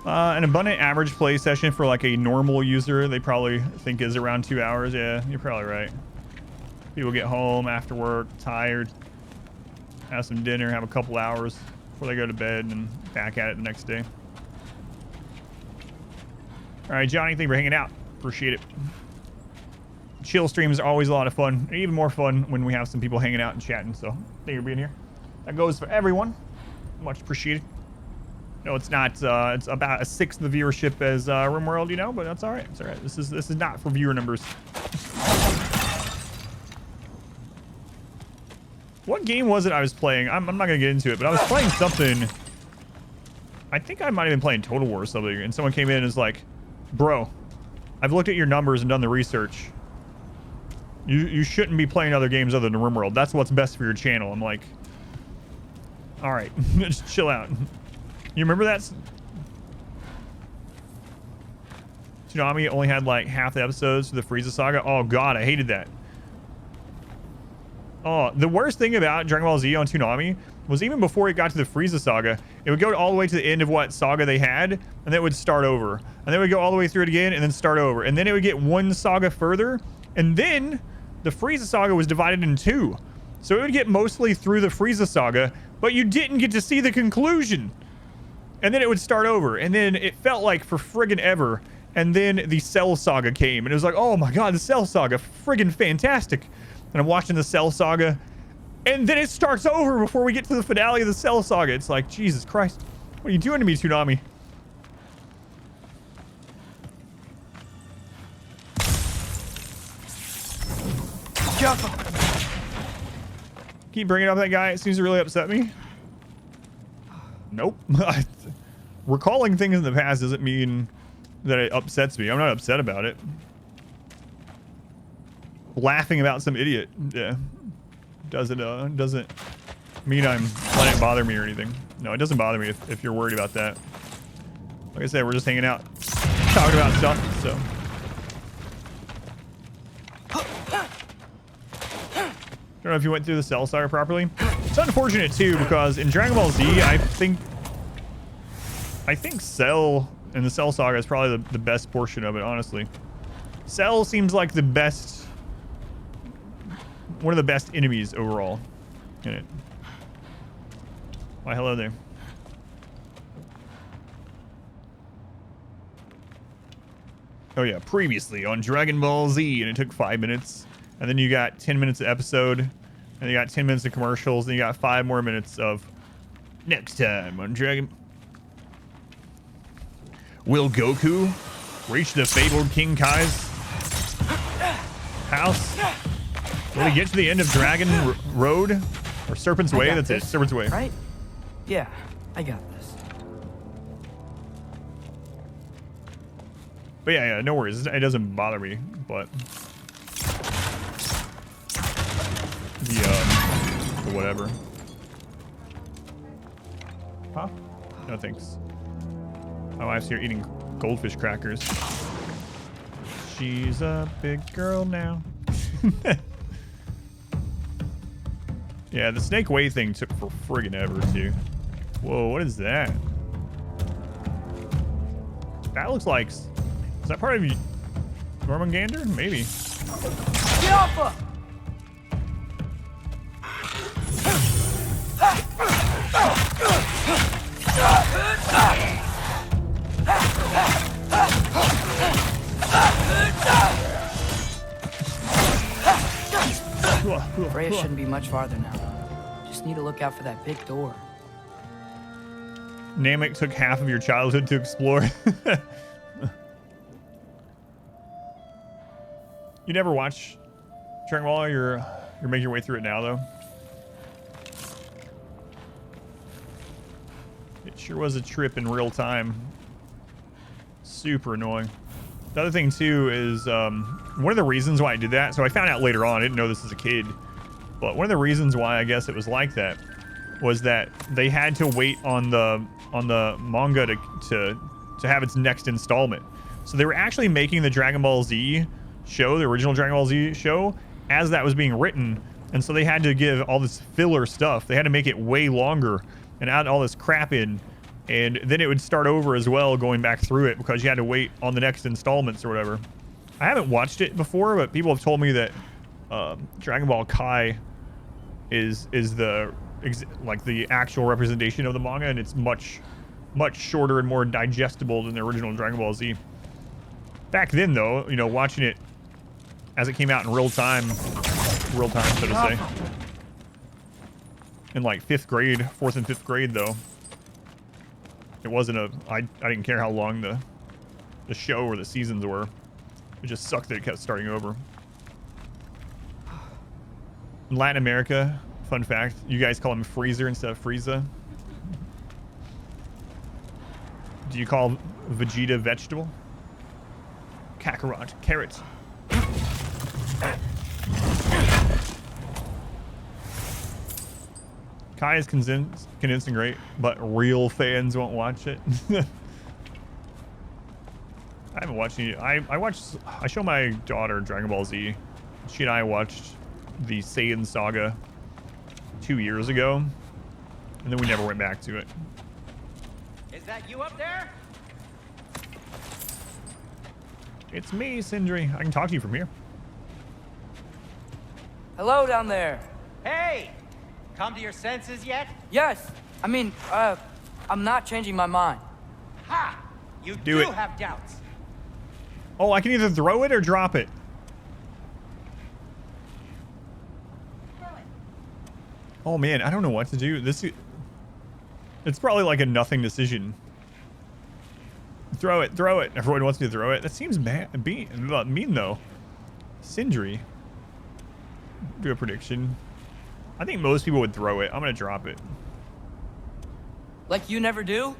An abundant average play session for like a normal user, they probably think is around 2 hours. Yeah, you're probably right. People get home after work, tired, have some dinner, have a couple hours before they go to bed, and back at it the next day. All right, Johnny, thank you for hanging out. Appreciate it. Chill streams are always a lot of fun. They're even more fun when we have some people hanging out and chatting. So thank you for being here. That goes for everyone. Much appreciated. No, it's not. It's about a sixth of the viewership as RimWorld, you know, but that's all right. It's all right. This is not for viewer numbers. What game was it I was playing? I'm not gonna get into it, but I was playing something. I think I might have been playing Total War or something, and someone came in and was like, "Bro, I've looked at your numbers and done the research. You shouldn't be playing other games other than RimWorld. That's what's best for your channel." I'm like, all right, just chill out. You remember that? Tsunami only had like half the episodes for the Frieza saga. Oh god, I hated that. Oh, the worst thing about Dragon Ball Z on Toonami was even before it got to the Frieza saga, it would go all the way to the end of what saga they had, and then it would start over. And then it would go all the way through it again, and then start over. And then it would get one saga further, and then the Frieza saga was divided in two. So it would get mostly through the Frieza saga, but you didn't get to see the conclusion. And then it would start over, and then it felt like for friggin' ever. And then the Cell saga came, and it was like, oh my god, the Cell saga, friggin' fantastic. And I'm watching the Cell saga, and then it starts over before we get to the finale of the Cell saga. It's like, Jesus Christ, what are you doing to me, Toonami? Keep bringing up that guy. It seems to really upset me. Nope. Recalling things in the past doesn't mean that it upsets me. I'm not upset about it. Laughing about some idiot, yeah, doesn't mean I'm letting it bother me or anything. No, it doesn't bother me if you're worried about that. Like I said, we're just hanging out, talking about stuff. So don't know if you went through the Cell saga properly. It's unfortunate too, because in Dragon Ball Z, I think Cell and the Cell saga is probably the best portion of it, honestly. Cell seems like the best, one of the best enemies overall in it. Why, hello there. Oh yeah, previously on Dragon Ball Z, and it took 5 minutes. And then you got 10 minutes of episode, and you got 10 minutes of commercials, and you got 5 more minutes of next time on Dragon. Will Goku reach the fabled King Kai's house? Will he get to the end of Dragon Road? Or Serpent's Way? That's it, Serpent's Way. Right? Yeah, I got this. But yeah, no worries. It doesn't bother me, but the whatever. Huh? No thanks. My wife's here eating goldfish crackers. She's a big girl now. Yeah, the Snake Way thing took for friggin' ever too. Whoa, what is that? That looks like, is that part of Jormungandr? Maybe. Yappa! Freya shouldn't be much farther now. Just need to look out for that big door. Namek took half of your childhood to explore. You never watch Dragon Ball? You're making your way through it now, though. It sure was a trip in real time. Super annoying. The other thing too is one of the reasons why I did that. So I found out later on. I didn't know this as a kid, but one of the reasons why I guess it was like that was that they had to wait on the manga to have its next installment. So they were actually making the Dragon Ball Z show, the original Dragon Ball Z show, as that was being written, and so they had to give all this filler stuff. They had to make it way longer and add all this crap in, and then it would start over as well, going back through it because you had to wait on the next installments or whatever. I haven't watched it before, but people have told me that Dragon Ball Kai is the actual representation of the manga, and it's much shorter and more digestible than the original Dragon Ball Z. Back then, though, you know, watching it as it came out in real time, so to say. In like 4th and 5th grade, though. It wasn't I didn't care how long the show or the seasons were. It just sucked that it kept starting over. In Latin America, fun fact, you guys call him Freezer instead of Frieza. Do you call Vegeta vegetable? Kakarot, carrot. Kai is convincing great, but real fans won't watch it. I haven't watched any. I show my daughter Dragon Ball Z. She and I watched the Saiyan saga 2 years ago, and then we never went back to it. Is that you up there? It's me, Sindri. I can talk to you from here. Hello down there. Hey! Come to your senses yet? Yes. I mean, I'm not changing my mind. Ha! You Do it. have doubts. Oh, I can either throw it or drop it. Oh man, I don't know what to do. It's probably like a nothing decision. Throw it. Everyone wants me to throw it. That seems mean though. Sindri. Do a prediction. I think most people would throw it. I'm gonna drop it. Like you never do?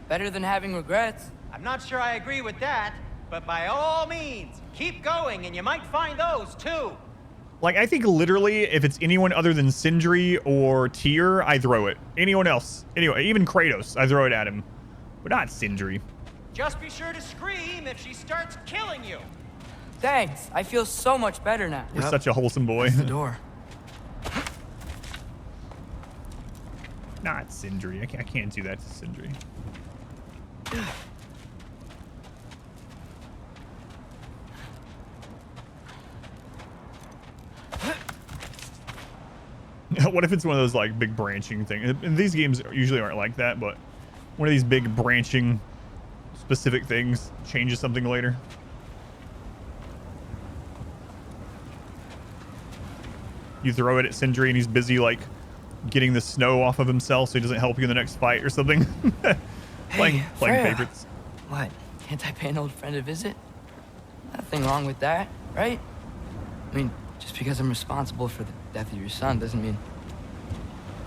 Better than having regrets. I'm not sure I agree with that, but by all means, keep going and you might find those too. Like, I think literally if it's anyone other than Sindri or Tyr, I throw it. Anyone else. Anyway, even Kratos, I throw it at him. But not Sindri. Just be sure to scream if she starts killing you. Thanks. I feel so much better now. You're such a wholesome boy. That's the door. Not Sindri. I can't do that to Sindri. What if it's one of those like big branching things? And these games usually aren't like that, but one of these big branching specific things changes something later. You throw it at Sindri and he's busy like getting the snow off of himself so he doesn't help you in the next fight or something. playing favorites. What? Can't I pay an old friend a visit? Nothing wrong with that, right? I mean, just because I'm responsible for the death of your son doesn't mean...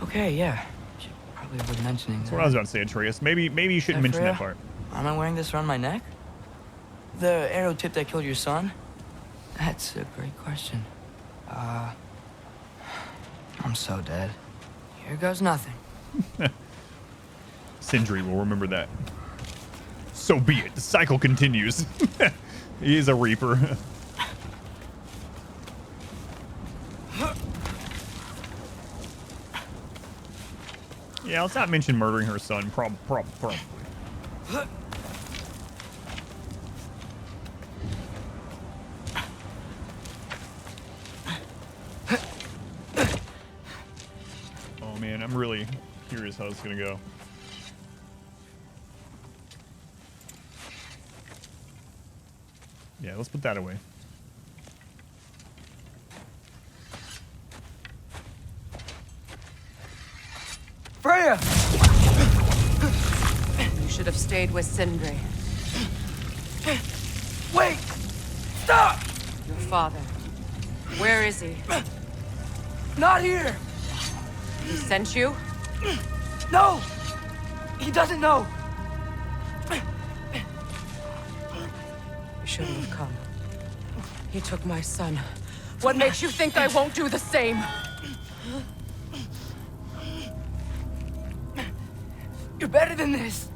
Okay, yeah. Should probably avoid mentioning that. That's what I was about to say, Atreus. Maybe you shouldn't mention that part. Why am I wearing this around my neck? The arrow tip that killed your son? That's a great question. I'm so dead. Here goes nothing. Sindri will remember that. So be it. The cycle continues. He is a reaper. Yeah, let's not mention murdering her son. Probably. Oh man, I'm really curious how it's gonna go. Yeah, let's put that away. Freya! You should have stayed with Sindri. Wait! Stop! Your father. Where is he? Not here! He sent you? No! He doesn't know! You shouldn't have come. He took my son. What makes you think I won't do the same? You're better than this.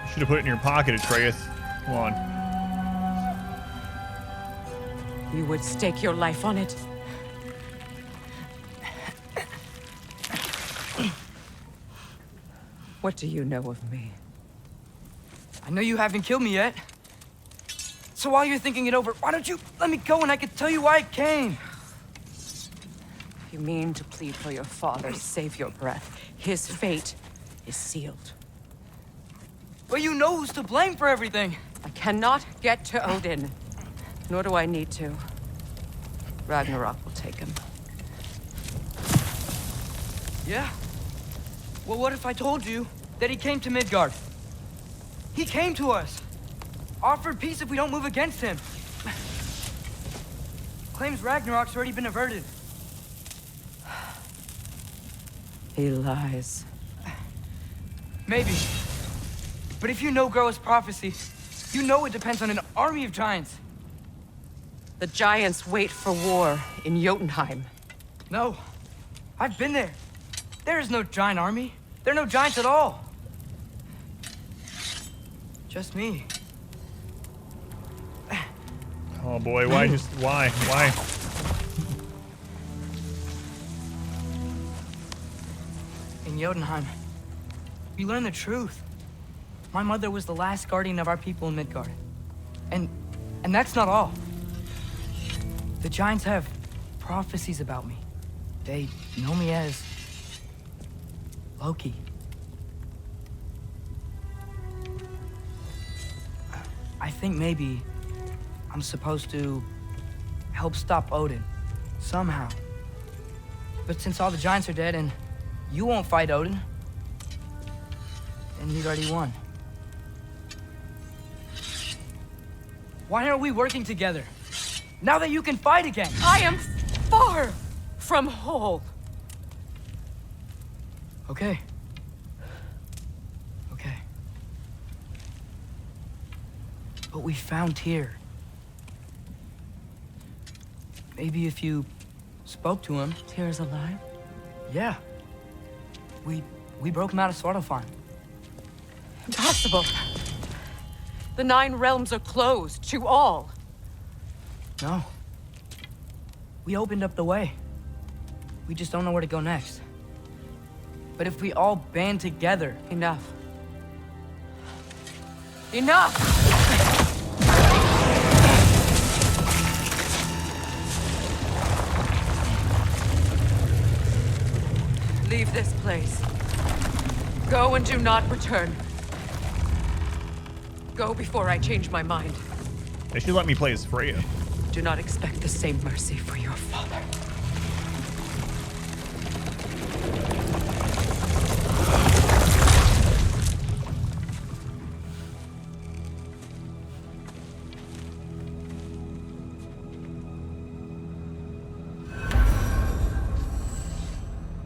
Should have put it in your pocket, Atreus. Come on. You would stake your life on it? What do you know of me? I know you haven't killed me yet. So while you're thinking it over, why don't you let me go and I can tell you why I came? You mean to plead for your father, save your breath. His fate is sealed. But you know who's to blame for everything. I cannot get to Odin. Nor do I need to. Ragnarok will take him. Yeah? Well, what if I told you that he came to Midgard? He came to us. Offered peace if we don't move against him. Claims Ragnarok's already been averted. He lies. Maybe. But if you know Groa's prophecy, you know it depends on an army of giants. The giants wait for war in Jotunheim. No. I've been there. There is no giant army. There are no giants at all. Just me. Oh boy, why just why? In Jotunheim, we learn the truth. My mother was the last guardian of our people in Midgard. And that's not all. The giants have prophecies about me. They know me as Loki. I think maybe I'm supposed to help stop Odin, somehow. But since all the giants are dead and you won't fight Odin, then he's already won. Why aren't we working together? Now that you can fight again! I am far from whole. Okay. Okay. But we found Tyr. Maybe if you spoke to him. Tyr's alive? Yeah. We broke him out of Svartalfheim. Impossible. The 9 realms are closed to all. No. We opened up the way. We just don't know where to go next. But if we all band together... Enough. Enough! Leave this place. Go and do not return. Go before I change my mind. They should let me play as Freya. Do not expect the same mercy for your father.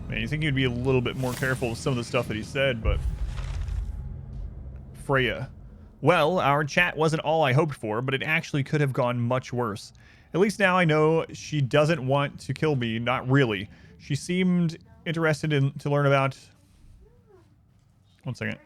Man, you think you'd be a little bit more careful with some of the stuff that he said, but... Freya. Well, our chat wasn't all I hoped for, but it actually could have gone much worse. At least now I know she doesn't want to kill me, not really. She seemed interested to learn about... One second.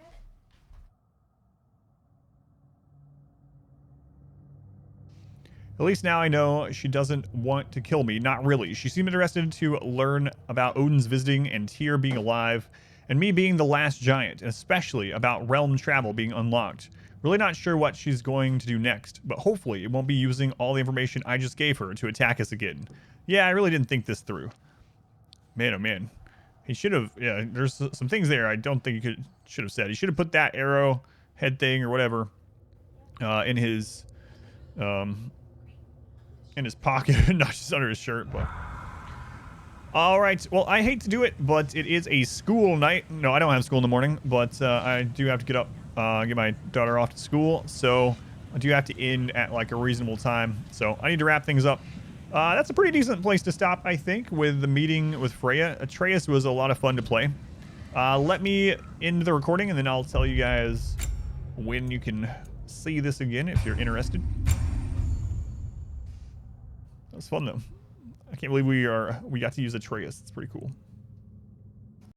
At least now I know she doesn't want to kill me, not really. She seemed interested to learn about Odin's visiting and Tyr being alive, and me being the last giant, and especially about realm travel being unlocked. Really not sure what she's going to do next, but hopefully it won't be using all the information I just gave her to attack us again. Yeah, I really didn't think this through. Man, oh man. He should have, yeah, there's some things there I don't think he should have said. He should have put that arrow head thing or whatever in his pocket, not just under his shirt, but... Alright, well, I hate to do it, but it is a school night. No, I don't have school in the morning, but I do have to get up, get my daughter off to school. So I do have to end at like a reasonable time, so I need to wrap things up. That's a pretty decent place to stop, I think, with the meeting with Freya. Atreus was a lot of fun to play. Let me end the recording, and then I'll tell you guys when you can see this again if you're interested. That was fun, though. I can't believe we got to use Atreus. It's pretty cool.